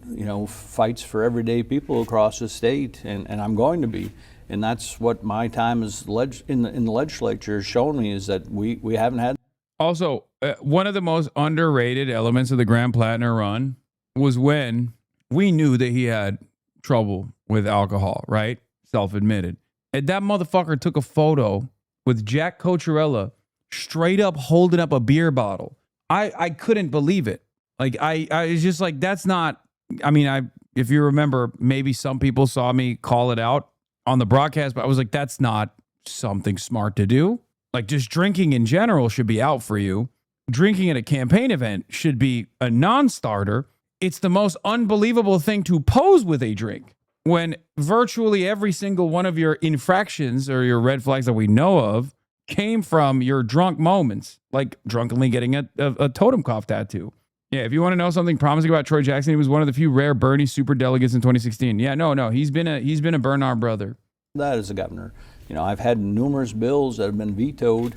fights for everyday people across the state, and I'm going to be. And that's what my time as in the legislature has shown me, is that we haven't had. Also, one of the most underrated elements of the Graham Platner run was when we knew that he had trouble with alcohol, right? Self-admitted. And that motherfucker took a photo with Jack Cocherella straight up holding up a beer bottle. I couldn't believe it. Like, I was just like, that's not, if you remember, maybe some people saw me call it out on the broadcast, but I was like, that's not something smart to do. Like, just drinking in general should be out for you. Drinking at a campaign event should be a non-starter. It's the most unbelievable thing to pose with a drink when virtually every single one of your infractions or your red flags that we know of came from your drunk moments, like drunkenly getting a totem cough tattoo. Yeah, if you want to know something promising about Troy Jackson, he was one of the few rare Bernie super delegates in 2016. Yeah, no, he's been a Bernard brother. That as a governor, I've had numerous bills that have been vetoed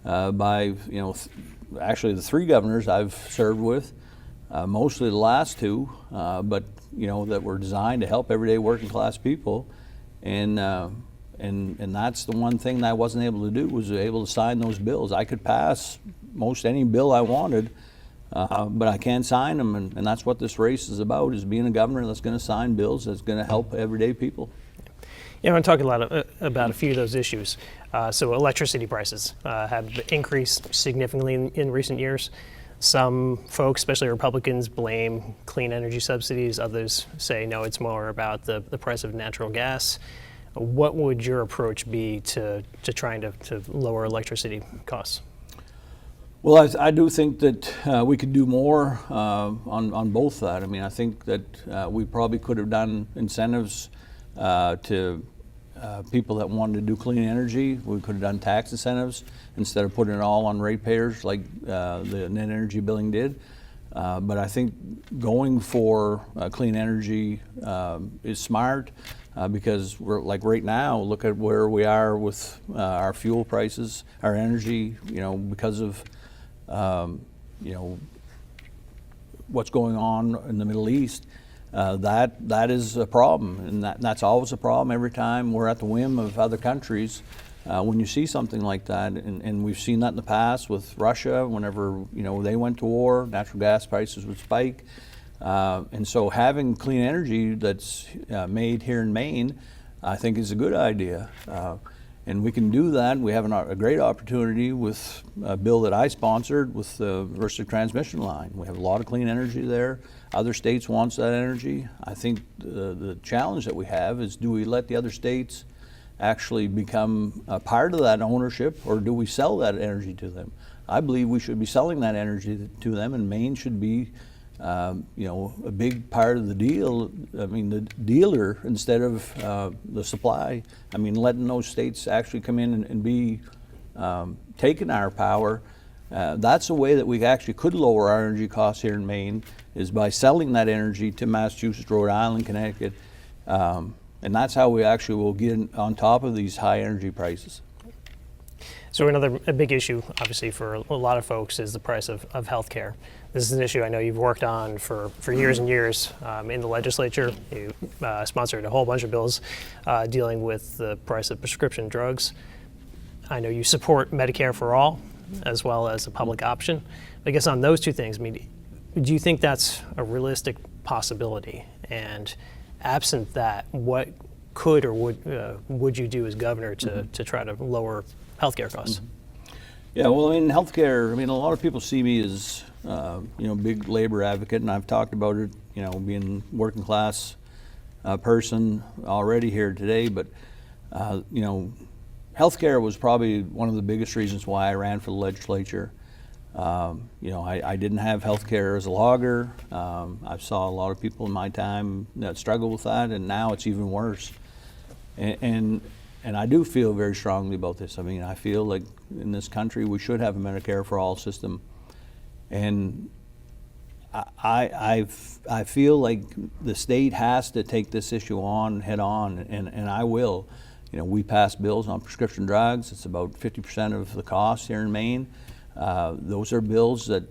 by, actually the 3 governors I've served with, mostly the last 2, but that were designed to help everyday working class people, and that's the one thing that I wasn't able to do, was able to sign those bills. I could pass most any bill I wanted, but I can't sign them, and that's what this race is about, is being a governor that's going to sign bills that's going to help everyday people. Yeah, I want to talk a lot about a few of those issues. So electricity prices have increased significantly in recent years. Some folks, especially Republicans, blame clean energy subsidies. Others say, no, it's more about the price of natural gas. What would your approach be to trying to lower electricity costs? Well, I do think that we could do more on both that. I think that we probably could have done incentives to people that wanted to do clean energy. We could have done tax incentives instead of putting it all on ratepayers like the net energy billing did. But I think going for clean energy is smart because we're like right now, look at where we are with our fuel prices, our energy, because of what's going on in the Middle East. that is a problem, and that's always a problem every time we're at the whim of other countries. When you see something like that, and we've seen that in the past with Russia, whenever they went to war, natural gas prices would spike. And so having clean energy that's made here in Maine, I think is a good idea. And we can do that. We have a great opportunity with a bill that I sponsored with the vertical transmission line. We have a lot of clean energy there. Other states wants that energy. I think the challenge that we have is, do we let the other states actually become a part of that ownership, or do we sell that energy to them? I believe we should be selling that energy to them, and Maine should be a big part of the deal. I mean, the dealer instead of the supply. I mean, letting those states actually come in and be taking our power. That's a way that we actually could lower our energy costs here in Maine, is by selling that energy to Massachusetts, Rhode Island, Connecticut. And that's how we actually will get on top of these high energy prices. So a big issue, obviously, for a lot of folks is the price of health care. This is an issue I know you've worked on for years and years in the legislature. You sponsored a whole bunch of bills dealing with the price of prescription drugs. I know you support Medicare for all, as well as a public option. I guess on those two things, I mean, do you think that's a realistic possibility? And absent that, what could or would you do as governor to try to lower healthcare costs? Yeah, well, in healthcare, I mean, a lot of people see me as big labor advocate, and I've talked about it, being working class person already here today. But healthcare was probably one of the biggest reasons why I ran for the legislature. I didn't have health care as a logger. I saw a lot of people in my time that struggle with that, and now it's even worse. And I do feel very strongly about this. I mean, I feel like in this country we should have a Medicare for all system. And I feel like the state has to take this issue on head on, and I will. We pass bills on prescription drugs. It's about 50% of the cost here in Maine. Those are bills that,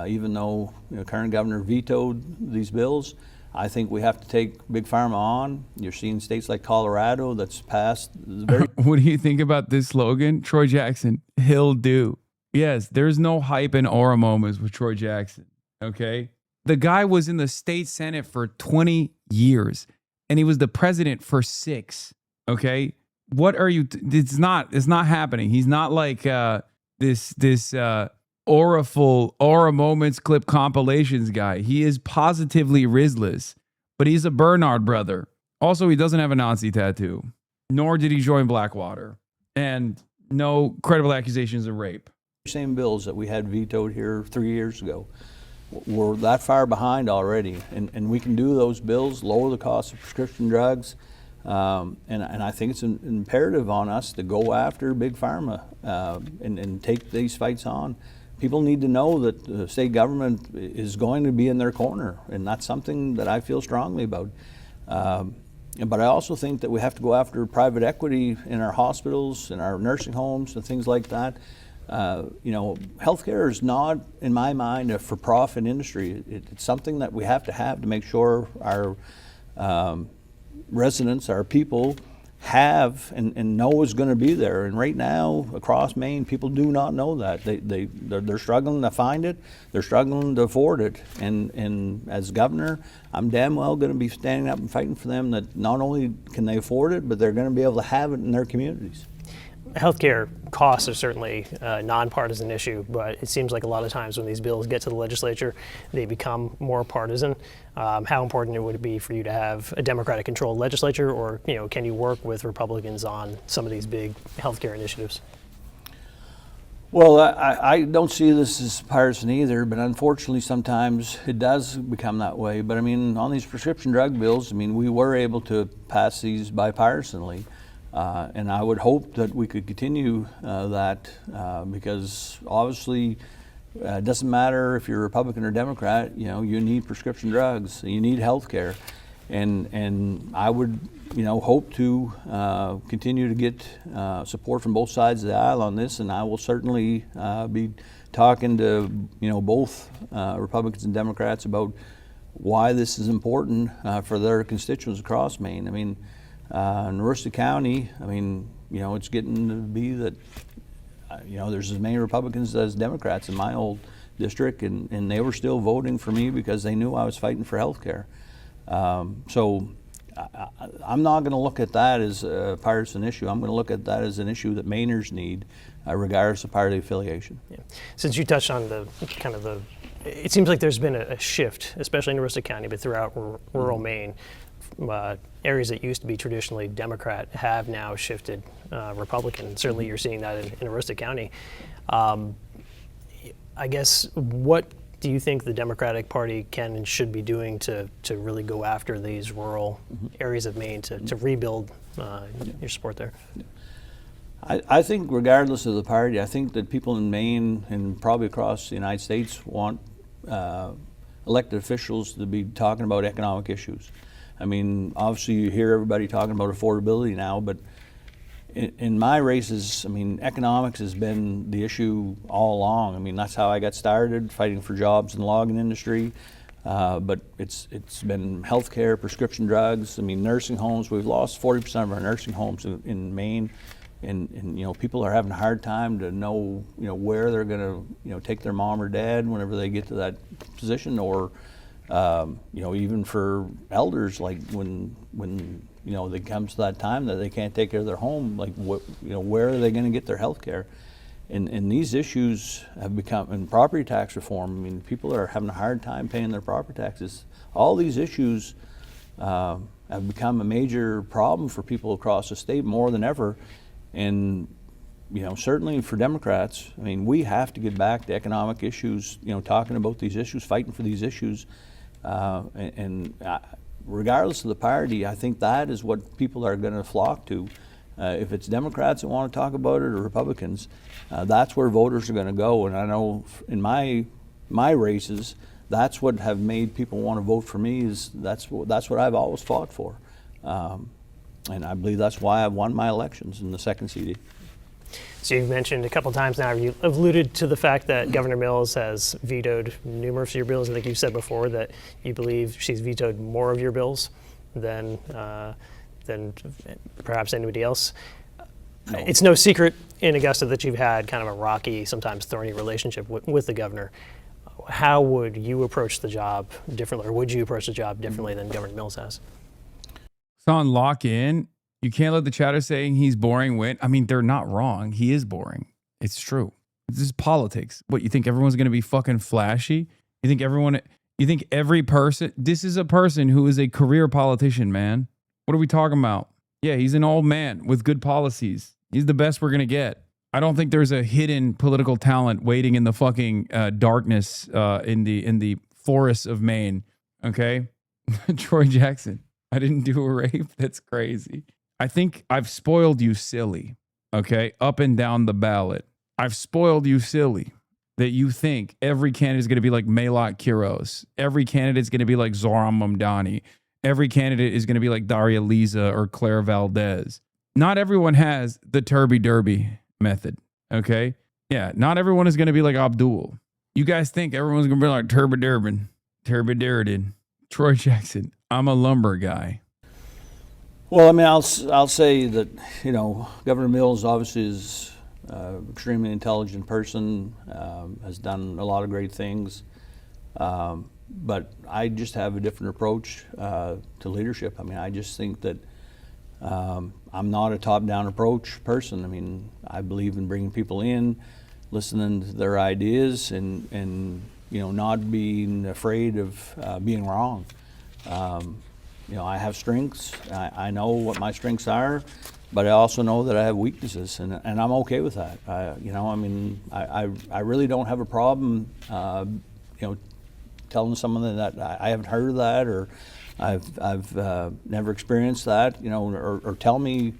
even though current governor vetoed these bills, I think we have to take Big Pharma on. You're seeing states like Colorado that's passed. What do you think about this slogan? Troy Jackson, he'll do. Yes, there's no hype and aura moments with Troy Jackson, okay? The guy was in the state Senate for 20 years, and he was the president for 6, okay? What are you, it's not happening. He's not like this aura moments clip compilations guy. He is positively Rizless, but he's a Bernard brother. Also, he doesn't have a Nazi tattoo, nor did he join Blackwater, and no credible accusations of rape. Same bills that we had vetoed here 3 years ago. We're that far behind already, and we can do those bills, lower the cost of prescription drugs, and I think it's imperative on us to go after Big Pharma and take these fights on. People need to know that the state government is going to be in their corner, and that's something that I feel strongly about. But I also think that we have to go after private equity in our hospitals, in our nursing homes, and things like that. Healthcare is not, in my mind, a for-profit industry. It's something that we have to make sure our residents, our people, have and know is going to be there. And right now, across Maine, people do not know that. They're struggling to find it. They're struggling to afford it. And as governor, I'm damn well going to be standing up and fighting for them, that not only can they afford it, but they're going to be able to have it in their communities. Healthcare costs are certainly a nonpartisan issue, but it seems like a lot of times when these bills get to the legislature, they become more partisan. How important would it be for you to have a Democratic-controlled legislature, or can you work with Republicans on some of these big healthcare initiatives? Well, I don't see this as partisan either, but unfortunately sometimes it does become that way. But I mean, on these prescription drug bills, I mean, we were able to pass these bipartisanly. And I would hope that we could continue that because obviously it doesn't matter if you're Republican or Democrat, you need prescription drugs, you need health care. And I would, hope to continue to get support from both sides of the aisle on this, and I will certainly be talking to, both Republicans and Democrats about why this is important for their constituents across Maine. I mean, in Aroostook County, I mean, you know, it's getting to be that, you know, there's as many Republicans as Democrats in my old district, and they were still voting for me because they knew I was fighting for health care. So I'm not going to look at that as a partisan issue. I'm going to look at that as an issue that Mainers need, regardless of party affiliation. Yeah. Since you touched on the kind of the, it seems like there's been a shift, especially in Aroostook County, but throughout rural Maine. Areas that used to be traditionally Democrat have now shifted Republican. Certainly you're seeing that in Aroostook County. I guess, what do you think the Democratic Party can and should be doing to really go after these rural areas of Maine to rebuild your support there? I think regardless of the party, I think that people in Maine and probably across the United States want elected officials to be talking about economic issues. I mean, obviously you hear everybody talking about affordability now, but in my races, I mean, economics has been the issue all along. I mean, that's how I got started, fighting for jobs in the logging industry. But it's been healthcare, prescription drugs. I mean, nursing homes. We've lost 40% of our nursing homes in Maine, and you know, people are having a hard time to know, you know, where they're going to, you know, take their mom or dad whenever they get to that position, or you know, even for elders, like when you know, it comes to that time that they can't take care of their home, like what, you know, where are they going to get their health care? And these issues have become, and property tax reform, I mean, people are having a hard time paying their property taxes. All these issues have become a major problem for people across the state more than ever. And, you know, certainly for Democrats, I mean, we have to get back to economic issues, you know, talking about these issues, fighting for these issues. Regardless of the party, I think that is what people are going to flock to. If it's Democrats that want to talk about it or Republicans, that's where voters are going to go. And I know in my races, that's what have made people want to vote for me. Is that's what I've always fought for, and I believe that's why I've won my elections in the second CD. So you've mentioned a couple times now, you alluded to the fact that Governor Mills has vetoed numerous of your bills. I think you've said before that you believe she's vetoed more of your bills than perhaps anybody else. No. It's no secret in Augusta that you've had kind of a rocky, sometimes thorny relationship with the governor. How would you approach the job differently, or would you approach the job differently than Governor Mills has? So on lock-in, you can't let the chatter saying he's boring win. I mean, they're not wrong. He is boring. It's true. This is politics. What, you think everyone's going to be fucking flashy? You think every person, this is a person who is a career politician, man. What are we talking about? Yeah, he's an old man with good policies. He's the best we're going to get. I don't think there's a hidden political talent waiting in the fucking darkness in the forests of Maine. Okay? Troy Jackson. I didn't do a rape. That's crazy. I think I've spoiled you silly, okay, up and down the ballot. I've spoiled you silly that you think every candidate is going to be like Maylot Quiros. Every candidate is going to be like Zoran Mamdani. Every candidate is going to be like Daria Liza or Claire Valdez. Not everyone has the Turby Derby method, okay? Yeah, not everyone is going to be like Abdul. You guys think everyone's going to be like Turby Durbin, Turby Durden, Troy Jackson. I'm a lumber guy. Well, I mean, I'll say that, you know, Governor Mills obviously is an extremely intelligent person, has done a lot of great things, but I just have a different approach to leadership. I mean, I just think that I'm not a top-down approach person. I mean, I believe in bringing people in, listening to their ideas, and you know, not being afraid of being wrong. You know, I have strengths. I know what my strengths are, but I also know that I have weaknesses, and I'm okay with that. You know, I mean, I really don't have a problem, you know, telling someone that I haven't heard of that, or I've never experienced that, you know, or tell me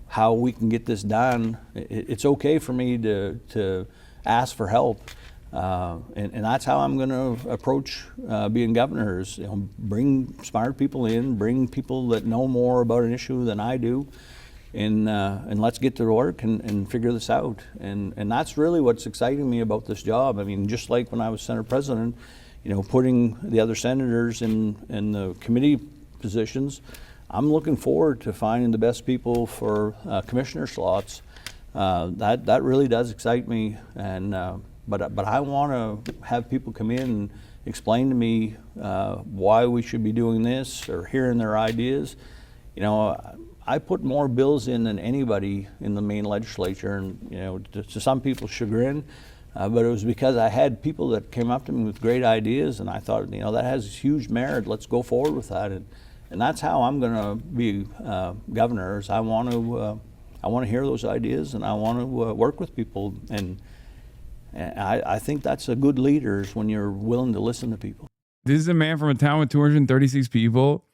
how we can get this done. It's okay for me to ask for help. And that's how I'm going to approach being governor, is, you know, bring smart people in, bring people that know more about an issue than I do, and let's get to work and figure this out. And that's really what's exciting me about this job. I mean, just like when I was Senate President, putting the other senators in the committee positions, I'm looking forward to finding the best people for commissioner slots. That really does excite me, and but I want to have people come in and explain to me why we should be doing this or hearing their ideas. I put more bills in than anybody in the Maine legislature, and to some people's chagrin, but it was because I had people that came up to me with great ideas, and I thought, that has huge merit. Let's go forward with that, and that's how I'm going to be governor. Is I want to hear those ideas, and I want to work with people, and I think that's a good leader is when you're willing to listen to people. This is a man from a town with 236 people.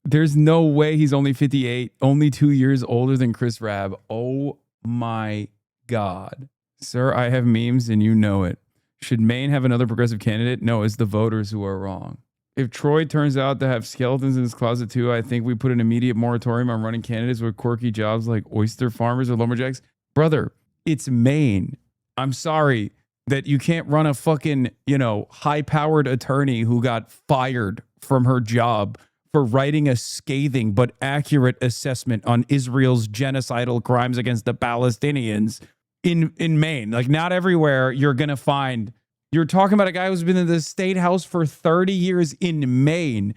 There's no way he's only 58, only 2 years older than Chris Rabb. Oh my God. Sir, I have memes and you know it. Should Maine have another progressive candidate? No, it's the voters who are wrong. If Troy turns out to have skeletons in his closet too, I think we put an immediate moratorium on running candidates with quirky jobs like oyster farmers or lumberjacks. Brother, it's Maine. I'm sorry that you can't run a fucking, high-powered attorney who got fired from her job for writing a scathing but accurate assessment on Israel's genocidal crimes against the Palestinians in Maine. Like, not everywhere you're going to find. You're talking about a guy who's been in the state house for 30 years in Maine.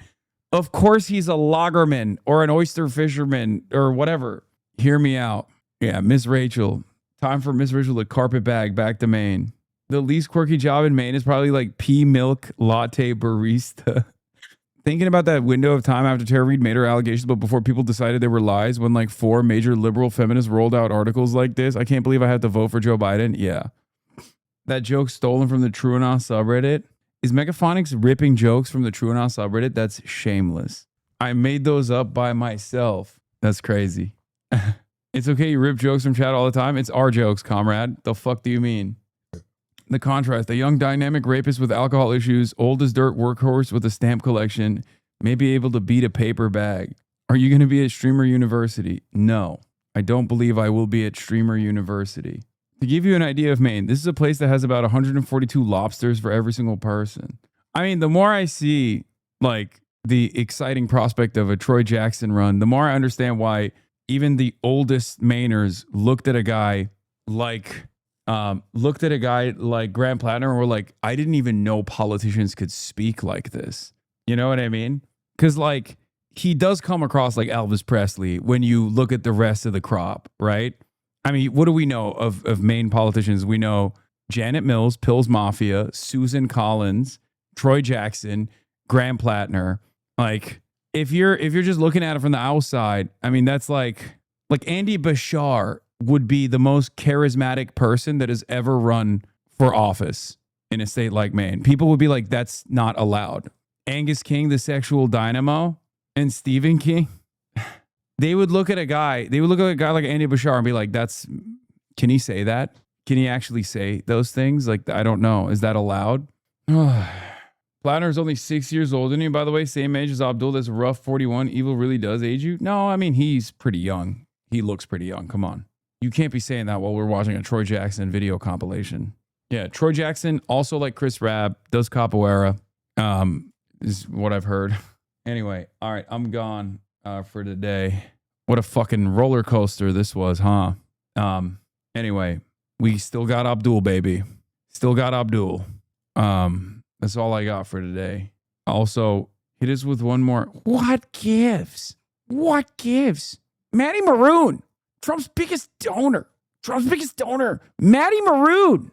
Of course he's a loggerman or an oyster fisherman or whatever. Hear me out. Yeah, Miss Rachel. Time for Miss Rachel to carpet bag back to Maine. The least quirky job in Maine is probably like pea milk latte barista. Thinking about that window of time after Tara Reade made her allegations, but before people decided they were lies, when like 4 major liberal feminists rolled out articles like this, I can't believe I have to vote for Joe Biden. Yeah. That joke stolen from the TrueAnon subreddit. Is Megaphonics ripping jokes from the TrueAnon subreddit? That's shameless. I made those up by myself. That's crazy. It's okay you rip jokes from chat all the time. It's our jokes, comrade. The fuck do you mean? The contrast, a young dynamic rapist with alcohol issues, old as dirt workhorse with a stamp collection, may be able to beat a paper bag. Are you going to be at Streamer University? No, I don't believe I will be at Streamer University. To give you an idea of Maine, this is a place that has about 142 lobsters for every single person. I mean, the more I see like the exciting prospect of a Troy Jackson run, the more I understand why even the oldest Mainers looked at a guy like Graham Platner and were like, I didn't even know politicians could speak like this. You know what I mean? Because like he does come across like Elvis Presley when you look at the rest of the crop, right? I mean, what do we know of Maine politicians? We know Janet Mills, Pill's Mafia, Susan Collins, Troy Jackson, Graham Platner. Like if you're just looking at it from the outside, I mean, that's like Andy Bashar would be the most charismatic person that has ever run for office in a state like Maine. People would be like, that's not allowed. Angus King, the sexual dynamo, and Stephen King, they would look at a guy like Andy Bashar and be like, can he say that? Can he actually say those things? Like, I don't know. Is that allowed? Platner is only 6 years old, isn't he? By the way, same age as Abdul. That's rough 41. Evil really does age you? No, I mean, he's pretty young. He looks pretty young. Come on. You can't be saying that while we're watching a Troy Jackson video compilation. Yeah, Troy Jackson, also like Chris Rabb, does capoeira, is what I've heard. Anyway, all right, I'm gone for today. What a fucking roller coaster this was, huh? Anyway, we still got Abdul, baby. Still got Abdul. That's all I got for today. Also, hit us with one more. What gives? What gives? Matty Maroon. Trump's biggest donor. Matty Maroon.